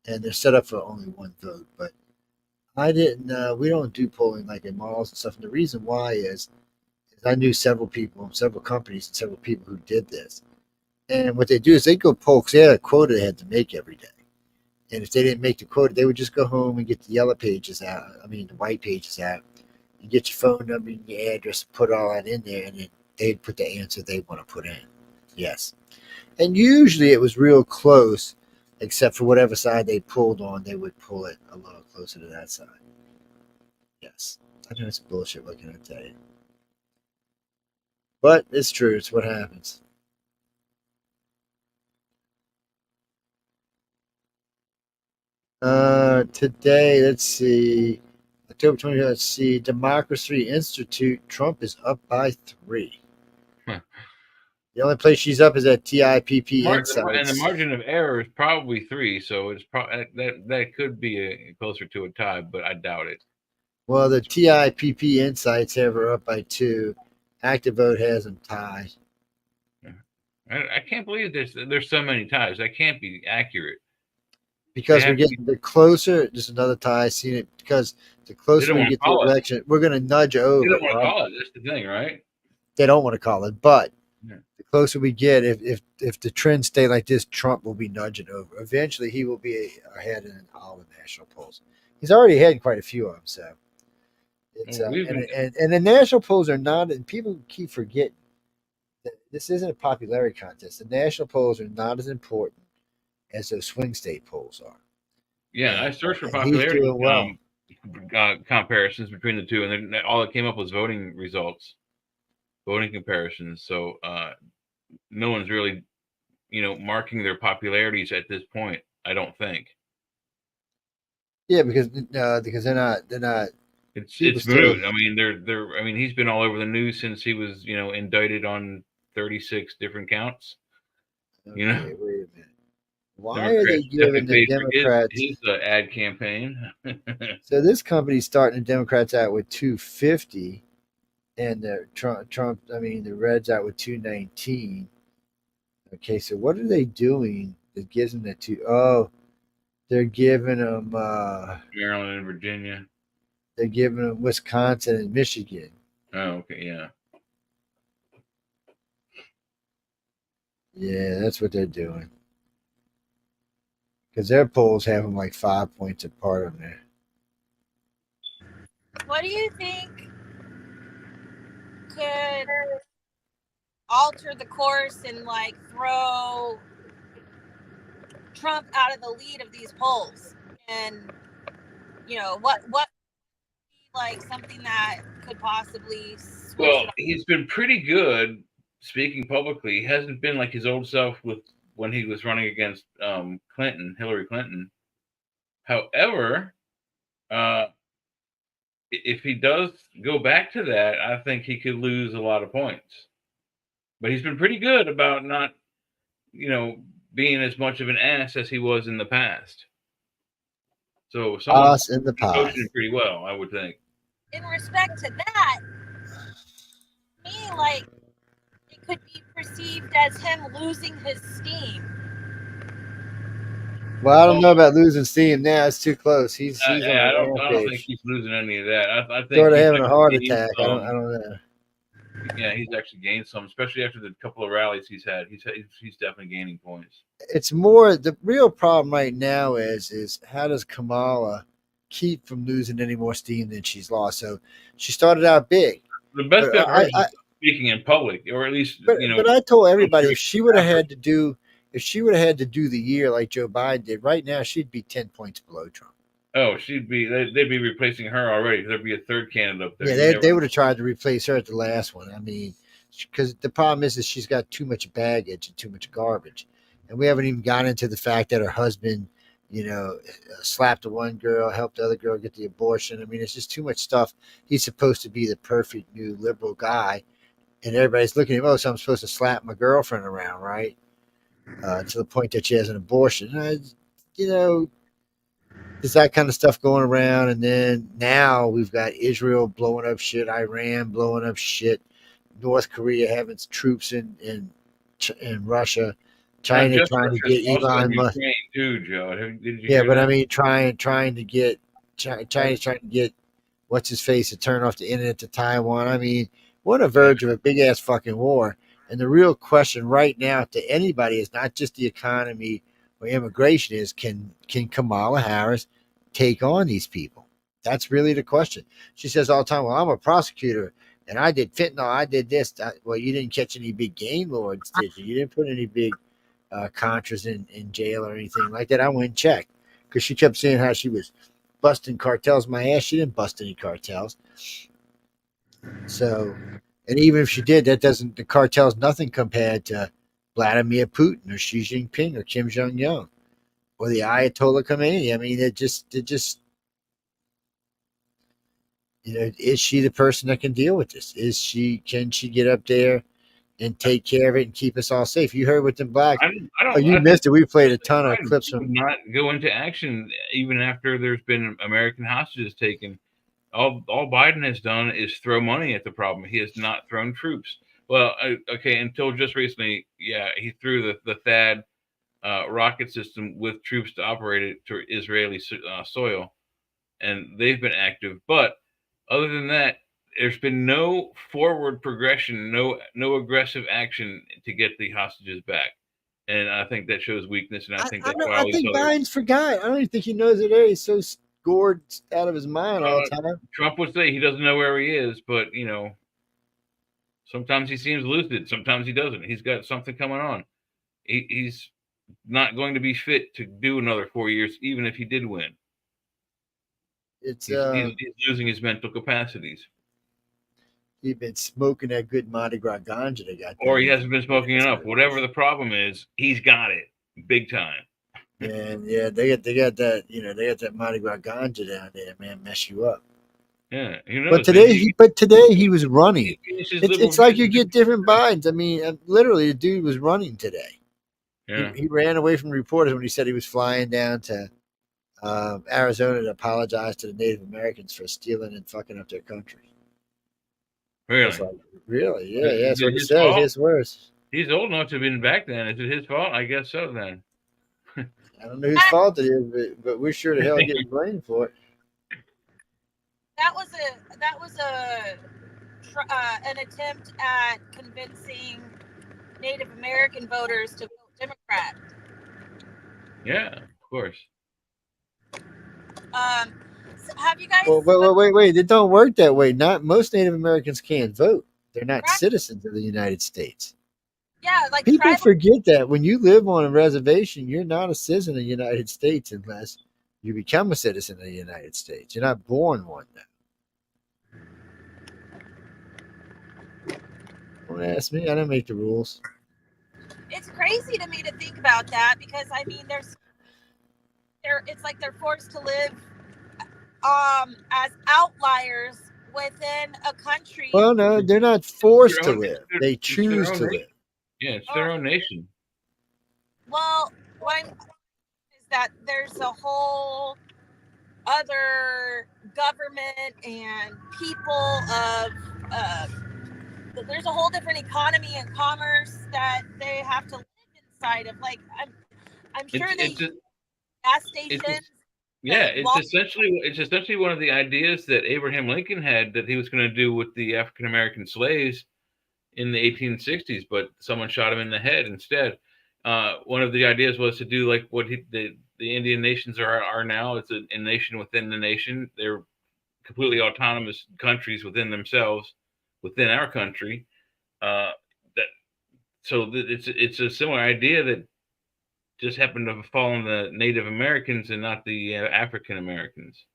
and they're set up for only one vote. But I didn't. We don't do polling like in malls and stuff. And the reason why is I knew several people, several companies, and several people who did this. And what they do is they go poll because they had a quota they had to make every day. And if they didn't make the quota, they would just go home and get the yellow pages out. The white pages out. You get your phone number and your address, put all that in there, and then they'd put the answer they want to put in. Yes. And usually it was real close, except for whatever side they pulled on, they would pull it a little closer to that side. Yes. I know it's bullshit, what can I tell you? But it's true. It's what happens. Today, let's see. October 20th, let's see. Democracy Institute, Trump is up by 3. The only place she's up is at TIPP Insights. And the margin of error is probably 3, so it's probably that could be closer to a tie, but I doubt it. Well, the TIPP Insights have her up by 2. Active Vote has them tied. I can't believe there's so many ties. That can't be accurate. Because we're getting the closer, just another tie. Seen it because the closer we get to the election, we're going to nudge over. They don't want to call it. That's the thing, right? They don't want to call it, but the closer we get, if the trends stay like this, Trump will be nudging over. Eventually, he will be ahead in all the national polls. He's already ahead in quite a few of them. So, it's and the national polls are not, and people keep forgetting that this isn't a popularity contest. The national polls are not as important as those swing state polls are. Yeah, I searched for popularity comparisons between the two, and then all that came up was voting results, voting comparisons. So no one's really, marking their popularities at this point. I don't think. Yeah, because they're not. It's moot. He's been all over the news since he was, indicted on 36 different counts. Okay, wait a minute. Why are they giving the Democrats his ad campaign? So this company's starting the Democrats out with 250, and the the Reds out with 219. Okay, so what are they doing that gives them the two? Oh, they're giving them Maryland and Virginia. They're giving them Wisconsin and Michigan. Oh, okay, yeah. Yeah, that's what they're doing. Because their polls have them like 5 points apart on there. What do you think could alter the course and like throw Trump out of the lead of these polls? And you know, what like something that could possibly switch Well, it up? he's been pretty good speaking publicly. He hasn't been like his old self with when he was running against Hillary Clinton. However, if he does go back to that, I think he could lose a lot of points. But he's been pretty good about not, being as much of an ass as he was in the past. So someone's in the coaching past. him pretty well, I would think. In respect to that, me, like, it could be perceived as him losing his steam. Well, I don't know about losing steam now. It's too close. He's on I a don't think rampage. he's losing any of that. I think Sort of he's having a actually heart gained attack. I some. don't know. Yeah, he's actually gained some, especially after the couple of rallies he's had. He's definitely gaining points. It's more the real problem right now is how does Kamala keep from losing any more steam than she's lost? So she started out big. The best I've heard is speaking in public, or at least But I told everybody if she would have had to do the year like Joe Biden did, right now she'd be 10 points below Trump. Oh, they'd be replacing her already. There'd be a third candidate up there. Yeah, they would have tried to replace her at the last one. I mean, because the problem is she's got too much baggage and too much garbage. And we haven't even gotten into the fact that her husband, slapped the one girl, helped the other girl get the abortion. I mean, it's just too much stuff. He's supposed to be the perfect new liberal guy. And everybody's looking at him, so I'm supposed to slap my girlfriend around, right? To the point that she has an abortion. There's that kind of stuff going around. And then now we've got Israel blowing up shit, Iran blowing up shit, North Korea having troops in Russia, China trying to get Elon Musk. Too, Joe. Did you Yeah, but that? I mean, China's trying to get what's his face to turn off the internet to Taiwan. I mean, we're on the verge of a big ass fucking war. And the real question right now to anybody is not just the economy or immigration, is can Kamala Harris take on these people? That's really the question. She says all the time, well, I'm a prosecutor and I did fentanyl, I did this. Well, you didn't catch any big game lords, did you? You didn't put any big Contras in jail or anything like that. I went and checked because she kept saying how she was busting cartels. My ass, she didn't bust any cartels. So, and even if she did, the cartel's nothing compared to Vladimir Putin or Xi Jinping or Kim Jong-un or the Ayatollah Khomeini. I mean, it just, is she the person that can deal with this? Can she get up there and take care of it and keep us all safe? You heard with them black. You missed it. We played a ton of clips from. Not go into action even after there's been American hostages taken. All Biden has done is throw money at the problem. He has not thrown troops. Well, okay, until just recently, yeah, he threw the THAAD rocket system with troops to operate it to Israeli soil, and they've been active. But other than that, there's been no forward progression, no aggressive action to get the hostages back. And I think that shows weakness. And I think that's why I think Biden's forgot. I don't even think he knows it. He's so scored out of his mind all the time. Trump would say he doesn't know where he is, but sometimes he seems lucid, sometimes he doesn't. He's got something coming on. He's not going to be fit to do another 4 years, even if he did win. He's losing his mental capacities. He's been smoking that good Mardi Gras ganja they got. Or he hasn't been smoking enough. Whatever the problem is, he's got it big time. And yeah, they got that, they got that Mardi Gras ganja down there, man, mess you up. Yeah, who knows? But today he was running. It's like you get different Bidens. I mean, literally, the dude was running today. Yeah. He ran away from reporters when he said he was flying down to Arizona to apologize to the Native Americans for stealing and fucking up their country. Really? Really? Yeah, that's what he said. His words. He's old enough to have been back then. Is it his fault? I guess so then. I don't know whose fault it is, but we're sure the hell getting blamed for it. That was an attempt at convincing Native American voters to vote Democrat. Yeah, of course. So have you guys? Well, wait! It don't work that way. Not most Native Americans can't vote. They're not Right. citizens of the United States. Yeah, like People tribal. forget that when you live on a reservation, you're not a citizen of the United States unless you become a citizen of the United States. You're not born one now. Don't ask me. I don't make the rules. It's crazy to me to think about that because I mean, it's like they're forced to live as outliers within a country. Well, no, they're not forced to live. They choose to live. Yeah, it's their own nation. Well, what I'm is that there's a whole other government and people of there's a whole different economy and commerce that they have to live inside of. Like I'm sure gas stations. It's essentially one of the ideas that Abraham Lincoln had that he was going to do with the African American slaves in the 1860s, but someone shot him in the head instead. One of the ideas was to do like what the Indian nations are now. It's a nation within the nation. They're completely autonomous countries within themselves, within our country. It's a similar idea that just happened to fall on the Native Americans and not the African Americans.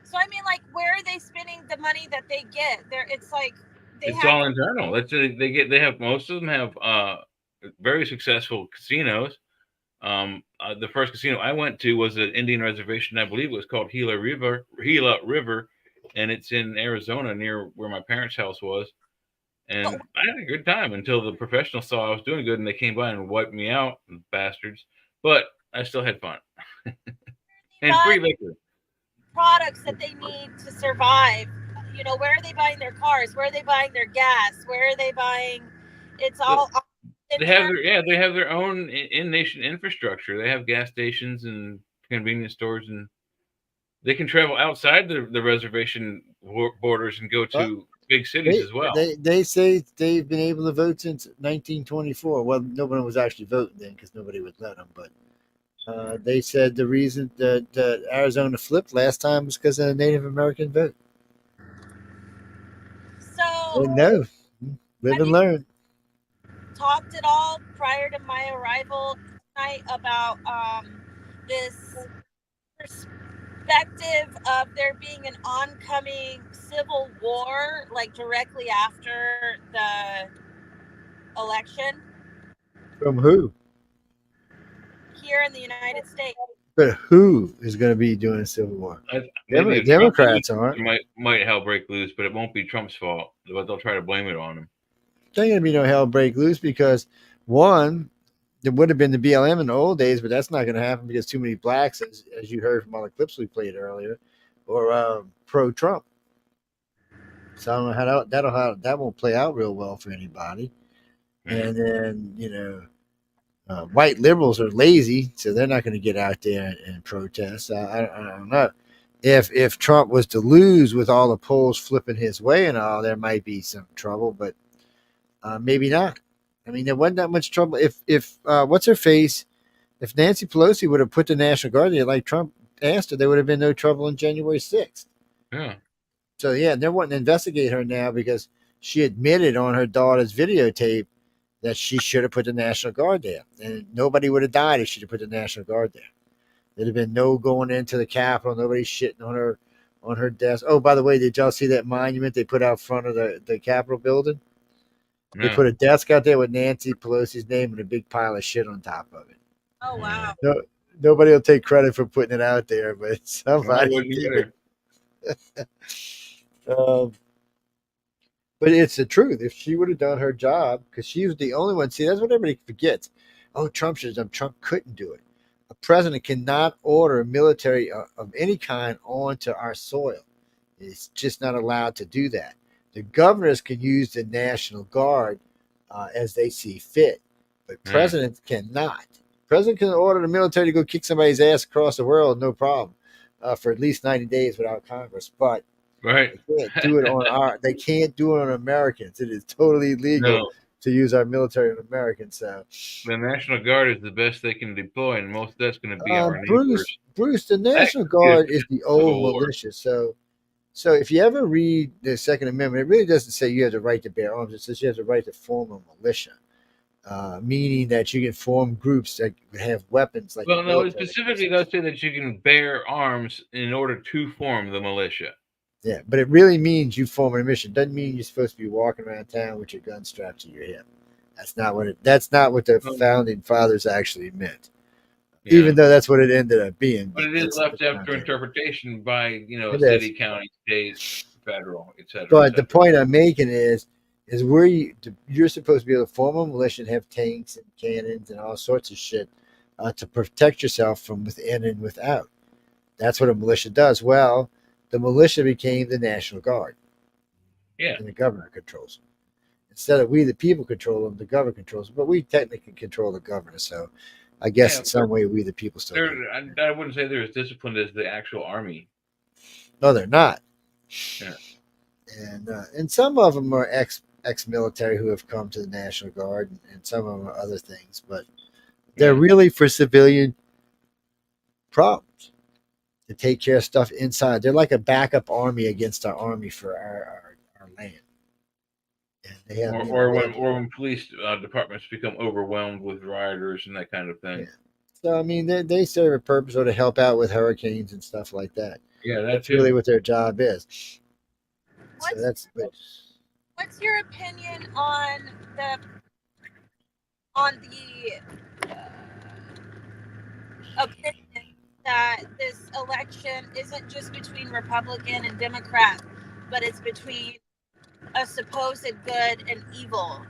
So I mean, like, where are they spending the money that they get? It's like it's all internal. They have most of them have very successful casinos. The first casino I went to was an Indian reservation. I believe it was called Gila River, and it's in Arizona near where my parents' house was. And I had a good time until the professionals saw I was doing good and they came by and wiped me out, bastards. But I still had fun. And free liquor. Products that they need to survive. You know, where are they buying their cars? Where are they buying their gas? Where are they buying? It's all. They have their own in-nation infrastructure. They have gas stations and convenience stores, and they can travel outside the reservation borders and go to big cities as well. They say they've been able to vote since 1924. Well, nobody was actually voting then because nobody would let them. But they said the reason that Arizona flipped last time was because of the Native American vote. So no, live and learn. Talked at all prior to my arrival tonight about this perspective of there being an oncoming civil war, like directly after the election? From who? Here in the United States. But who is going to be doing a civil war? Democrats aren't. Might hell break loose, but it won't be Trump's fault. But they'll try to blame it on him. There ain't going to be no hell break loose because, one, there would have been the BLM in the old days, but that's not going to happen because too many blacks, as you heard from all the clips we played earlier, or pro-Trump. So I don't know how that won't play out real well for anybody. And then, white liberals are lazy, so they're not going to get out there and protest. I don't know. If Trump was to lose with all the polls flipping his way and all, there might be some trouble, but maybe not. I mean, there wasn't that much trouble. If what's her face? If Nancy Pelosi would have put the National Guard there like Trump asked her, there would have been no trouble on January 6th. Yeah. So, they're wanting to investigate her now because she admitted on her daughter's videotape that she should have put the National Guard there. And nobody would have died if she'd have put the National Guard there. There'd have been no going into the Capitol, nobody shitting on her desk. Oh, by the way, did y'all see that monument they put out front of the Capitol building? They put a desk out there with Nancy Pelosi's name and a big pile of shit on top of it. Oh, wow. Nobody will take credit for putting it out there, but somebody did. But it's the truth. If she would have done her job, because she was the only one. See, that's what everybody forgets. Oh, Trump should have done. Trump couldn't do it. A president cannot order a military of any kind onto our soil. It's just not allowed to do that. The governors can use the National Guard as they see fit, but presidents cannot. President can order the military to go kick somebody's ass across the world, no problem, for at least 90 days without Congress. But right, they can't do it on they can't do it on Americans. It is totally illegal to use our military on Americans. So the National Guard is the best they can deploy, and most of that's going to be our neighbors. Bruce, the National Guard is the old militia. So So if you ever read the Second Amendment, it really doesn't say you have the right to bear arms. It says you have the right to form a militia, meaning that you can form groups that have weapons like Well, the no, it military. specifically does say that you can bear arms in order to form the militia. Yeah, but it really means you form a militia. It doesn't mean you're supposed to be walking around town with your gun strapped to your hip. That's not what the founding fathers actually meant. Yeah. Even though that's what it ended up being. But it is left up to interpretation by, It city, is. county, state, federal, etc. But the point I'm making is where you're supposed to be able to form a militia and have tanks and cannons and all sorts of shit to protect yourself from within and without. That's what a militia does. Well, the militia became the National Guard. Yeah. And the governor controls them. Instead of we the people control them, the governor controls them. But we technically control the governor. So I guess in some way we the people still. I wouldn't say they're as disciplined as the actual army. No, they're not. Yeah. And some of them are ex-military who have come to the National Guard, and some of them are other things. But they're really for civilian problems to take care of stuff inside. They're like a backup army against our army for our land. And they have, Or when police departments become overwhelmed with rioters and that kind of thing. Yeah. So I mean, they serve a purpose, or to help out with hurricanes and stuff like that. Yeah, that's really what their job is. So What's your opinion on the opinion that this election isn't just between Republican and Democrat, but it's between a supposed good and evil?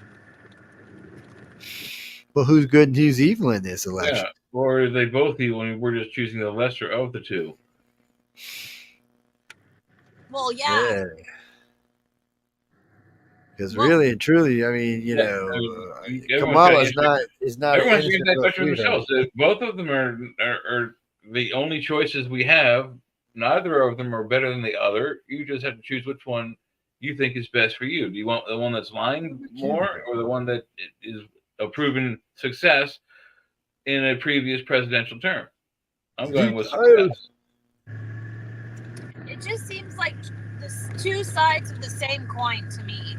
Well, who's good and who's evil in this election? Yeah. Or are they both evil and we're just choosing the lesser of the two? Well, yeah. Because really and truly, I mean, Kamala is not. Everyone's getting that question themselves. If both of them are the only choices we have, neither of them are better than the other. You just have to choose which one you think is best for you. Do you want the one that's lying more, or the one that is a proven success in a previous presidential term? I'm going with success. It just seems like the two sides of the same coin to me.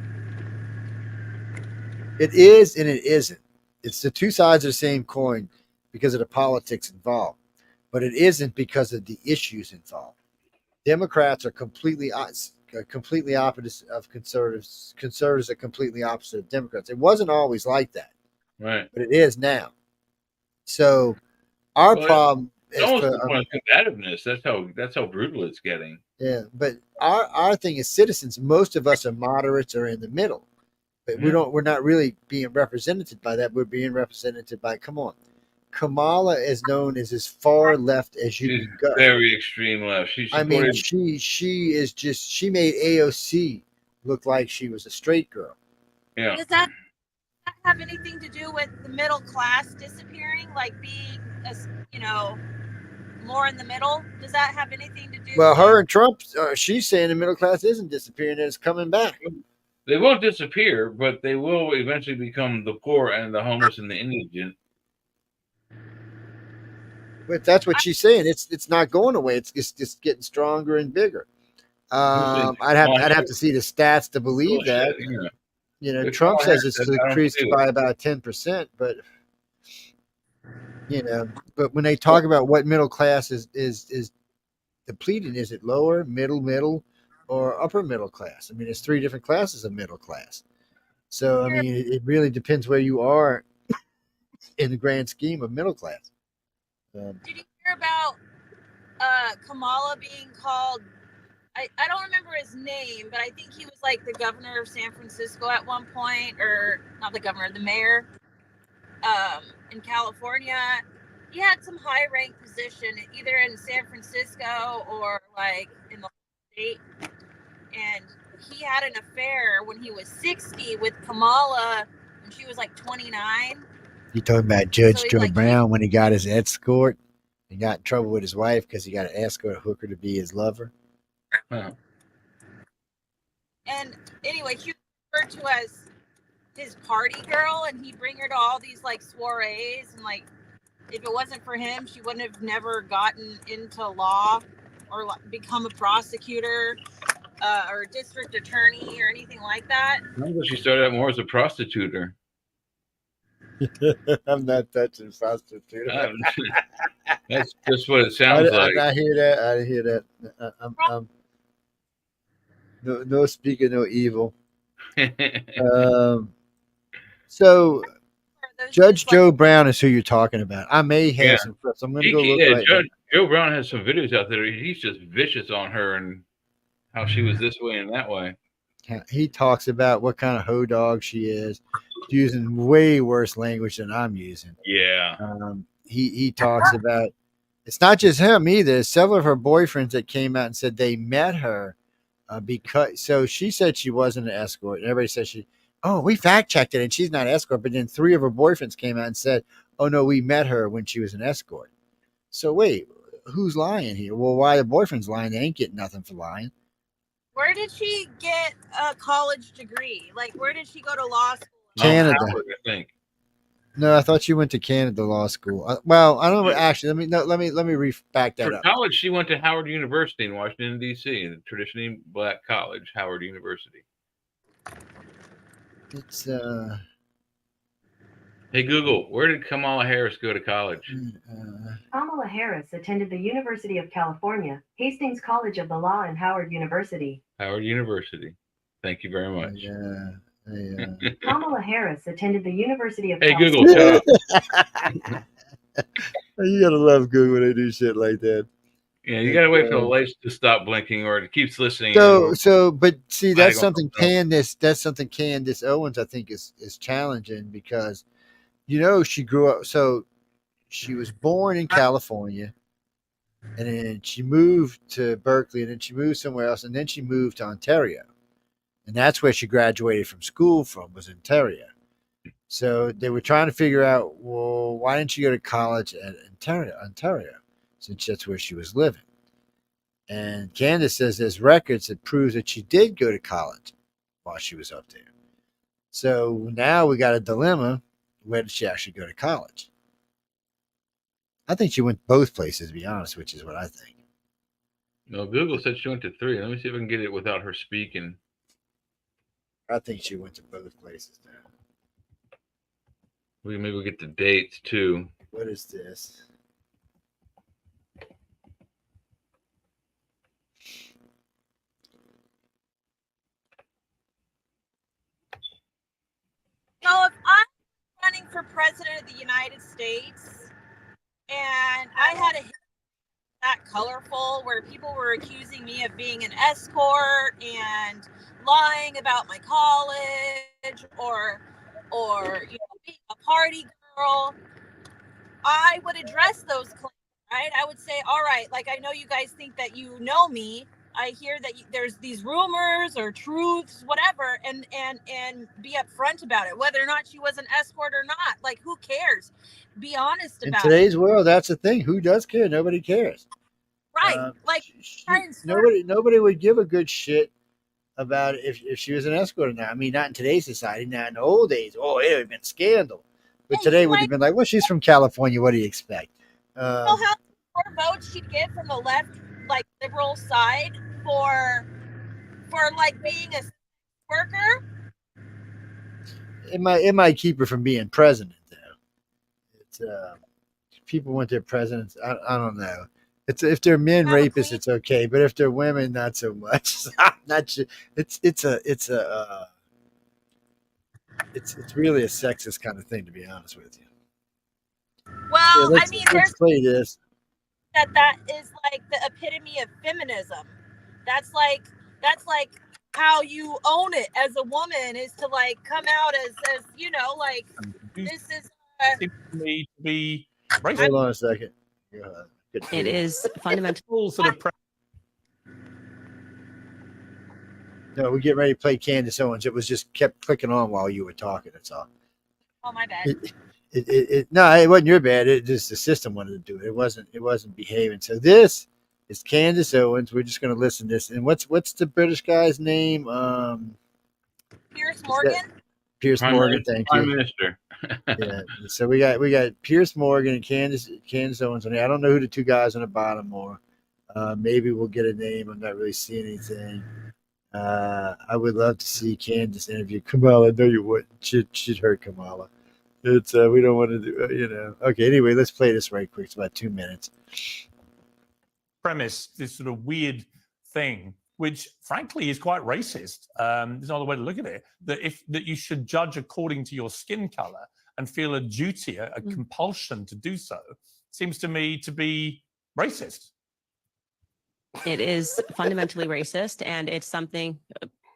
It is and it isn't. It's the two sides of the same coin because of the politics involved, but it isn't because of the issues involved. Democrats are completely opposite of conservatives. Conservatives are completely opposite of Democrats. It wasn't always like that, right? But it is now. So our problem is combativeness. That's how brutal it's getting. Yeah, but our thing is citizens. Most of us are moderates or in the middle. But we're not really being represented by that. We're being represented by, Kamala is known as far left as you can go. Very extreme left. She is just, she made AOC look like she was a straight girl. Yeah. Does that have anything to do with the middle class disappearing, like being, more in the middle? Does that have anything to do? Well, her and Trump, she's saying the middle class isn't disappearing; it's coming back. They won't disappear, but they will eventually become the poor and the homeless and the indigent. But that's what she's saying. It's not going away. It's just getting stronger and bigger. I'd have to see the stats to believe that. Yeah. Trump says it's increased by about 10%, but but when they talk about what middle class is depleting, is it lower, middle, or upper middle class? I mean, there's three different classes of middle class. So, I mean, it really depends where you are in the grand scheme of middle class. Did you hear about Kamala being called? I don't remember his name, but I think he was like the governor of San Francisco at one point, or not the governor, the mayor in California. He had some high rank position either in San Francisco or like in the state. And he had an affair when he was 60 with Kamala when she was like 29. You talking about Judge Joe Brown when he got his escort? He got in trouble with his wife because he got an escort hooker to be his lover. Huh. And anyway, she was referred to as his party girl, and he'd bring her to all these like soirees, and like if it wasn't for him, she wouldn't have never gotten into law or become a prosecutor. or district attorney or anything like that. Remember, she started out more as a prostitute. I'm not touching prostitute. That's just what it sounds like. I hear that. I hear that. I'm no speaking, no evil. So Judge Joe Brown is who you're talking about. I may have some clips. I'm going to go look right now. Joe Brown has some videos out there. He's just vicious on her and how she was this way and that way. He talks about what kind of hoe dog she is, using way worse language than I'm using. Yeah. He talks about, it's not just him either. Several of her boyfriends that came out and said they met her because, so she said she wasn't an escort. And everybody said we fact checked it and she's not an escort. But then 3 of her boyfriends came out and said, oh no, we met her when she was an escort. So wait, who's lying here? Well, why the boyfriend's lying? They ain't getting nothing for lying. Where did she get a college degree? Like, where did she go to law school? Canada, Howard, I think. No, I thought she went to Canada law school. Well, I don't know. Actually, let me back that For up. college, she went to Howard University in Washington, D.C., a traditionally black college, Howard University. It's Hey Google, where did Kamala Harris go to college? Kamala Harris attended the University of California, Hastings College of the Law, and Howard University. Howard University. Thank you very much. Kamala Harris attended the University of Hey California. Google, shut up. You gotta love Google when they do shit like that. Yeah, you gotta wait for the lights to stop blinking, or it keeps listening. But see, that's something Candace Owens I think is challenging because, she grew up. So she was born in California, and then she moved to Berkeley, and then she moved somewhere else, and then she moved to Ontario, and that's where she graduated from school from, was Ontario. So they were trying to figure out, well, why didn't she go to college at Ontario, since that's where she was living? And Candace says there's records that proves that she did go to college while she was up there. So now we got a dilemma. Where did she actually go to college? I think she went both places, to be honest, which is what I think. No, Google said she went to 3. Let me see if I can get it without her speaking. I think she went to both places now. Maybe we'll get the dates too. What is this? So if I'm running for president of the United States and I had a hit that colorful where people were accusing me of being an escort and lying about my college or being a party girl, I would address those claims, right? I would say, all right, like, I know you guys think that you know me. I hear that there's these rumors or truths, whatever, and be upfront about it, whether or not she was an escort or not. Like, who cares? Be honest about it. In today's world, that's the thing. Who does care? Nobody cares. Right. Nobody would give a good shit about it if she was an escort or not. I mean, not in today's society. Now, in the old days, it would have been scandal. But today would have been like, well, she's from California. What do you expect? How more votes she'd get from the left, like, liberal side for like being a worker? It might keep her from being president, though. It's people want their presidents. I don't know. It's if they're men rapists, it's okay, but if they're women, not so much. Not sure. It's really a sexist kind of thing, to be honest with you. Well, Yeah, I mean, there's play this. that is like the epitome of feminism. That's like how you own it as a woman, is to like come out as like, this is need to be. Hold on a second. It is fundamental. No, we get ready to play Candace Owens. It was just kept clicking on while you were talking. That's all. Oh, my bad. No, it wasn't your bad. It just the system wanted to do it. It wasn't behaving. So this is Candace Owens. We're just going to listen to this. And what's the British guy's name? Piers Morgan. Piers Morgan. Thank you. Prime Minister. Yeah. So we got Piers Morgan and Candace Owens on there. I don't know who the 2 guys on the bottom are. Maybe we'll get a name. I'm not really seeing anything. I would love to see Candace interview Kamala. No, you wouldn't. She'd hurt Kamala. It's we don't want to do. Okay. Anyway, let's play this right quick. It's about 2 minutes. Premise this sort of weird thing, which frankly is quite racist. There's another way to look at it. That you should judge according to your skin color and feel a duty, a compulsion to do so, seems to me to be racist. It is fundamentally racist, and it's something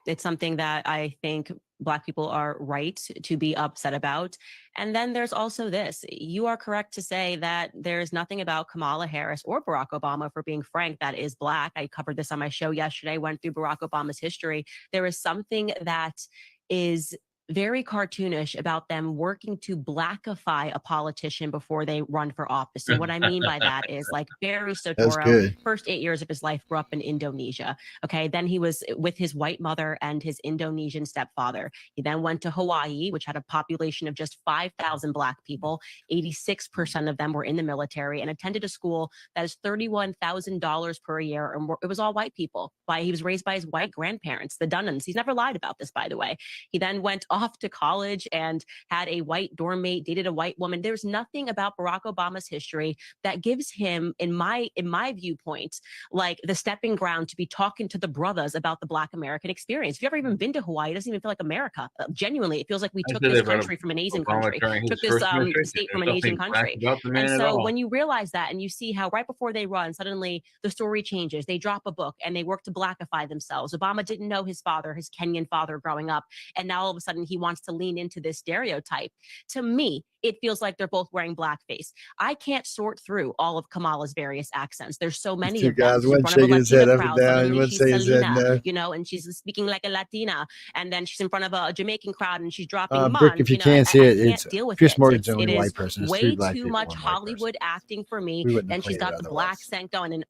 that I think Black people are right to be upset about. And then there's also this. You are correct to say that there's nothing about Kamala Harris or Barack Obama, for being frank, that is Black. I covered this on my show yesterday, went through Barack Obama's history. There is something that is very cartoonish about them working to Blackify a politician before they run for office. And what I mean by that is, like, Barry Soetoro, first 8 years of his life grew up in Indonesia. Okay. Then he was with his white mother and his Indonesian stepfather. He then went to Hawaii, which had a population of just 5,000 Black people. 86% of them were in the military, and attended a school that is $31,000 per year. And it was all white people. He was raised by his white grandparents, the Dunnans. He's never lied about this, by the way. He then went off to college and had a white dorm mate, dated a white woman. There's nothing about Barack Obama's history that gives him, in my viewpoint, like the stepping ground to be talking to the brothers about the Black American experience. If you've ever even been to Hawaii, it doesn't even feel like America. Genuinely, it feels like we took this country from an Asian country, took this state from an Asian country. And so when you realize that, and you see how right before they run, suddenly the story changes. They drop a book and they work to Blackify themselves. Obama didn't know his father, his Kenyan father, growing up, and now all of a sudden he wants to lean into this stereotype. To me, it feels like they're both wearing blackface. I can't sort through all of Kamala's various accents. There's so many of them. Guys, She's in one front of a shaking his head Latina up and crowd. down. Suddenly One she's saying his head Selena, no. and she's speaking like a Latina. And then she's in front of a Jamaican crowd and she's dropping Brick, if you can't see it, I it's can't deal with Chris it. Morgan's the It only is white person. There's way three Black too people, much one white Hollywood acting for me. We wouldn't Then have she's played it got the otherwise. black scent going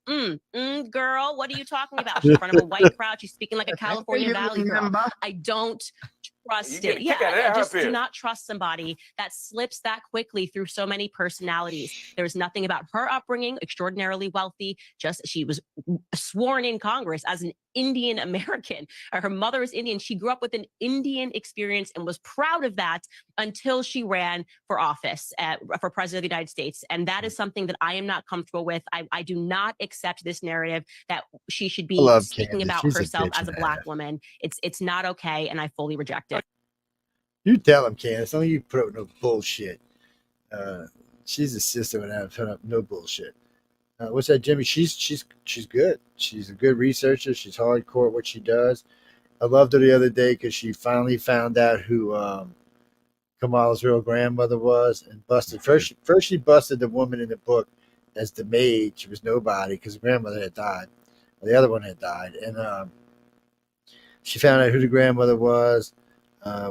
and girl, what are you talking about? She's in front of a white crowd. She's speaking like a California Valley girl. I don't trust it. Yeah, I just do not trust somebody that slips that quickly through so many personalities. There's nothing about her upbringing, extraordinarily wealthy. Just she was sworn in Congress as an Indian American. Her mother is Indian. She grew up with an Indian experience and was proud of that until she ran for office for president of the United States. And that is something that I am not comfortable with. I do not accept this narrative that she should be speaking Candace. about She's herself a bitch as a and Black woman. It's not okay, and I fully reject it. You tell him, Candace. Don't you put up no bullshit. She's a sister without putting up no bullshit. What's that, Jimmy? She's good. She's a good researcher. She's hardcore at what she does. I loved her the other day because she finally found out who Kamala's real grandmother was and busted. First she busted the woman in the book as the maid. She was nobody because the grandmother had died. The other one had died, and she found out who the grandmother was.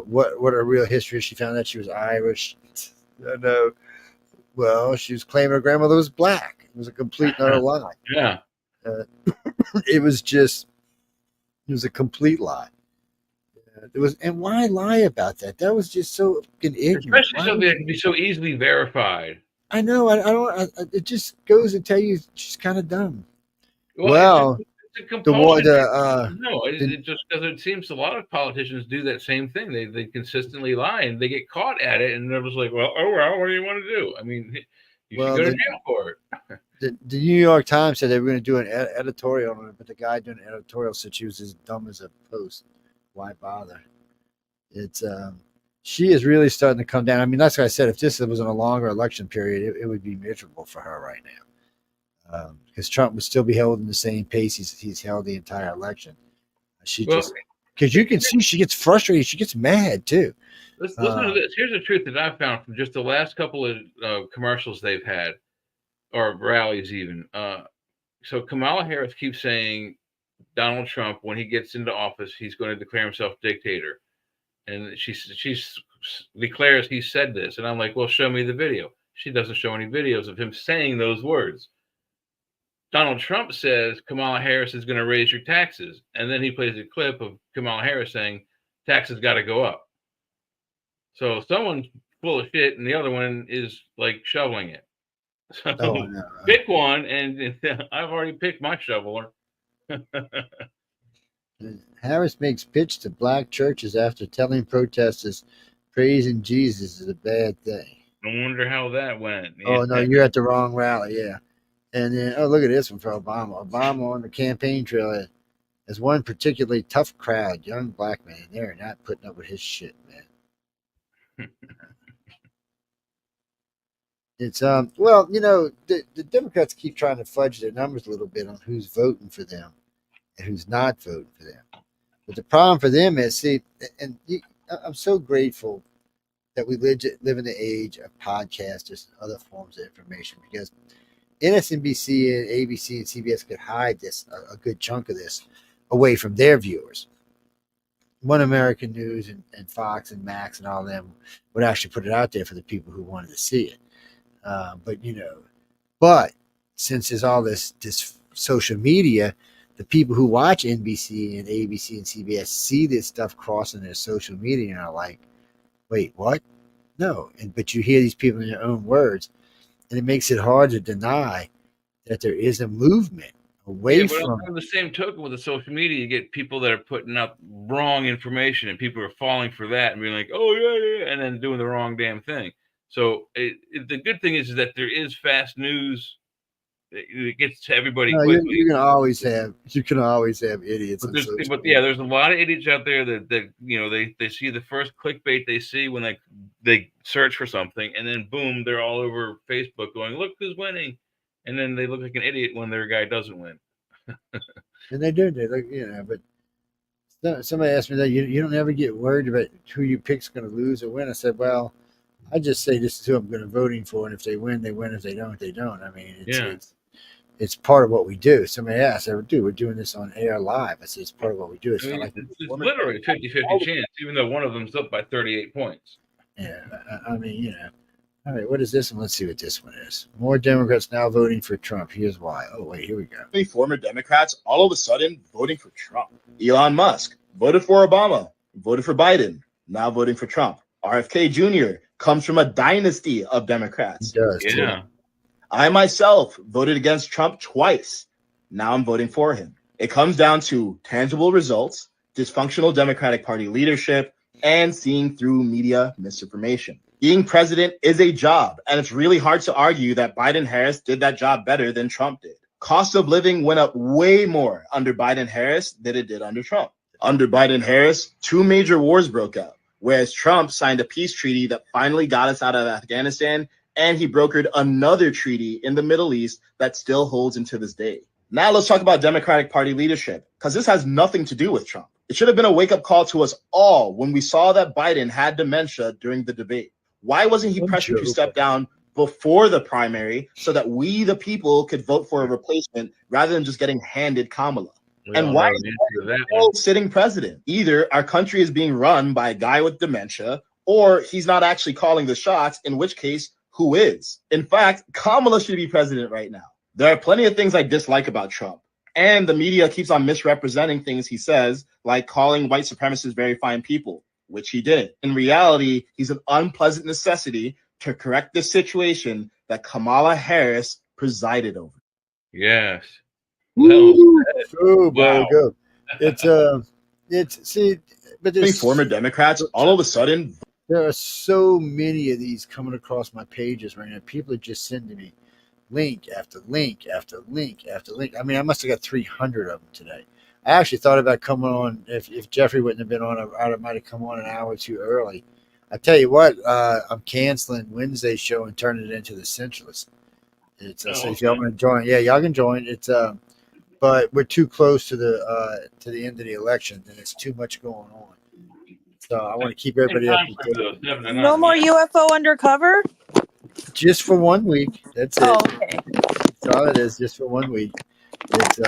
What her real history is. She found out she was Irish. I know. Well, she was claiming her grandmother was Black. It was a complete and utter lie. Yeah. It was a complete lie. And why lie about that? That was just so fucking ignorant. Especially something that can be so easily verified. I know. I don't. It just goes to tell you she's kind of dumb. Well, it's a compulsion. It just because it seems a lot of politicians do that same thing. They consistently lie and they get caught at it, and they're just like, well, what do you want to do? I mean, you should go to jail for it. The New York Times said they were going to do an editorial on it, but the guy doing an editorial said she was as dumb as a post. Why bother? It's she is really starting to come down. I mean, that's what I said. If this was in a longer election period, it would be miserable for her right now. Because Trump would still be held in the same pace he's held the entire election. Because you can see she gets frustrated. She gets mad too. Listen to this. Here's the truth that I found from just the last couple of commercials they've had, or rallies even. So Kamala Harris keeps saying Donald Trump, when he gets into office, he's going to declare himself dictator. And she declares he said this. And I'm like, well, show me the video. She doesn't show any videos of him saying those words. Donald Trump says Kamala Harris is going to raise your taxes. And then he plays a clip of Kamala Harris saying taxes got to go up. So someone's full of shit and the other one is like shoveling it. So pick one, and I've already picked my shoveler. Harris makes pitch to black churches after telling protesters praising Jesus is a bad thing. I wonder how that went. Oh, no, you're at the wrong rally, yeah. And then, oh, look at this one for Obama. Obama on the campaign trail as one particularly tough crowd, young black men. They're not putting up with his shit, man. It's well, the Democrats keep trying to fudge their numbers a little bit on who's voting for them and who's not voting for them. But the problem for them is, I'm so grateful that we live in the age of podcasters and other forms of information, because MSNBC and ABC and CBS could hide this, a good chunk of this, away from their viewers. One American News and Fox and Max and all of them would actually put it out there for the people who wanted to see it. But since there's all this social media, the people who watch NBC and ABC and CBS see this stuff crossing their social media and are like, wait, what? No. But you hear these people in their own words, and it makes it hard to deny that there is a movement away from. On the same token, with the social media, you get people that are putting up wrong information, and people are falling for that and being like, oh, yeah, and then doing the wrong damn thing. So the good thing is that there is fast news. It gets to everybody quickly. You can always have idiots. But there's a lot of idiots out there that they see the first clickbait they see when they search for something, and then boom, they're all over Facebook going, look who's winning, and then they look like an idiot when their guy doesn't win. And they do. They but somebody asked me that you don't ever get worried about who you pick's going to lose or win. I said, well, I just say this is who I'm going to voting for, and if they win, they win. If they don't, they don't. I mean, it's part of what we do. Somebody asked, we're doing this on air live. I said, it's part of what we do. It's not like it's literally a 50-50 chance, even though one of them's up by 38 points. Yeah, I mean, All right, what is this one? Let's see what this one is. More Democrats now voting for Trump. Here's why. Oh, wait, here we go. Many former Democrats all of a sudden voting for Trump. Elon Musk voted for Obama, voted for Biden, now voting for Trump. RFK Jr. comes from a dynasty of Democrats. He does, yeah. I myself voted against Trump twice. Now I'm voting for him. It comes down to tangible results, dysfunctional Democratic Party leadership, and seeing through media misinformation. Being president is a job, and it's really hard to argue that Biden-Harris did that job better than Trump did. Cost of living went up way more under Biden-Harris than it did under Trump. Under Biden-Harris, 2 major wars broke out, whereas Trump signed a peace treaty that finally got us out of Afghanistan, and he brokered another treaty in the Middle East that still holds into this day. Now let's talk about Democratic Party leadership, because this has nothing to do with Trump. It should have been a wake-up call to us all when we saw that Biden had dementia during the debate. Why wasn't he pressured to step down before the primary so that we, the people, could vote for a replacement rather than just getting handed Kamala? And why is he still sitting president? Either our country is being run by a guy with dementia, or he's not actually calling the shots, in which case, who is? In fact, Kamala should be president right now. There are plenty of things I dislike about Trump, and the media keeps on misrepresenting things he says, like calling white supremacists very fine people, which he did. In reality, he's an unpleasant necessity to correct the situation that Kamala Harris presided over. Yes. Well, wow. Go. But there's former Democrats all of a sudden. There are so many of these coming across my pages right now. People are just sending me link after link after link after link. I mean, I must have got 300 of them today. I actually thought about coming on. If Jeffrey wouldn't have been on, I might have come on an hour too early. I tell you what, I'm canceling Wednesday's show and turning it into the Centralist. It's so if y'all want to join, yeah, y'all can join. It's but we're too close to the end of the election, and it's too much going on. So I want to keep everybody up to date. No more UFO undercover? Just for 1 week. That's it. Oh, okay. That's all it is, just for 1 week. It's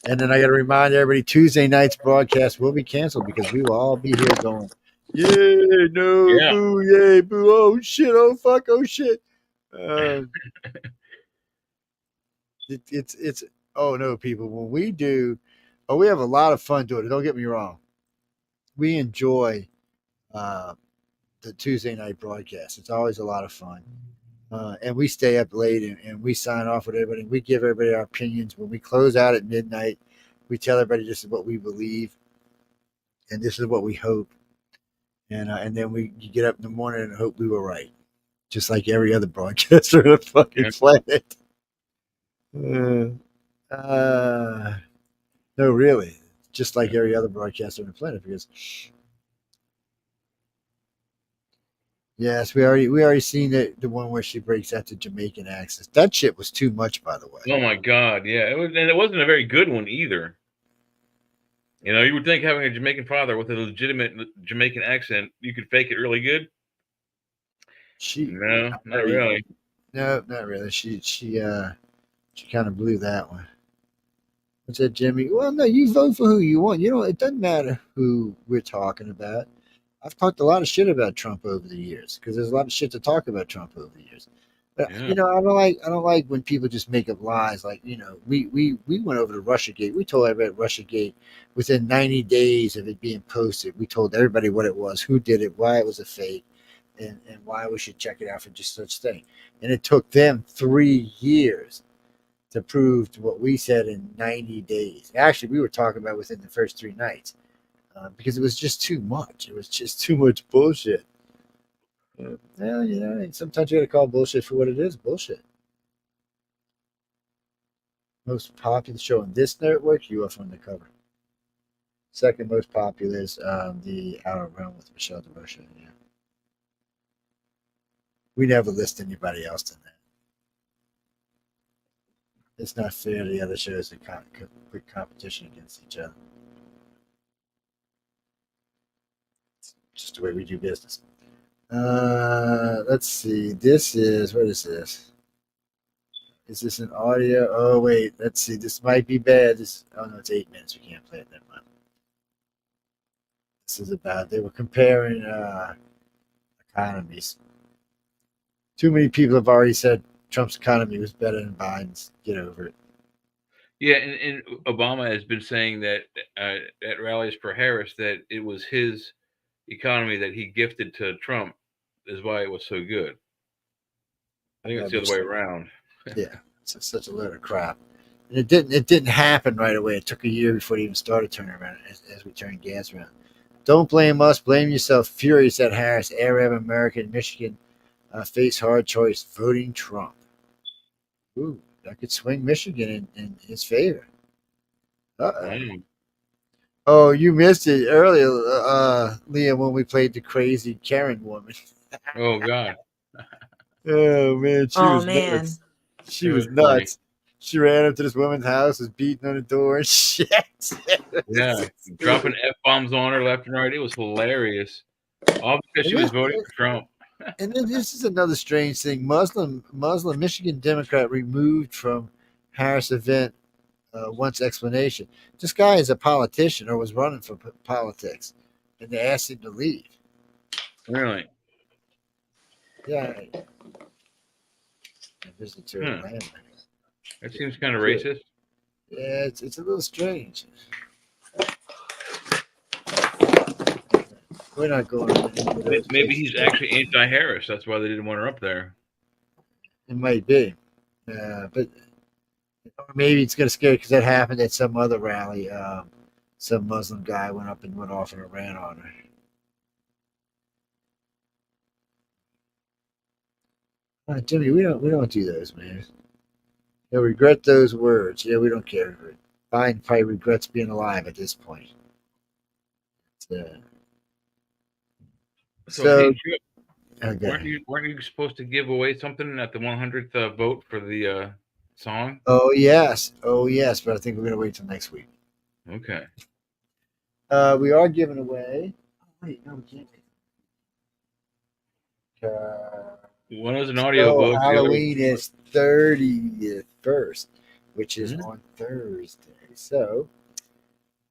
and then I got to remind everybody, Tuesday night's broadcast will be canceled because we will all be here going, yay, no, yeah. Boo, yay, boo, oh shit, oh fuck, oh shit. It's oh no, people, when we do, we have a lot of fun doing it. Don't get me wrong. We enjoy the Tuesday night broadcast. It's always a lot of fun. And we stay up late and we sign off with everybody. We give everybody our opinions. When we close out at midnight, We tell everybody this is what we believe, and this is what we hope, and then you get up in the morning and hope we were right, just like every other broadcaster on the fucking planet. No, really, just like every other broadcaster on the planet, because yes, we already seen the one where she breaks out the Jamaican accent. That shit was too much, by the way. Oh my God, yeah, it was, and it wasn't a very good one either. You know, you would think having a Jamaican father with a legitimate Jamaican accent, you could fake it really good. No, not really. No, not really. She kind of blew that one. What's that, Jimmy? Well, no, you vote for who you want. You know, it doesn't matter who we're talking about. I've talked a lot of shit about Trump over the years because there's a lot of shit to talk about Trump over the years. But Yeah. you know, I don't like when people just make up lies. Like, you know, we went over to RussiaGate. We told everybody at RussiaGate within 90 days of it being posted. We told everybody what it was, who did it, why it was a fake, and why we should check it out for just such thing. And it took them 3 years to prove what we said in 90 days. Actually, we were talking about within the first 3 nights because it was just too much. It was just too much bullshit. Well, you know, sometimes you got to call bullshit for what it is, bullshit. Most popular show on this network, UFO Undercover. Second most popular is the Outer Realm with Michelle DeRocha. Yeah. We never list anybody else than that. It's not fair to the other shows to put competition against each other. It's just the way we do business. Let's see. This is, what is this? Is this an audio? Oh, wait. Let's see. This might be bad. Oh, no, it's 8 minutes. We can't play it. Never mind. This is about, they were comparing economies. Too many people have already said Trump's economy was better than Biden's. Get over it. Yeah, and Obama has been saying that at rallies for Harris that it was his economy that he gifted to Trump is why it was so good. I think it's the other way around. Yeah, it's such a load of crap. And it didn't happen right away. It took a year before it even started turning around as we turned gas around. Don't blame us. Blame yourself. Furious at Harris, Arab American, Michigan face hard choice, voting Trump. Ooh, that could swing Michigan in his favor. Uh-oh. Oh, you missed it earlier, Liam, when we played the crazy Karen woman. Oh God. Oh man, she was nuts. She was was funny. nuts. She ran up to this woman's house, was beating on the door and shit. Yeah, dropping F-bombs on her left and right. It was hilarious. All because she was voting for Trump. And then this is another strange thing. Muslim Michigan Democrat removed from Harris event once explanation. This guy is a politician or was running for politics, and they asked him to leave. Really? Yeah. Visit to Atlanta. That seems kind of racist. Yeah, it's a little strange. We're not going into those. Maybe he's actually anti-Harris. That's why they didn't want her up there. It might be, but maybe it's going to scare because that happened at some other rally. Some Muslim guy went up and went off and ran on her. Jimmy, we don't do those, man. They'll regret those words. Yeah, we don't care. Biden probably regrets being alive at this point. So hey, okay. weren't you supposed to give away something at the 100th vote for the song? Oh yes, but I think we're gonna wait till next week. Okay. We are giving away. Wait, no, we can't. One is an audio vote. Halloween is 31st, which is on Thursday. So,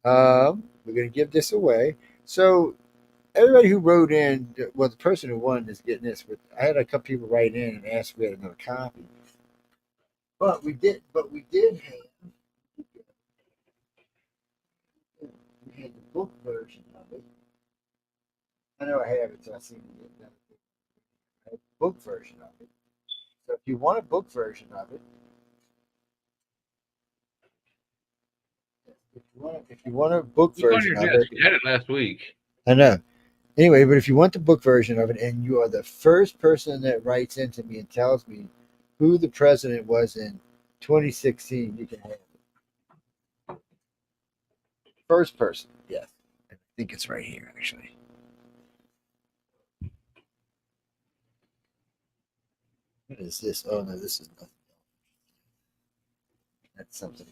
we're gonna give this away. So, everybody who wrote in, well, the person who won is getting this. But I had a couple people write in and ask if we had another copy. But we did have. We had the book version of it. I know I have it, so I seen it. I had the book version of it. So if you want a book version of it, If you want a book Look on version your of desk. it, You had it last week. I know. Anyway, but if you want the book version of it, and you are the first person that writes into me and tells me who the president was in 2016, you can have it. First person, yes. I think it's right here, actually. What is this? Oh no, this is nothing. That's something.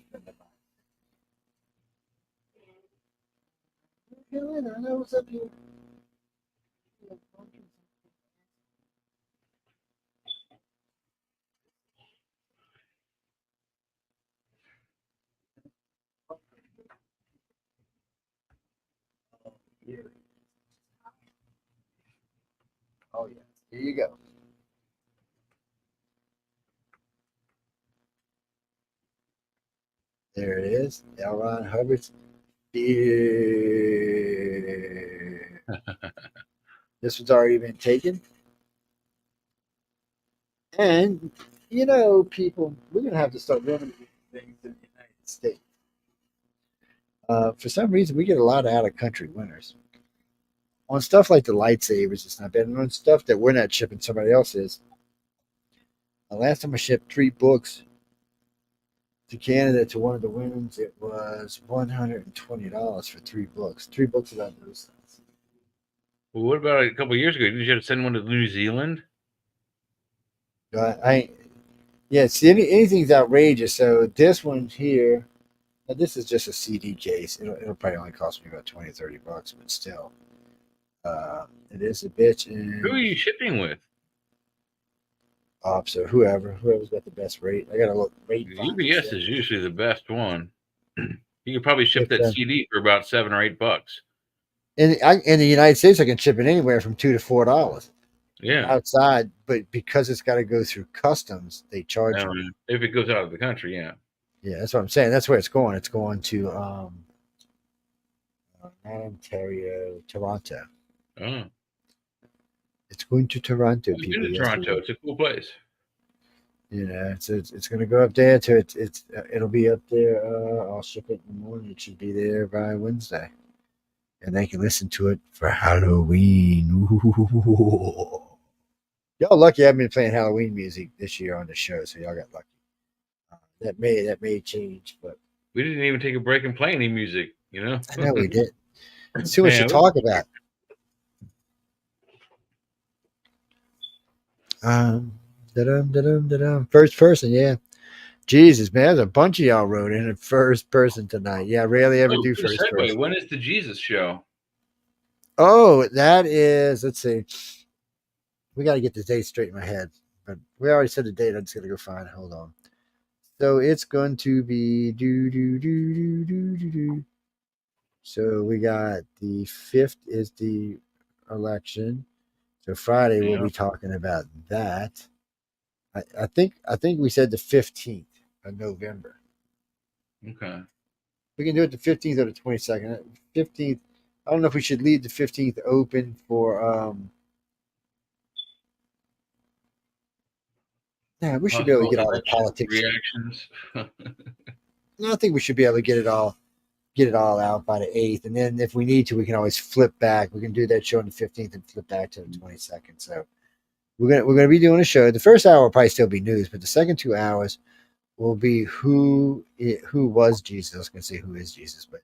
I know what's up here. Oh yeah, here you go. There it is. L. Ron Hubbard's beer. This one's already been taken. And, you know, people, we're going to have to start limiting things in the United States. For some reason, we get a lot of out-of-country winners. On stuff like the lightsabers, it's not bad. And on stuff that we're not shipping, somebody else is. The last time I shipped 3 books to Canada to one of the winners, it was $120 for 3 books. 3 books about those things. Well, what about a couple of years ago? Didn't you have to send one to New Zealand? Yeah, see, anything's outrageous. So this one here, now this is just a CD case. It'll probably only cost me about 20 or 30 bucks, but still. It is a bitch. And, Who are you shipping with? so whoever's got the best rate. I got to look rate. UPS is usually the best one. You could probably ship that CD for about $7 or $8. In the United States, I can ship it anywhere from $2 to $4. Yeah. Outside, but because it's got to go through customs, they charge you. If it goes out of the country, yeah. Yeah, that's what I'm saying. That's where it's going. It's going to Ontario, Toronto. Oh. It's going to Toronto. I've been to Toronto. It's a cool place. You know, it's going to go up there to it'll be up there. I'll ship it in the morning. It should be there by Wednesday, and they can listen to it for Halloween. Ooh. Y'all lucky I've been playing Halloween music this year on the show, so y'all got lucky. That may change, but we didn't even take a break and play any music. You know, I know we did. It's too much to talk about. First person, yeah. Jesus, man, there's a bunch of y'all wrote in first person tonight. Yeah, I rarely ever do first person. When is the Jesus show? Oh, that is, let's see. We got to get the date straight in my head, but we already said the date. I'm just going to go find it. Hold on. So it's going to be So we got the 5th is the election. So Friday we'll be talking about that. I think we said the 15th of November. Okay. We can do it the 15th or the 22nd. 15th. I don't know if we should leave the 15th open for yeah, we should be able to get all the politics reactions. No, I think we should be able to get it all out by the 8th, and then if we need to, we can always flip back. We can do that show on the 15th and flip back to the 22nd. So we're gonna be doing a show. The first hour will probably still be news, but the second 2 hours will be who was Jesus. I was gonna say who is Jesus, but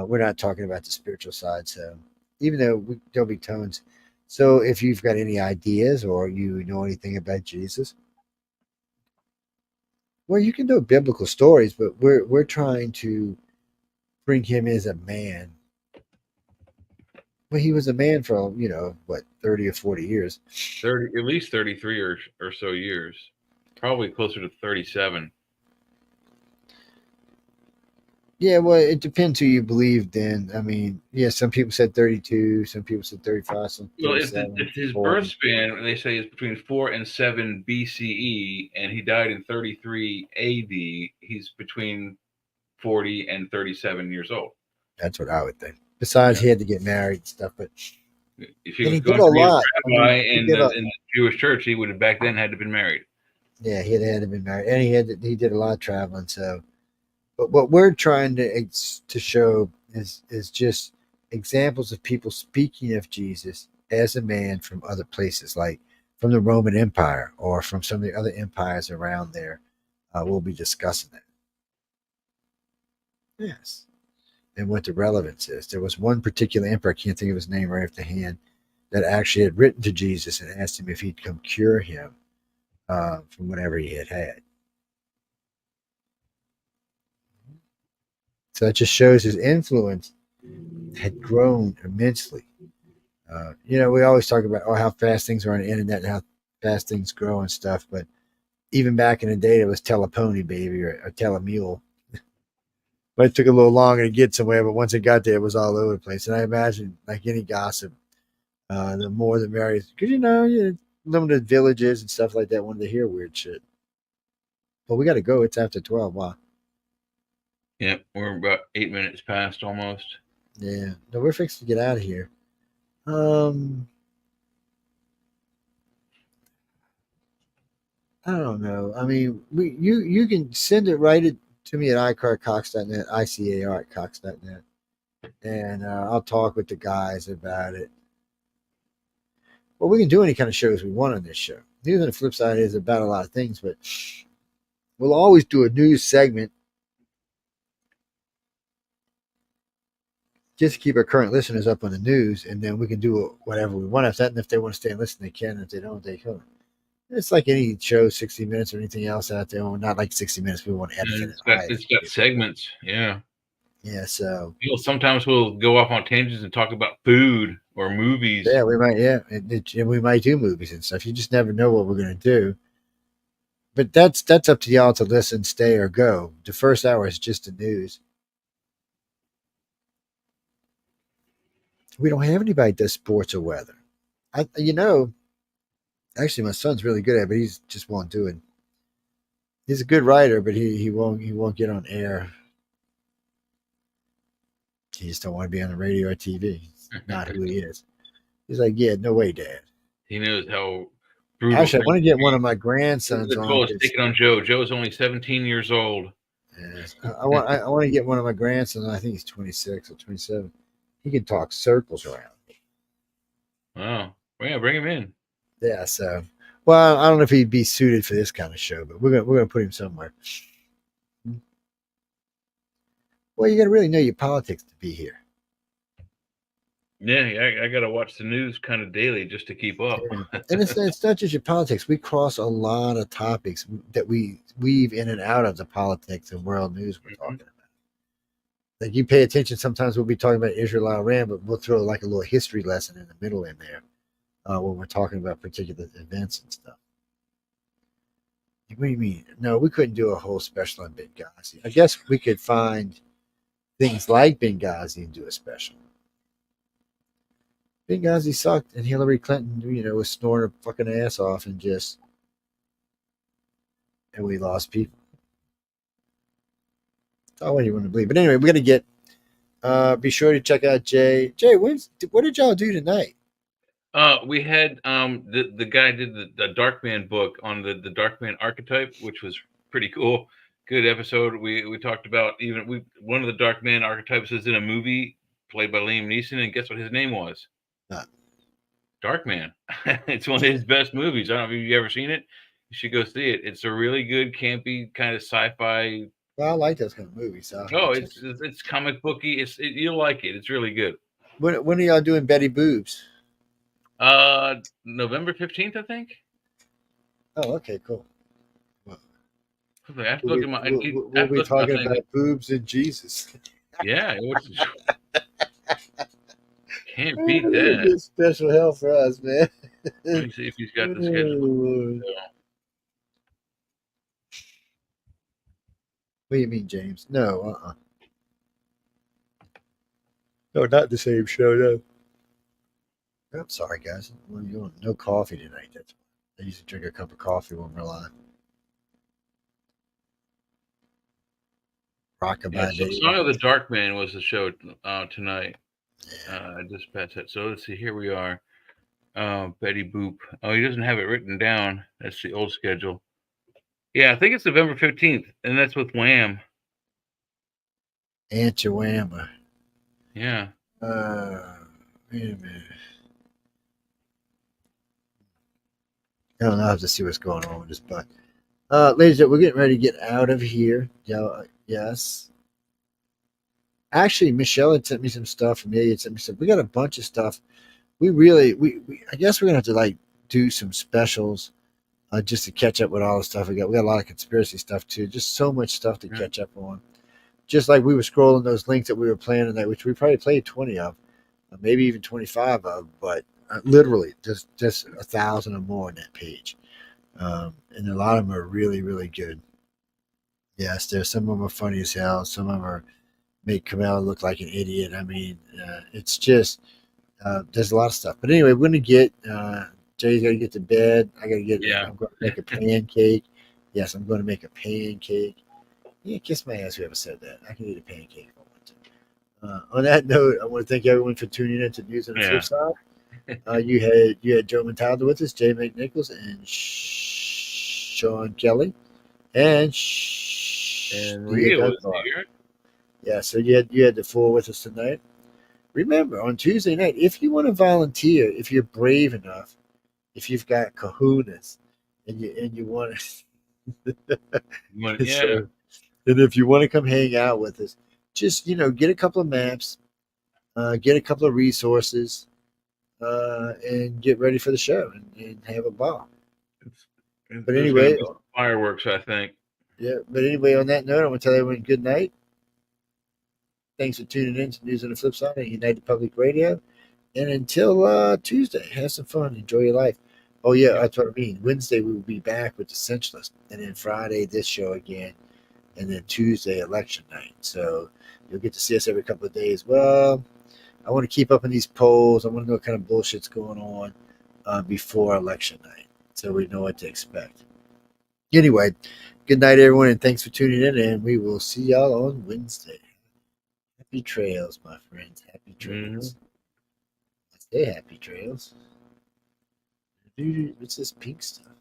we're not talking about the spiritual side. So even though there'll be tones. So if you've got any ideas or you know anything about Jesus, well, you can do biblical stories, but we're trying to bring him as a man. Well, he was a man for 30 or 40 years. 30, at least 33 or so years. Probably closer to 37. Yeah, well, it depends who you believe then. I mean, yeah, some people said 32, some people said 35, some Well, if his 40. birth span, they say, is between 4 and 7 BCE, and he died in 33 AD, he's between 40 and 37 years old. That's what I would think. Besides, he had to get married and stuff, but if he was going to be a rabbi in the Jewish church, he would have back then had to have been married. Yeah, he had to have been married, and he did a lot of traveling. So But what we're trying to show is just examples of people speaking of Jesus as a man from other places, like from the Roman Empire or from some of the other empires around there. We'll be discussing that. Yes. And what the relevance is. There was one particular emperor, I can't think of his name right off the hand, that actually had written to Jesus and asked him if he'd come cure him from whatever he had. So that just shows his influence had grown immensely. We always talk about how fast things are on the internet and how fast things grow and stuff, but even back in the day, it was telepony, baby, or telemule. But it took a little longer to get somewhere, but once it got there, it was all over the place. And I imagine, like any gossip, the more the merrier. Because, limited villages and stuff like that wanted to hear weird shit. But we got to go. It's after 12. Wow. Yeah, we're about 8 minutes past almost. Yeah. No, we're fixing to get out of here. I don't know. I mean, you can send it to me at icarcox.net, ICAR@cox.net, and I'll talk with the guys about it. Well, we can do any kind of shows we want on this show. News on the Flip Side is about a lot of things, but we'll always do a news segment just to keep our current listeners up on the news, and then we can do whatever we want after that. And if they want to stay and listen, they can. If they don't, they can. It's like any show, 60 Minutes or anything else out there. Well, not like 60 Minutes. We want to edit it. It's got segments. Yeah. Yeah. So sometimes we'll go off on tangents and talk about food or movies. Yeah, we might. Yeah, and we might do movies and stuff. You just never know what we're going to do. But that's up to y'all to listen, stay, or go. The first hour is just the news. We don't have anybody that does sports or weather. Actually, my son's really good at it, but he just won't do it. He's a good writer, but he won't get on air. He just don't want to be on the radio or TV. It's not who he is. He's like, yeah, no way, Dad. He knows how brutal. Actually, I want to get one of my grandsons on. Take it on Joe. Joe's only 17 years old. Yes. I want to get one of my grandsons. I think he's 26 or 27. He can talk circles around. Wow. Well, yeah, bring him in. Yeah, so I don't know if he'd be suited for this kind of show, but we're gonna put him somewhere. Well, you got to really know your politics to be here. Yeah, I got to watch the news kind of daily just to keep up. And it's not just your politics. We cross a lot of topics that we weave in and out of the politics and world news we're talking about. Like, you pay attention, sometimes we'll be talking about Israel, Iran, but we'll throw like a little history lesson in the middle in there. When we're talking about particular events and stuff. What do you mean? No, we couldn't do a whole special on Benghazi. I guess we could find things like Benghazi and do a special. Benghazi sucked, and Hillary Clinton, was snoring her fucking ass off and we lost people. That's all you want to believe. But anyway, we're going to be sure to check out Jay. Jay, what did y'all do tonight? We had the guy did the Darkman book on the Darkman archetype, which was pretty cool. Good episode. We talked about one of the Darkman archetypes is in a movie played by Liam Neeson, and guess what his name was? Darkman. It's one of his best movies. I don't know if you've ever seen it. You should go see it. It's a really good, campy kind of sci-fi. Well, I like those kind of movies. So it's comic booky. You'll like it. It's really good. When are y'all doing Betty Boobs? November 15th, I think. Oh, okay, cool. I have to look at my. We'll be talking about boobs and Jesus. Yeah, can't beat that. Special help for us, man. Let me see if he's got the schedule. What do you mean, James? No, No, not the same show, no. I'm sorry, guys. No coffee tonight. I used to drink a cup of coffee when we're live. Rockabye. So Song of the Dark Man was the show tonight. I just passed that. So let's see. Here we are. Betty Boop. Oh, he doesn't have it written down. That's the old schedule. Yeah, I think it's November 15th, and that's with Wham. Antiwhammer. Yeah. Wait a minute. I don't know. I have to see what's going on with this button. Ladies, we're getting ready to get out of here. Yes. Actually, Michelle had sent me some stuff. Amelia had sent me stuff. We got a bunch of stuff. We I guess we're gonna have to like do some specials just to catch up with all the stuff we got. We got a lot of conspiracy stuff too. Just so much stuff to catch up on. Just like we were scrolling those links that we were playing tonight, which we probably played 20 of, maybe even 25 of, but literally just 1,000 or more on that page. And a lot of them are really, really good. Yes, there's some of them are funny as hell. Some of them are make Kamala look like an idiot. I mean, it's just there's a lot of stuff. But anyway, we're gonna get Jay's got to get to bed. I got to get. Yeah. I'm going to make a pancake. Yes, I'm going to make a pancake. Yeah, kiss my ass. Whoever said that. I can eat a pancake if I want to. On that note, I want to thank everyone for tuning in to News on the Flip Side. You had Joe Montaldo with us, Jay McNichols, and Sean Kelly, and Rio is here. Yeah, so you had the four with us tonight. Remember, on Tuesday night, if you want to volunteer, if you're brave enough, if you've got kahunas, and you want to, so, and if you want to come hang out with us, just get a couple of maps, get a couple of resources, and get ready for the show and have a ball. But anyway, fireworks, I think. Yeah, but anyway, on that note, I want to tell everyone good night. Thanks for tuning in to News on the Flip Side on United Public Radio. And until Tuesday, have some fun. Enjoy your life. Oh, yeah, that's what I mean. Wednesday, we will be back with the Essentialist. And then Friday, this show again. And then Tuesday, election night. So you'll get to see us every couple of days. Well, I want to keep up on these polls. I want to know what kind of bullshit's going on before election night so we know what to expect. Anyway, good night, everyone, and thanks for tuning in. And we will see y'all on Wednesday. Happy trails, my friends. Happy trails. Stay happy trails. Dude, what's this pink stuff?